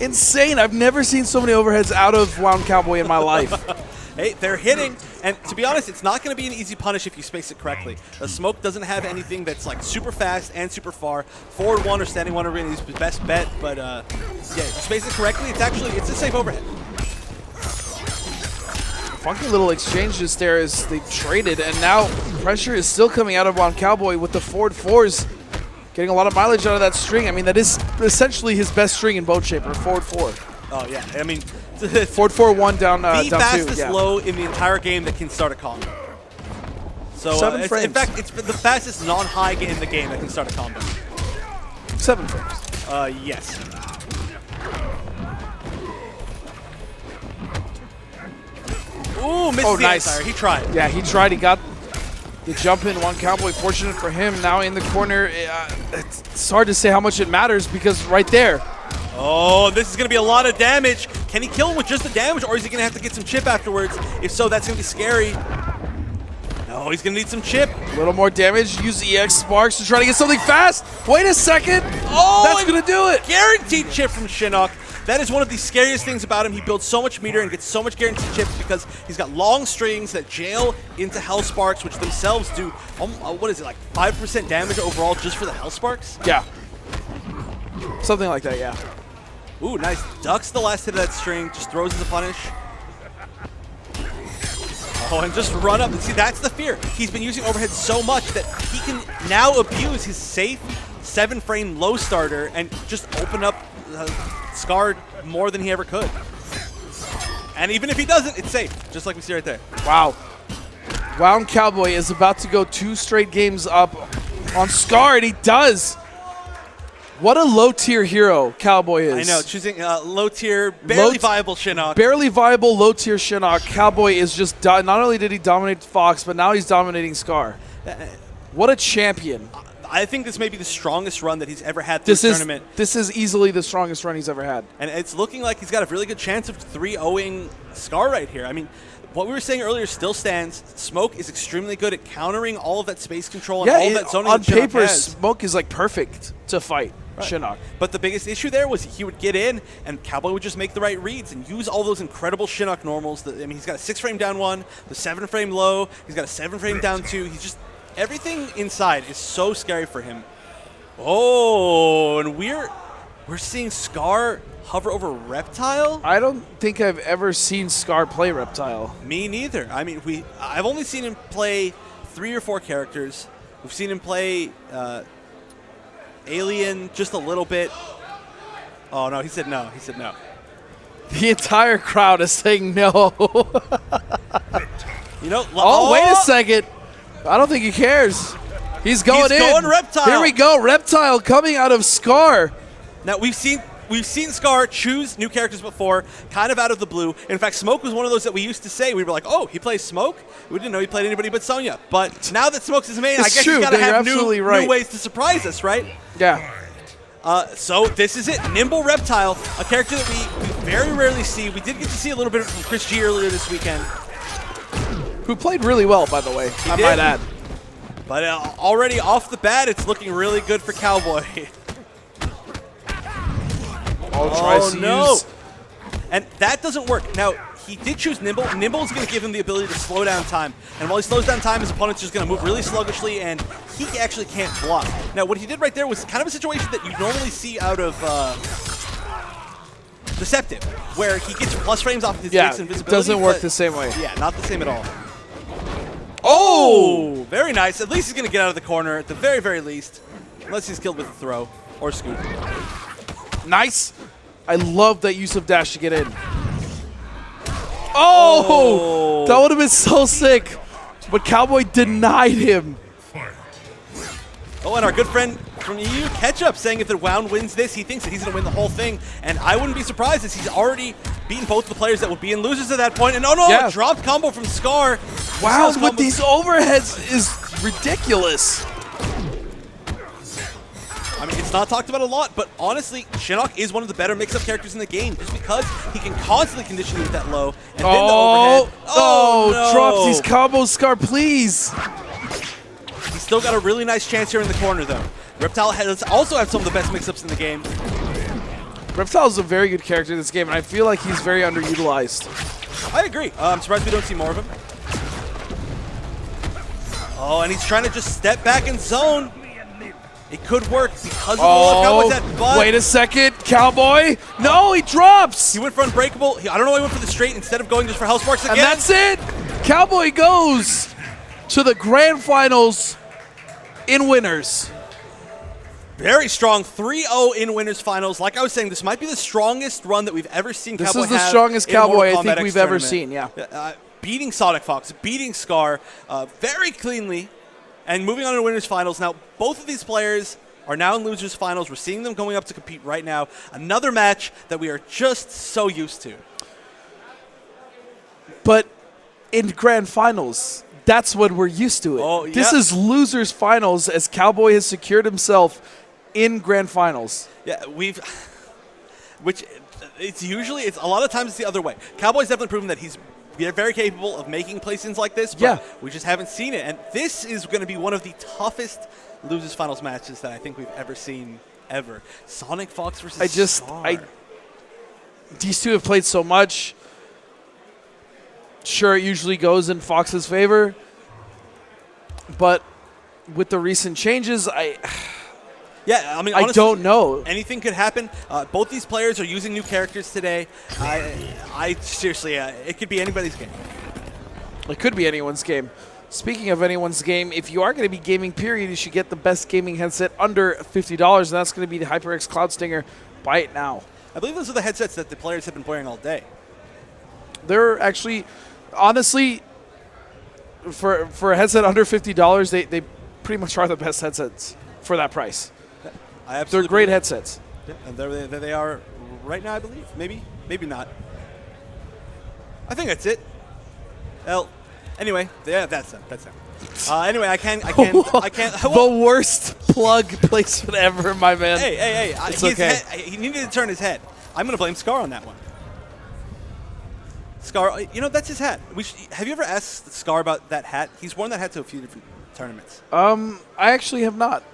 Insane. I've never seen so many overheads out of Wound Cowboy in my life. Hey, they're hitting, and to be honest, it's not going to be an easy punish if you space it correctly. Smoke doesn't have anything that's like super fast and super far. Forward one or standing one are really his best bet, but yeah, if you space it correctly, it's a safe overhead. Funky little exchanges there as they traded, and now pressure is still coming out of Wound Cowboy with the forward fours. Getting a lot of mileage out of that string. I mean, that is essentially his best string in Boat Shaper, forward four. Oh yeah, I mean, forward 4-1 down the down fastest 2. Yeah. low in the entire game that can start a combo. So 7 frames. In fact, it's the fastest non-high in the game that can start a combo. 7 frames. Yes. Ooh, missed Oh, the nice. anti-air. He tried. Yeah, he tried. He got the jump in. One Cowboy, fortunate for him. Now in the corner. It's hard to say how much it matters because right there. Oh, this is going to be a lot of damage. Can he kill him with just the damage, or is he going to have to get some chip afterwards? If so, that's going to be scary. No, he's going to need some chip. A little more damage. Use EX Sparks to try to get something fast. Wait a second. Oh, that's going to do it. Guaranteed chip from Shinnok. That is one of the scariest things about him. He builds so much meter and gets so much guaranteed chips because he's got long strings that jail into Hell Sparks, which themselves do, what is it, like 5% damage overall just for the Hell Sparks? Yeah. Something like that, yeah. Ooh, nice. Ducks the last hit of that string, just throws as a punish. Oh, and just run up. See, that's the fear. He's been using overhead so much that he can now abuse his safe 7-frame low starter and just open up Scar more than he ever could. And even if he doesn't, it's safe, just like we see right there. Wow. Wound Cowboy is about to go 2 straight games up on Scar, and he does. What a low-tier hero Cowboy is. I know, choosing low-tier, barely viable Shinnok. Barely viable low-tier Shinnok. Cowboy is just, not only did he dominate Fox, but now he's dominating Scar. What a champion. I think this may be the strongest run that he's ever had this tournament. This is easily the strongest run he's ever had. And it's looking like he's got a really good chance of 3-0ing Scar right here. I mean, what we were saying earlier still stands. Smoke is extremely good at countering all of that space control and all of that zoning on that Shinnok paper, has. Smoke is like perfect to fight Shinnok. But the biggest issue there was he would get in and Cowboy would just make the right reads and use all those incredible Shinnok normals. I mean, he's got a 6-frame down 1, the 7-frame low, he's got a 7-frame down 2. He's just, everything inside is so scary for him. Oh, and we're seeing Scar hover over Reptile? I don't think I've ever seen Scar play Reptile. Me neither. I mean, I've only seen him play 3 or 4 characters. We've seen him play Alien just a little bit. Oh, no, he said no. He said no. The entire crowd is saying no. You know, wait a second. I don't think he cares. He's going in. He's going Reptile. Here we go. Reptile coming out of Scar. Now, we've seen Scar choose new characters before, kind of out of the blue. In fact, Smoke was one of those that we used to say. We were like, oh, he plays Smoke? We didn't know he played anybody but Sonya. But now that Smoke's his main, I guess he's got to have new ways to surprise us, right? Yeah. So this is it. Nimble Reptile, a character that we very rarely see. We did get to see a little bit from Chris G earlier this weekend. Who played really well, by the way, I might add. But already off the bat, it's looking really good for Cowboy. Oh, no. And that doesn't work. Now, he did choose Nimble. Nimble is going to give him the ability to slow down time. And while he slows down time, his opponent's just going to move really sluggishly, and he actually can't block. Now, what he did right there was kind of a situation that you normally see out of Deceptive, where he gets plus frames off of his base invisibility. It doesn't work the same way. Yeah, not the same at all. Oh, very nice. At least he's going to get out of the corner at the very, very least. Unless he's killed with a throw or scoop. Nice. I love that use of dash to get in. Oh! That would have been so sick. But Cowboy denied him. Oh, and our good friend from EU, Ketchup, saying if the Wound wins this, he thinks that he's going to win the whole thing. And I wouldn't be surprised as he's already beaten both the players that would be in losers at that point. And oh no, Yeah. a dropped combo from Scar. Wow, with these overheads is ridiculous. I mean, it's not talked about a lot, but honestly, Shinnok is one of the better mix-up characters in the game just because he can constantly condition you with that low. And then the overhead. No. Drop these combos, Scar, please. He's still got a really nice chance here in the corner, though. Reptile has also had some of the best mix-ups in the game. Reptile is a very good character in this game, and I feel like he's very underutilized. I agree. I'm surprised we don't see more of him. Oh, and he's trying to just step back in zone. It could work because of the wall Cowboy's at, but wait a second, Cowboy. No, he drops. he went for Unbreakable. I don't know why he went for the straight instead of going just for Hellsparks again. And that's it. Cowboy goes to the grand finals in winners. Very strong 3-0 in winners finals. Like I was saying, this might be the strongest run that we've ever seen This Cowboy is the have strongest in Mortal Cowboy I Kombat think X we've ever tournament. seen, yeah. Beating SonicFox, beating Scar very cleanly, and moving on to winners finals. Now, both of these players are now in losers finals. We're seeing them going up to compete right now. Another match that we are just so used to. But in grand finals, that's when we're used to it. Oh, This yeah. is losers finals as Cowboy has secured himself in grand finals. Yeah, which it's usually, it's a lot of times it's the other way. Cowboy's definitely proven that he's very capable of making placings like this, but Yeah. we just haven't seen it. And this is going to be one of the toughest losers finals matches that I think we've ever seen ever. SonicFox versus Scar. These two have played so much. Sure, it usually goes in Fox's favor, but with the recent changes, Yeah, I mean, I honestly, don't know. anything could happen. Both these players are using new characters today. I seriously, it could be anybody's game. It could be anyone's game. Speaking of anyone's game, if you are going to be gaming, period, you should get the best gaming headset under $50, and that's going to be the HyperX Cloud Stinger. Buy it now. I believe those are the headsets that the players have been wearing all day. They're actually, honestly, for a headset under $50, they pretty much are the best headsets for that price. I They're absolutely great believe- headsets. Yeah, and there they are right now, I believe. Maybe not. I think that's it. Well, anyway, yeah, that's them. Anyway, I can't. The worst plug placement ever, my man. Hey! It's okay. He needed to turn his head. I'm gonna blame Scar on that one. Scar, that's his hat. Have you ever asked Scar about that hat? He's worn that hat to a few different tournaments. I actually have not.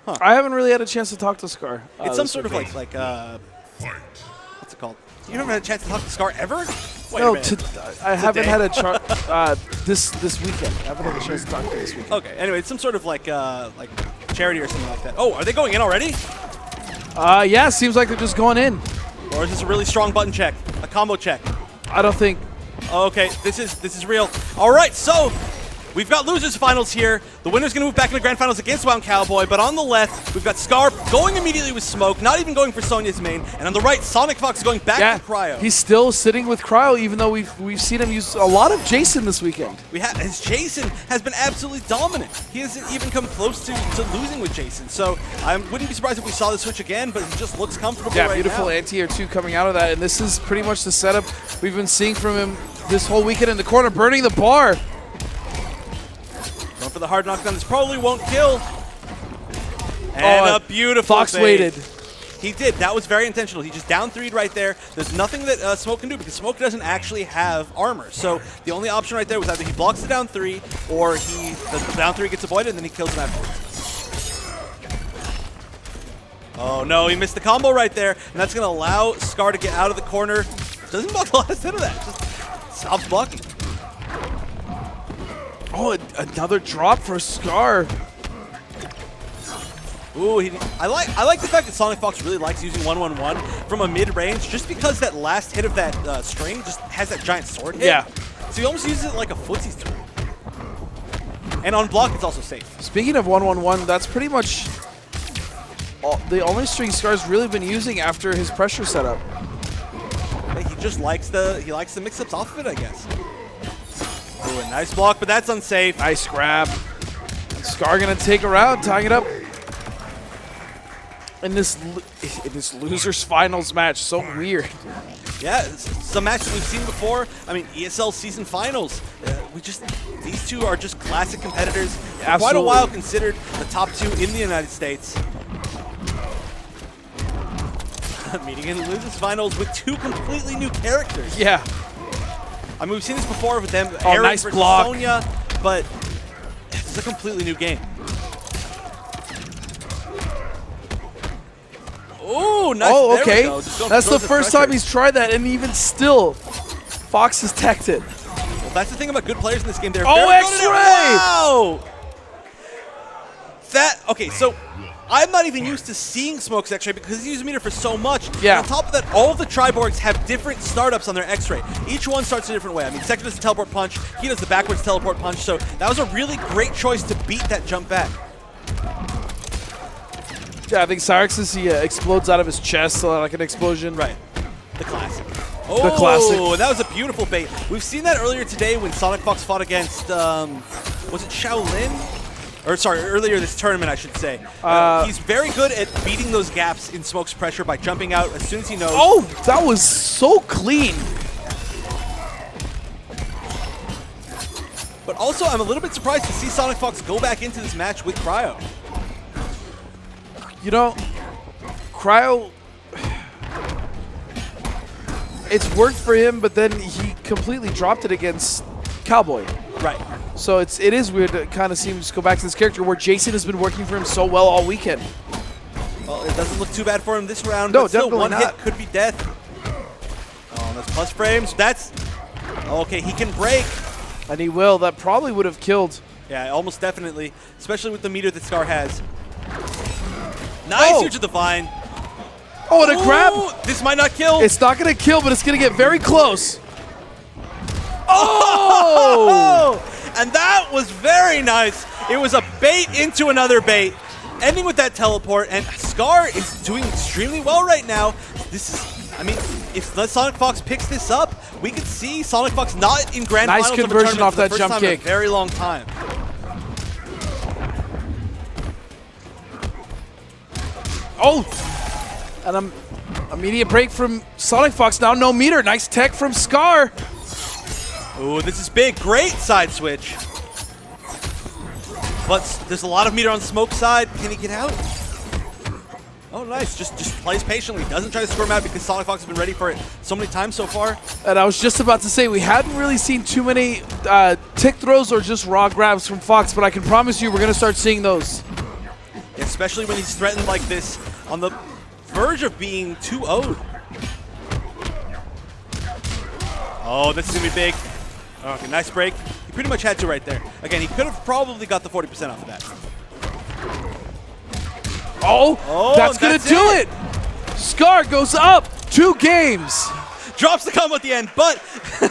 Huh. I haven't really had a chance to talk to Scar. It's some sort of like what's it called? You haven't had a chance to talk to Scar ever? Wait a No, minute. I haven't day. had a this weekend. I haven't had a chance to talk to this weekend. Okay. Anyway, it's some sort of like charity or something like that. Oh, are they going in already? Yeah, seems like they're just going in. Or is this a really strong button check? A combo check? I don't think. Okay, this is real. All right, so we've got losers finals here. The winner's going to move back into grand finals against Wound Cowboy, but on the left, we've got Scar going immediately with Smoke, not even going for Sonya's main, and on the right, SonicFox going back to Cryo. He's still sitting with Cryo, even though we've seen him use a lot of Jason this weekend. His Jason has been absolutely dominant. He hasn't even come close to losing with Jason, so I wouldn't be surprised if we saw the switch again, but he just looks comfortable right now. Yeah, beautiful anti-air 2 coming out of that, and this is pretty much the setup we've been seeing from him this whole weekend in the corner, burning the bar. Going for the hard knockdown. This probably won't kill. And a beautiful Fox bait. waited. He did. That was very intentional. He just down 3'd right there. There's nothing that Smoke can do because Smoke doesn't actually have armor. So the only option right there was either he blocks the down 3 or the down 3 gets avoided and then he kills him afterwards. Oh no, he missed the combo right there. And that's going to allow Scar to get out of the corner. Doesn't block the last hit of that. Just stops blocking. Oh, another drop for Scar. Ooh, I like the fact that SonicFox really likes using 1-1-1 from a mid-range just because that last hit of that string just has that giant sword hit. Yeah. So he almost uses it like a footsie's tool. And on block, it's also safe. Speaking of 1-1-1, that's pretty much the only string Scar's really been using after his pressure setup. He just likes the mix-ups off of it, I guess. Ooh, a nice block, but that's unsafe. Nice grab. Scar gonna take a round, tying it up. In this losers finals match, so weird. Yeah, it's a match that we've seen before. I mean, ESL season finals. These two are just classic competitors. For quite a while considered the top two in the United States. Meeting in the losers finals with two completely new characters. Yeah. I mean, we've seen this before with them. Oh, Aaron nice versus block. Sonya, but it's a completely new game. Oh, nice. Oh, There we okay. go. That's the first time he's tried that, and even still, Fox has teched it. Well, that's the thing about good players in this game. They're Oh, very good X-ray! at it. Wow. Okay, so I'm not even used to seeing Smoke's X-ray because he's used meter for so much. Yeah. And on top of that, all of the Triborgs have different startups on their X-ray. Each one starts a different way. I mean, Sector does the teleport punch, he does the backwards teleport punch, so that was a really great choice to beat that jump back. Yeah, I think Cyrix's, he explodes out of his chest like an explosion. Right. The classic. The classic. Oh, that was a beautiful bait. We've seen that earlier today when SonicFox fought against, was it Shaolin? Or sorry, earlier this tournament, I should say. He's very good at beating those gaps in Smoke's pressure by jumping out as soon as he knows. Oh, that was so clean. But also, I'm a little bit surprised to see SonicFox go back into this match with Cryo. You know, Cryo, it's worked for him, but then he completely dropped it against Cowboy. Right. So it is weird to kind of see him just go back to this character where Jason has been working for him so well all weekend. Well, it doesn't look too bad for him this round. No, but still, definitely one not. hit could be death. Oh, that's plus frames. That's okay. He can break. And he will. That probably would have killed. Yeah, almost definitely, especially with the meter that Scar has. Nice huge to the vine. Oh, and a grab. This might not kill. It's not going to kill, but it's going to get very close. Oh! And that was very nice. It was a bait into another bait, ending with that teleport. And Scar is doing extremely well right now. This is, I mean, if SonicFox picks this up, we could see SonicFox not in grand Nice finals of a conversion tournament off for the that first jump time in kick. a very long time. Oh! And an immediate break from SonicFox. Now no meter. Nice tech from Scar. Ooh, this is big. Great side switch. But there's a lot of meter on Smoke's side. Can he get out? Oh, nice. Just plays patiently. Doesn't try to score him out because SonicFox has been ready for it so many times so far. And I was just about to say, we hadn't really seen too many tick throws or just raw grabs from Fox, but I can promise you we're going to start seeing those. Especially when he's threatened like this on the verge of being 2-0'd. Oh, this is going to be big. Okay, nice break. He pretty much had to right there. Again, he could have probably got the 40% off of that. Oh, that's going to do it. Scar goes up 2 games. Drops the combo at the end, but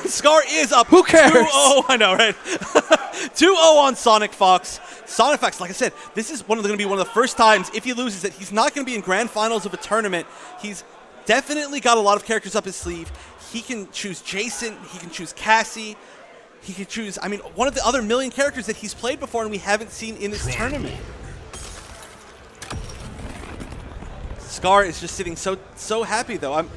Scar is up. Who cares? 2-0, I know, right? 2-0 on SonicFox. SonicFox, like I said, this is going to be one of the first times, if he loses, that he's not going to be in grand finals of a tournament. He's definitely got a lot of characters up his sleeve. He can choose Jason. He can choose Cassie. He can choose, I mean, one of the other million characters that he's played before and we haven't seen in this tournament. Scar is just sitting so happy, though.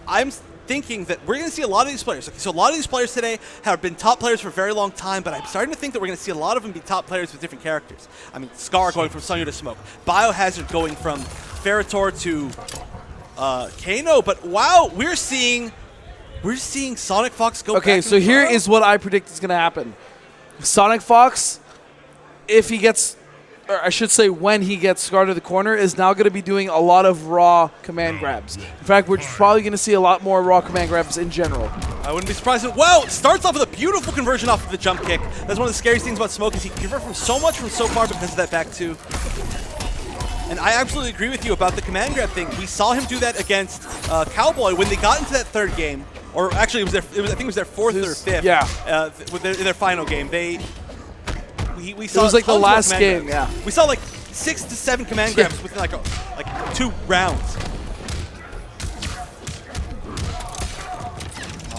I'm thinking that we're going to see a lot of these players. Okay, so a lot of these players today have been top players for a very long time, but I'm starting to think that we're going to see a lot of them be top players with different characters. I mean, Scar going from Sonya to Smoke, Biohazard going from Ferritor to Kano, but wow, we're seeing SonicFox go back. Okay, so here is what I predict is going to happen. SonicFox, if he gets, or I should say when he gets Scar to the corner, is now going to be doing a lot of raw command grabs. In fact, we're probably going to see a lot more raw command grabs in general. I wouldn't be surprised. Wow, it starts off with a beautiful conversion off of the jump kick. That's one of the scariest things about Smoke is he can convert from so much from so far because of that back two. And I absolutely agree with you about the command grab thing. We saw him do that against Cowboy when they got into that third game. Or actually, I think it was their fourth or fifth. Yeah. In their final game. We we saw it was like the tons more last command game, grabs. yeah. We saw like 6 to 7 command grabs within like 2 rounds.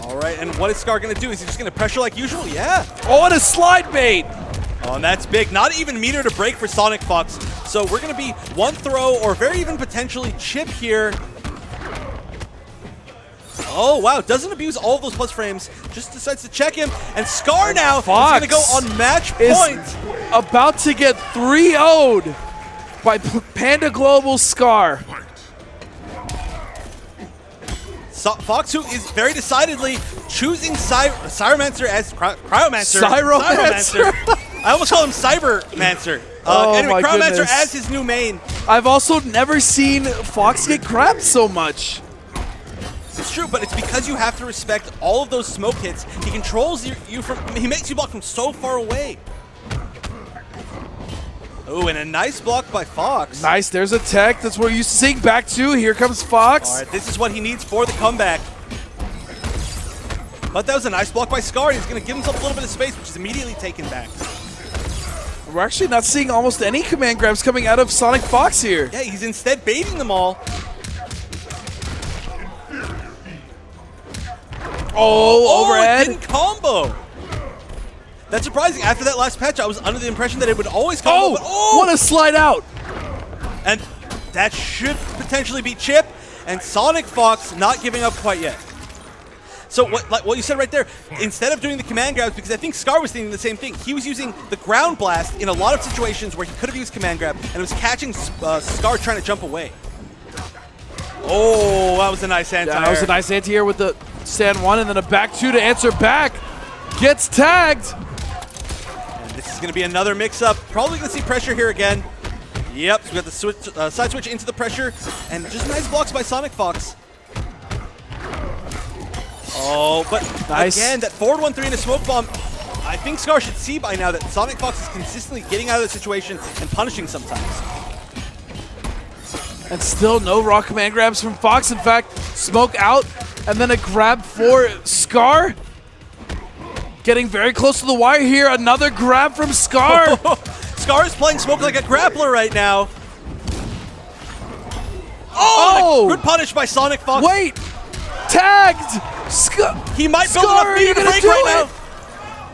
All right, and what is Scar going to do? Is he just going to pressure like usual? Yeah. Oh, and a slide bait. Oh, and that's big. Not even meter to break for SonicFox. So we're going to be one throw or very even potentially chip here. Oh, wow. Doesn't abuse all of those plus frames. Just decides to check him. And Scar now is going to go on match point. About to get 3-0'd by Panda Global Scar. Fox, who is very decidedly choosing Cyromancer as Cryomancer. Cyromancer. I almost call him Cybermancer. Oh anyway, my Cryomancer goodness. as his new main. I've also never seen Fox get grabbed so much. It's true, but it's because you have to respect all of those smoke hits. He controls you from. He makes you block from so far away. Oh, and a nice block by Fox. Nice, there's a tech. That's where you sing back to. Here comes Fox. All right, this is what he needs for the comeback. But that was a nice block by Scar. He's going to give himself a little bit of space, which is immediately taken back. We're actually not seeing almost any command grabs coming out of SonicFox here. Yeah, he's instead baiting them all. Oh, overhead. It didn't combo. That's surprising. After that last patch, I was under the impression that it would always combo. Oh, what a slide out. And that should potentially be chip. And SonicFox not giving up quite yet. So what you said right there, instead of doing the command grabs, because I think Scar was thinking the same thing, he was using the ground blast in a lot of situations where he could have used command grab, and it was catching Scar trying to jump away. Oh, that was a nice anti-air. Yeah, that was a nice anti-air with the stand 1, and then a back 2 to answer back. Gets tagged. And this is going to be another mix-up. Probably going to see pressure here again. Yep, so we got the switch, side switch into the pressure, and just nice blocks by SonicFox. Oh, but nice. Again, that forward 1-3 and a smoke bomb. I think Scar should see by now that SonicFox is consistently getting out of the situation and punishing sometimes. And still no raw command grabs from Fox. In fact, smoke out, and then a grab for Scar. Getting very close to the wire here. Another grab from Scar. Scar is playing smoke like a grappler right now. Oh! Good punish by SonicFox. Wait! Tagged! He might build enough meter to break right now.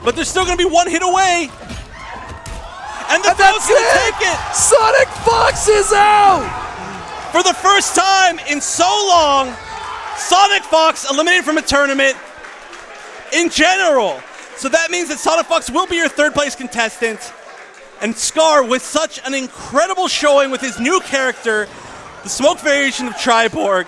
But there's still going to be one hit away. And the Foul's going to take it. SonicFox is out! For the first time in so long, SonicFox eliminated from a tournament in general. So that means that SonicFox will be your third place contestant. And Scar, with such an incredible showing with his new character, the smoke variation of Triborg,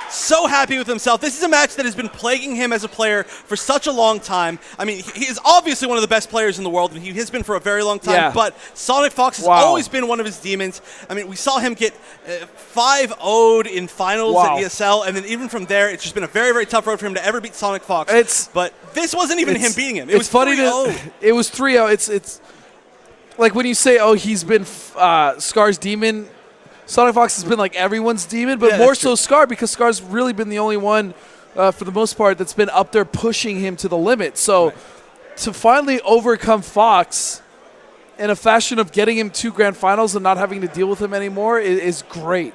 so happy with himself. This is a match that has been plaguing him as a player for such a long time. I mean, he is obviously one of the best players in the world, and he has been for a very long time, but SonicFox has always been one of his demons. I mean, we saw him get 5-0'd in finals at ESL, and then even from there, it's just been a very, very tough road for him to ever beat SonicFox. But this wasn't even him beating him. It was funny 3-0. It was 3-0. It's like when you say, oh, he's been Scar's demon, SonicFox has been like everyone's demon, but more so Scar, because Scar's really been the only one, for the most part, that's been up there pushing him to the limit. So to finally overcome Fox in a fashion of getting him 2 grand finals and not having to deal with him anymore is great.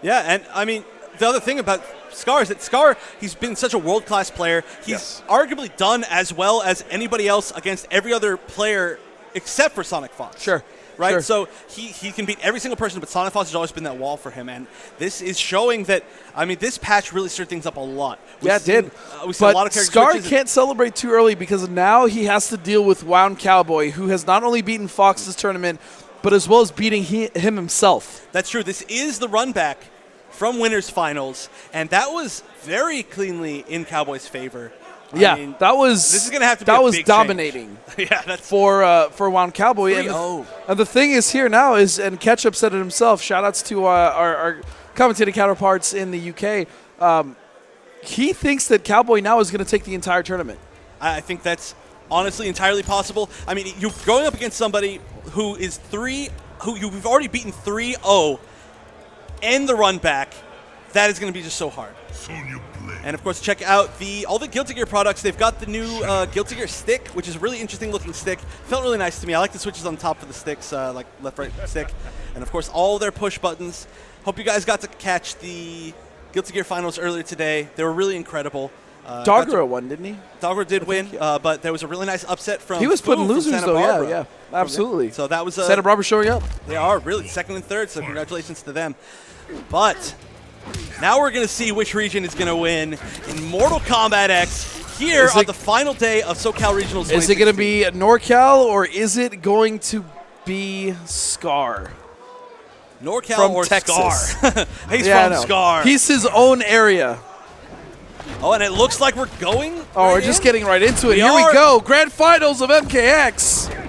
Yeah, and I mean, the other thing about Scar is that Scar, he's been such a world-class player. He's arguably done as well as anybody else against every other player except for SonicFox. Sure. Right? Sure. So he can beat every single person, but SonicFox has always been that wall for him. And this is showing that, I mean, this patch really stirred things up a lot. It did. We saw a lot of character Scar switches. can't celebrate too early because now he has to deal with Wound Cowboy, who has not only beaten Fox this tournament, but as well as beating him himself. That's true. This is the run back from Winners Finals, and that was very cleanly in Cowboy's favor. Yeah, I mean, that was. This is going to have to be that a was big dominating. Yeah, that's for Wound Cowboy. 3-0. And the thing is here now is, and Ketchup said it himself. Shout outs to our commentating counterparts in the UK. He thinks that Cowboy now is going to take the entire tournament. I think that's honestly entirely possible. I mean, you're going up against somebody who is who you've already beaten 3-0 and the run back. That is going to be just so hard. And of course, check out all the Guilty Gear products. They've got the new Guilty Gear stick, which is a really interesting looking stick. Felt really nice to me. I like the switches on top for the sticks, like left, right, stick. And of course, all their push buttons. Hope you guys got to catch the Guilty Gear finals earlier today. They were really incredible. Dogro won, didn't he? Dogro did win, but there was a really nice upset from He was putting Fu from losers, Santa though. Barbara. Yeah, absolutely. So that was Santa Barbara showing up. They are really second and third, so congratulations to them. But now we're going to see which region is going to win in Mortal Kombat X here on the final day of SoCal Regionals. Is it going to be NorCal or is it going to be SCR? NorCal from or Texas. SCR? He's from SCR. He's his own area. Oh, and it looks like we're going. Oh, we're just getting right into it. Here we go. Grand Finals of MKX.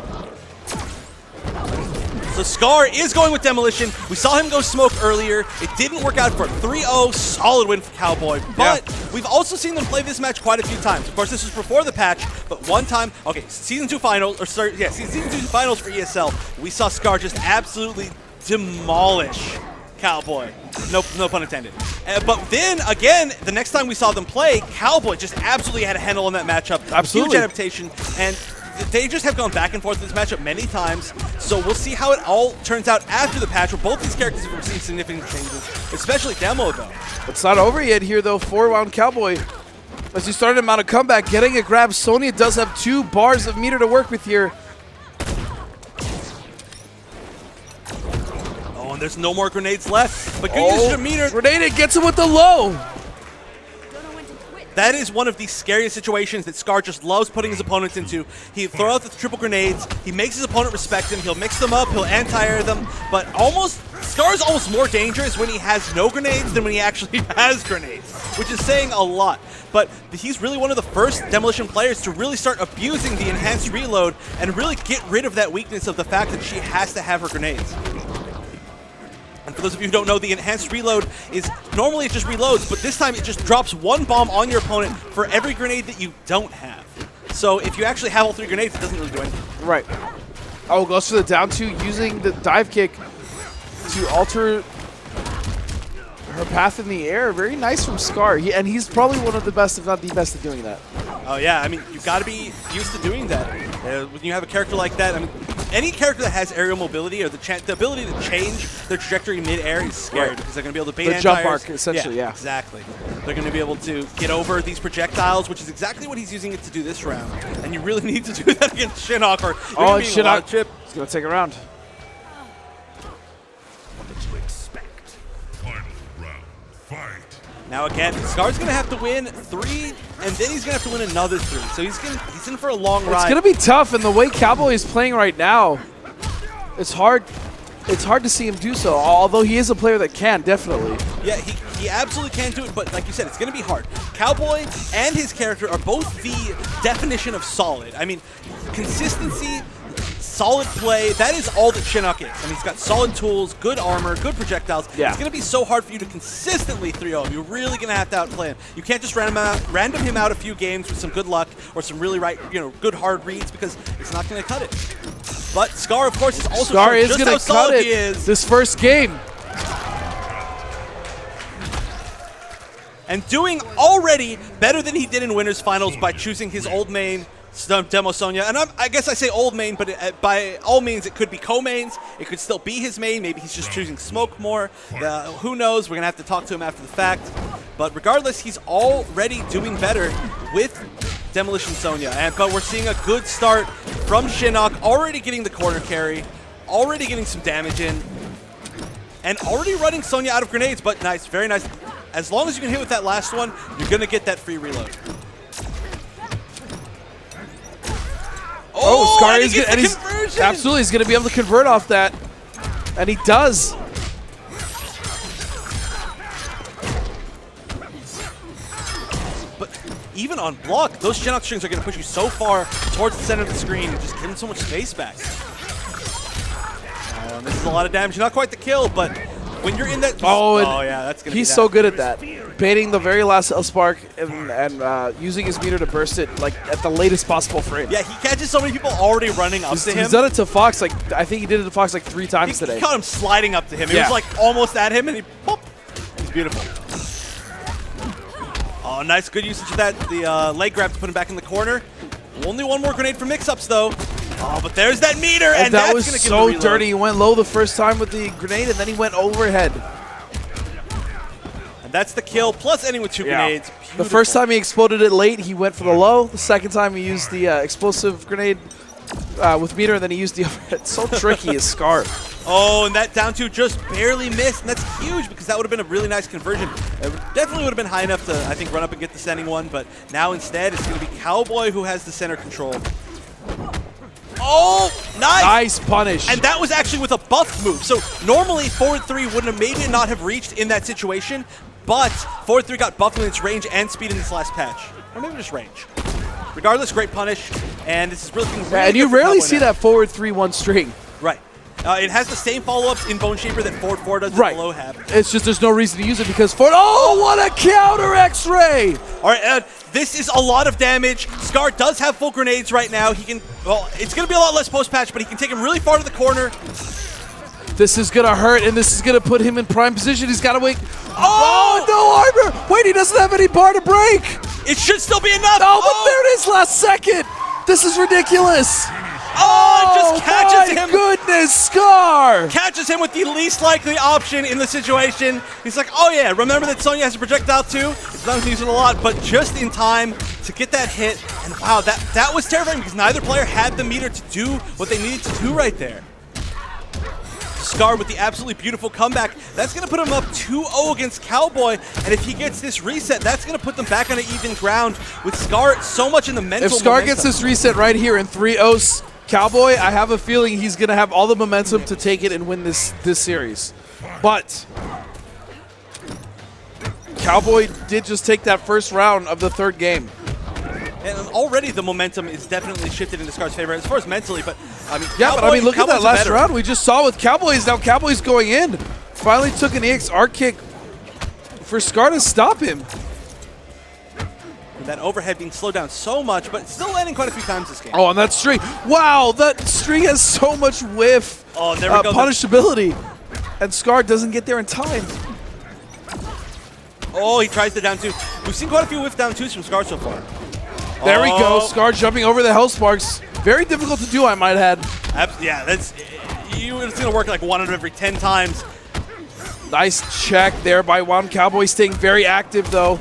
So SCR is going with Demolition. We saw him go smoke earlier. It didn't work out for a 3-0. Solid win for Cowboy. But we've also seen them play this match quite a few times. Of course, this was before the patch, but one time, okay, Season 2 Finals, or sorry, yeah, Season 2 Finals for ESL, we saw SCR just absolutely demolish Cowboy. No pun intended. But then, again, the next time we saw them play, Cowboy just absolutely had a handle on that matchup. Absolutely. Huge adaptation. And they just have gone back and forth in this matchup many times, so we'll see how it all turns out after the patch, where both these characters have seen significant changes, especially Demo, though. It's not over yet here, though. 4-round Cowboy. As he started him on a comeback, getting a grab. Sonya does have 2 bars of meter to work with here. Oh, and there's no more grenades left, but good use of meter. Grenade it, gets him with the low. That is one of the scariest situations that SCR just loves putting his opponents into. He'll throw out the triple grenades, he makes his opponent respect him, he'll mix them up, he'll anti-air them, but SCR is almost more dangerous when he has no grenades than when he actually has grenades, which is saying a lot. But he's really one of the first Demolition players to really start abusing the enhanced reload and really get rid of that weakness of the fact that she has to have her grenades. And for those of you who don't know, the enhanced reload is normally it just reloads, but this time it just drops 1 bomb on your opponent for every grenade that you don't have. So if you actually have all 3 grenades, it doesn't really do anything. Right. Oh, goes for the down 2, using the dive kick to alter her path in the air. Very nice from SCR. And he's probably one of the best, if not the best, at doing that. Oh yeah, I mean, you've got to be used to doing that. When you have a character like that, I mean, any character that has aerial mobility or the ability to change their trajectory mid-air is scary because they're going to be able to bait the jump arc, essentially, yeah. Exactly. They're going to be able to get over these projectiles, which is exactly what he's using it to do this round. And you really need to do that against Shinnok, or you're Shinnok chip. He's going to take a round. What to expect? Final round, fight. Now again, SCR's going to have to win 3, and then he's going to have to win another 3. So he's in for a long ride. It's going to be tough, and the way Cowboy is playing right now, it's hard to see him do so, although he is a player that can, definitely. Yeah, he absolutely can do it, but like you said, it's going to be hard. Cowboy and his character are both the definition of solid. I mean, consistency, solid play, that is all that Shinnok is. I mean, he's got solid tools, good armor, good projectiles. Yeah. It's going to be so hard for you to consistently 3-0 him. You're really going to have to outplay him. You can't just random him out a few games with some good luck or some really good hard reads, because it's not going to cut it. But SCR, of course, is also just how solid he is. This first game. And doing already better than he did in Winners Finals by choosing his old main, Demo Sonya. And I guess I say old main, but by all means, it could be co-mains. It could still be his main. Maybe he's just choosing Smoke more. Who knows? We're going to have to talk to him after the fact. But regardless, he's already doing better with Demolition Sonya. But we're seeing a good start from Shinnok, already getting the corner carry, already getting some damage in, and already running Sonya out of grenades. But nice, very nice. As long as you can hit with that last one, you're going to get that free reload. Oh, SCR is good, and he's absolutely he's going to be able to convert off that, and he does. But even on block, those Shinnok strings are going to push you so far towards the center of the screen and just give him so much space back. Oh, and this is a lot of damage. Not quite the kill, but when you're in that... Oh yeah, that's going to be he's so good at that. Baiting the very last L-Spark and using his meter to burst it like at the latest possible frame. Yeah, he catches so many people already running up to him. He's done it to Fox, like I think he did it to Fox like 3 times today. He caught him sliding up to him. It was like almost at him, and he pop. He's beautiful. Oh, nice, good usage of that. The leg grab to put him back in the corner. Only one more grenade for mix-ups, though. Oh, but there's that meter, and that that's was gonna give so the reload. dirty. He went low the first time with the grenade, and then he went overhead. And that's the kill, plus ending with 2 grenades. The first time he exploded it late, he went for the low. The second time he used the explosive grenade with meter, and then he used the overhead. So tricky is SCR. Oh, and that down 2 just barely missed, and that's huge because that would have been a really nice conversion. It definitely would have been high enough to, I think, run up and get the sending one, but now instead it's going to be Cowboy who has the center control. Oh, nice! Nice punish. And that was actually with a buff move. So normally forward 3 wouldn't have maybe not have reached in that situation, but forward 3 got buffed in its range and speed in this last patch. Or maybe just range. Regardless, great punish, and this is really looking really and you good for rarely Cowboy see now. that forward 3-1 string. Right. It has the same follow-ups in Bone Shaper that forward 4 does Right. that below have. It's just there's no reason to use it because forward. Oh, what a counter X-ray! All right, this is a lot of damage. SCR does have full grenades right now. He can, well, it's going to be a lot less post-patch, but he can take him really far to the corner. This is gonna hurt, and this is gonna put him in prime position. He's gotta wait. Oh, no armor! Wait, he doesn't have any bar to break! It should still be enough. Oh, but there it is, last second! This is ridiculous! Oh, it just catches my him. goodness, SCR! Catches him with the least likely option in the situation. He's like, oh yeah, remember that Sonya has a projectile too? It's not using a lot, but just in time to get that hit. And wow, that was terrifying because neither player had the meter to do what they needed to do right there. SCR with the absolutely beautiful comeback. That's going to put him up 2-0 against Cowboy, and if he gets this reset, that's going to put them back on an even ground with SCR so much in the mental If SCR gets this reset right here in 3-0 Cowboy, I have a feeling he's going to have all the momentum to take it and win this series. But Cowboy did just take that first round of the third game. And already the momentum is definitely shifted into SCR's favor as far as mentally, but I mean, Yeah, but I mean, look at that Cowboy's last better. round we just saw with Cowboys. Now Cowboys going in. Finally took an EXR kick for SCR to stop him. That overhead being slowed down so much, but still landing quite a few times this game. Oh, and that string. Wow, that string has so much whiff Oh, there we go. punishability. And SCR doesn't get there in time. Oh, he tries the down 2. We've seen quite a few whiff down 2s from SCR so far. There we go. Oh. SCR jumping over the Hell Sparks. Very difficult to do, I might add. Yeah, it's going to work like 1 out of every 10 times. Nice check there by Wound Cowboy, staying very active, though.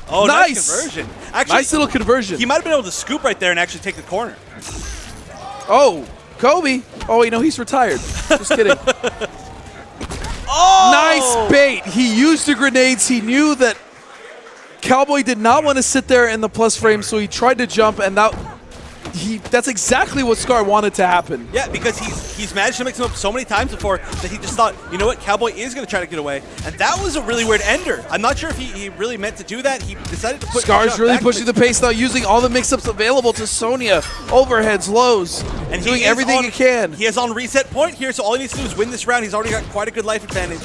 Oh, Nice. conversion. Actually, Nice little conversion. he might have been able to scoop right there and actually take the corner. Oh, Kobe. Oh, wait, no, he's retired. Just kidding. Oh! Nice bait. He used the grenades. He knew that Cowboy did not want to sit there in the plus frame, so he tried to jump, and that's exactly what SCR wanted to happen. Yeah, because he's managed to mix him up so many times before that he just thought, you know what, Cowboy is going to try to get away. And that was a really weird ender. I'm not sure if he really meant to do that. He decided to put SCR's really back pushing the pace now, using all the mix-ups available to Sonya. Overheads, lows, and doing he is everything he can. He is on reset point here, so all he needs to do is win this round. He's already got quite a good life advantage.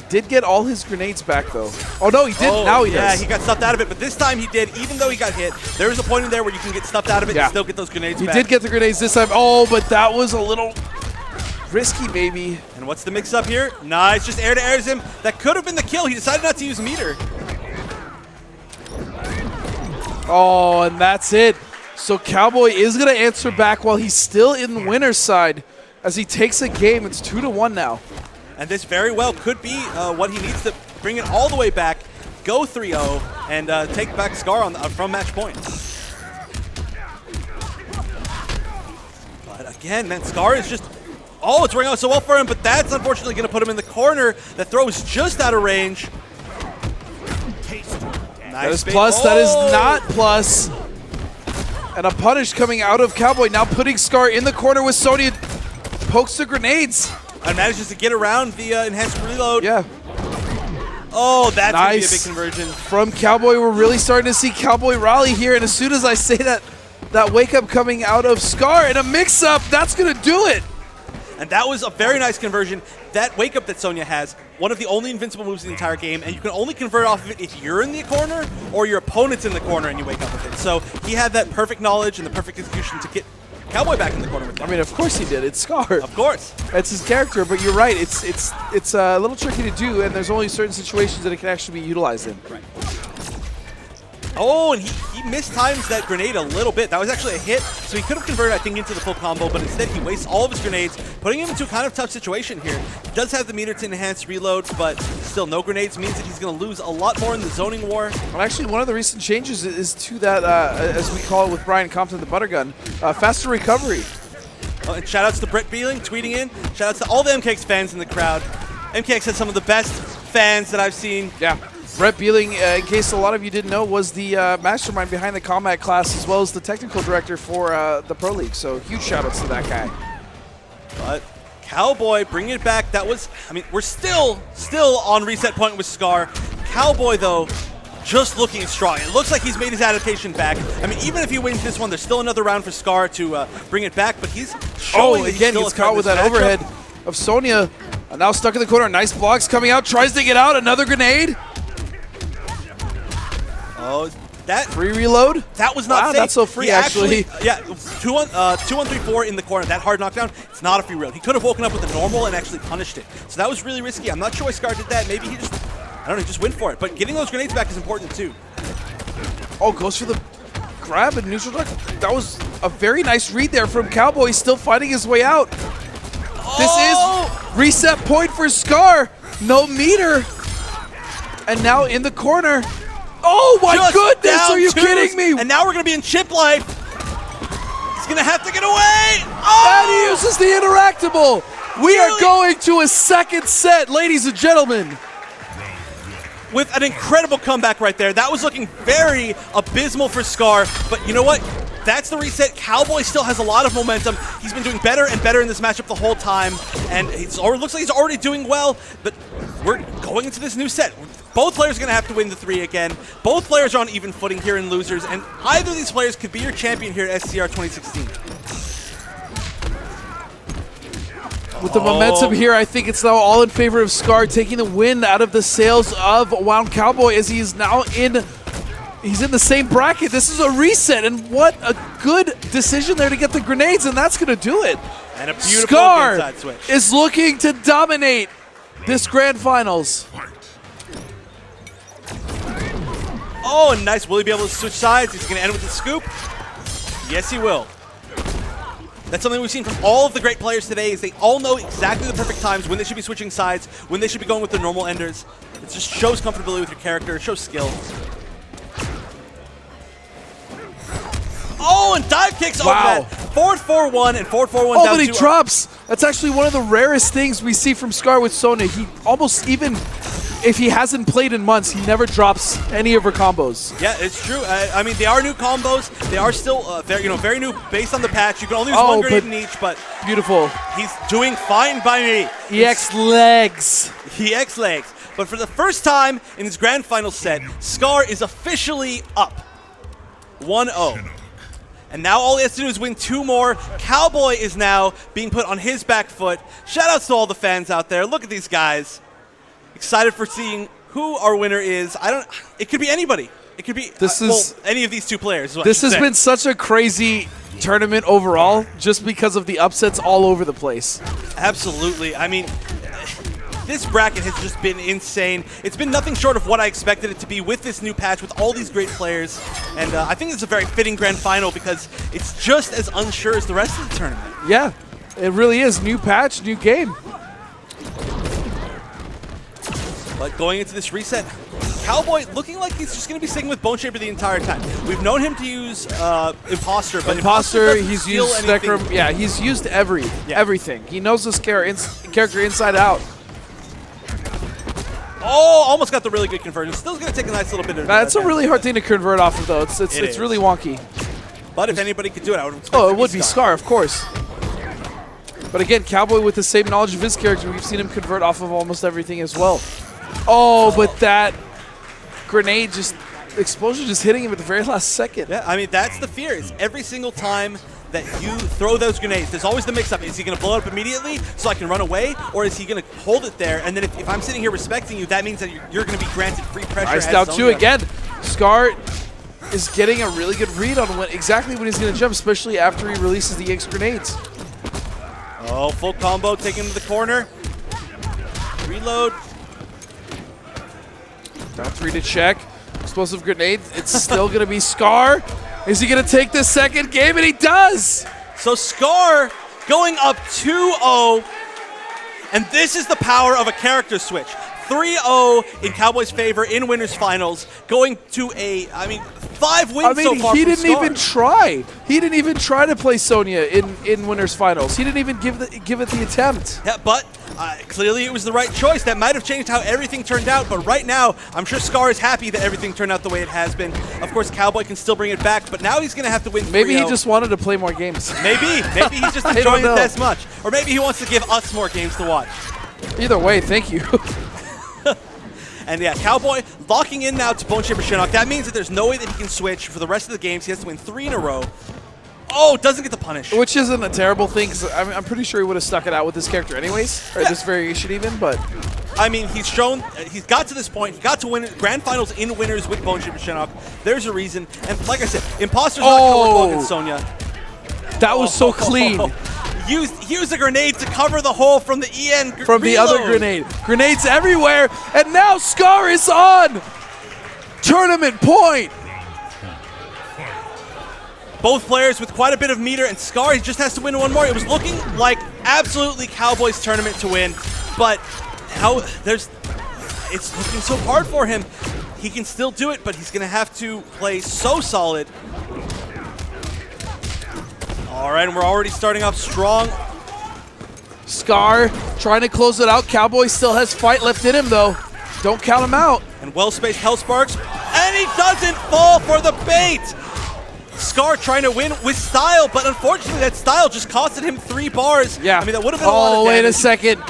Did get all his grenades back, though. Oh, no, he didn't. Now he yeah, does. he got stuffed out of it, but this time he did, even though he got hit. There is a point in there where you can get stuffed out of it Yeah. and still get those grenades He back. did get the grenades this time. Oh, but that was a little risky, maybe. And what's the mix-up here? Nice, just air-to-airs him. That could have been the kill. He decided not to use meter. Oh, and that's it. So Cowboy is going to answer back while he's still in the winner's side as he takes a game. It's 2-1 now. And this very well could be what he needs to bring it all the way back, go 3-0, and take back SCR from match point. But again, man, SCR is just... Oh, it's working out so well for him, but that's unfortunately going to put him in the corner. That throw is just out of range. Nice That is bait. plus. That is Oh! not plus. And a punish coming out of Cowboy, now putting SCR in the corner with Sonya. Pokes the grenades. And manages to get around the enhanced reload. Yeah. Oh, that's going to be a Nice. big conversion. From Cowboy, we're really starting to see Cowboy rally here. And as soon as I say that wake up coming out of SCR and a mix up, that's going to do it. And that was a very nice conversion. That wake up that Sonya has, one of the only invincible moves in the entire game, and you can only convert off of it if you're in the corner or your opponent's in the corner and you wake up with it. So he had that perfect knowledge and the perfect execution to get Cowboy back in the corner with him. I mean, of course he did. It's Scar. Of course. That's his character, but you're right. It's a little tricky to do, and there's only certain situations that it can actually be utilized in. Right. Oh, and he mistimes that grenade a little bit. That was actually a hit, so he could have converted, I think, into the full combo, but instead he wastes all of his grenades, putting him into a kind of tough situation here. He does have the meter to enhance reload, but still no grenades means that he's going to lose a lot more in the zoning war. Well, actually, one of the recent changes is to that, as we call it with Brian Compton, the buttergun, faster recovery. Oh, and shoutouts to Brett Beeling tweeting in. Shoutouts to all the MKX fans in the crowd. MKX has some of the best fans that I've seen. Yeah. Brett Beeling, in case a lot of you didn't know, was the mastermind behind the combat class as well as the technical director for the Pro League. So huge shout-outs to that guy. But Cowboy bringing it back. That was, I mean, we're still on reset point with Scar. Cowboy, though, just looking strong. It looks like he's made his adaptation back. I mean, even if he wins this one, there's still another round for Scar to bring it back, but he's showing that again, he's he's caught with that overhead of Sonya. Now stuck in the corner. Nice blocks coming out. Tries to get out. Another grenade. Oh, that free reload? That was not safe. That's so free, actually. Yeah, 2-1-3-4 in the corner. That hard knockdown, it's not a free reload. He could have woken up with a normal and actually punished it. So that was really risky. I'm not sure why Scar did that. Maybe he just, I don't know, just went for it. But getting those grenades back is important too. Oh, goes for the grab and neutral duck. That was a very nice read there from Cowboy. He's still fighting his way out. This is reset point for Scar. No meter. And now in the corner. Oh my goodness, are you kidding me? And now we're going to be in chip life. He's going to have to get away. And he uses the interactable. We are going to a second set, ladies and gentlemen. With an incredible comeback right there. That was looking very abysmal for Scar, but you know what? That's the reset. Cowboy still has a lot of momentum. He's been doing better and better in this matchup the whole time, and it looks like he's already doing well, but we're going into this new set. Both players are going to have to win the 3 again. Both players are on even footing here in losers, and either of these players could be your champion here at SCR 2016. With the momentum here, I think it's now all in favor of Scar taking the win out of the sails of Wound Cowboy as he's now he's in the same bracket. This is a reset, and what a good decision there to get the grenades, and that's going to do it. And a beautiful Scar inside switch. is looking to dominate this grand finals. Oh, and nice. Will he be able to switch sides? He's going to end with the scoop. Yes, he will. That's something we've seen from all of the great players today is they all know exactly the perfect times when they should be switching sides, when they should be going with their normal enders. It just shows comfortability with your character. It shows skill. Oh, and dive kicks over that. Forward 4-1 and forward 4-1 down 2. Oh, but he drops. That's actually one of the rarest things we see from Scar with Sonya. He almost even, if he hasn't played in months, he never drops any of her combos. Yeah, it's true. I mean, they are new combos. They are still very new based on the patch. You can only use one grenade in each, but beautiful. He's doing fine by me. EX legs. EX legs. But for the first time in his grand final set, Scar is officially up 1-0. And now all he has to do is win 2 more. Cowboy is now being put on his back foot. Shoutouts to all the fans out there. Look at these guys. Excited for seeing who our winner is. It could be anybody. It could be any of these 2 players. This has been such a crazy tournament overall just because of the upsets all over the place. Absolutely. I mean, this bracket has just been insane. It's been nothing short of what I expected it to be with this new patch, with all these great players. And I think it's a very fitting grand final because it's just as unsure as the rest of the tournament. Yeah, it really is. New patch, new game. But going into this reset, Cowboy looking like he's just going to be sticking with Bone Shaper the entire time. We've known him to use Imposter, but Imposter he's used Spectrum. Yeah, he's used everything. He knows this character inside out. Oh, almost got the really good conversion. Still going to take a nice little bit of That's a really hard thing to convert off of, though. It's really wonky. But if anybody could do it, I would expect it would be Scar, of course. But again, Cowboy with the same knowledge of his character, we've seen him convert off of almost everything as well. Oh, but that grenade explosion just hitting him at the very last second. Yeah, I mean, that's the fear. Is every single time that you throw those grenades, there's always the mix-up. Is he going to blow it up immediately so I can run away, or is he going to hold it there? And then if I'm sitting here respecting you, that means that you're going to be granted free pressure. Nice down 2 again. Scar is getting a really good read on exactly when he's going to jump, especially after he releases the X grenades. Oh, full combo, taking him to the corner. Reload. Down 3 to check. Explosive grenade. It's still going to be Scar. Is he going to take this second game? And he does! So Scar going up 2-0. And this is the power of a character switch. 3-0 in Cowboys' favor in winners finals, going to 5 wins so far. He from didn't Scar. even try. He didn't even try to play Sonya in winners finals. He didn't even give it the attempt. Yeah, but clearly it was the right choice. That might have changed how everything turned out, but right now, I'm sure Scar is happy that everything turned out the way it has been. Of course, Cowboy can still bring it back, but now he's going to have to win 3-0. Maybe he just wanted to play more games. Maybe he's just I enjoying don't it know. as much. Or maybe he wants to give us more games to watch. Either way, thank you. And yeah, Cowboy locking in now to Bone Shaper Shinnok. That means that there's no way that he can switch for the rest of the games. He has to win 3 in a row. Oh, doesn't get the punish. Which isn't a terrible thing, because I'm pretty sure he would have stuck it out with this character anyways, or this variation even, but... I mean, he's got to this point. He got to win grand finals in winners with Bone Shaper Shinnok. There's a reason. And like I said, Imposter's not going to work well against Sonya. That was so clean. Use a grenade to cover the hole from the EN From the other grenade. Grenades everywhere, and now Scar is on! Tournament point! Both players with quite a bit of meter, and Scar, he just has to win one more. It was looking like absolutely Cowboys tournament to win, but now it's looking so hard for him. He can still do it, but he's going to have to play so solid. All right, and we're already starting off strong. Scar trying to close it out. Cowboy still has fight left in him, though. Don't count him out. And well-spaced Hell Sparks, and he doesn't fall for the bait! Scar trying to win with style, but unfortunately that style just costed him 3 bars. Yeah. I mean, that would have been a lot of damage. Wait a second.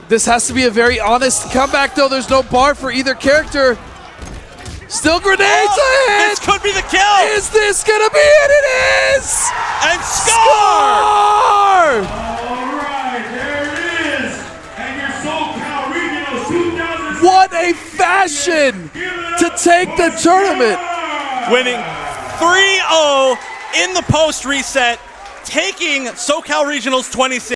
This has to be a very honest comeback, though. There's no bar for either character. Still grenades ahead! This could be the kill! Is this gonna be it? It is! And Scar! All right, there it is. And your SoCal Regionals 2006. What a fashion to take the tournament! Winning 3-0 in the post reset, taking SoCal Regionals 26.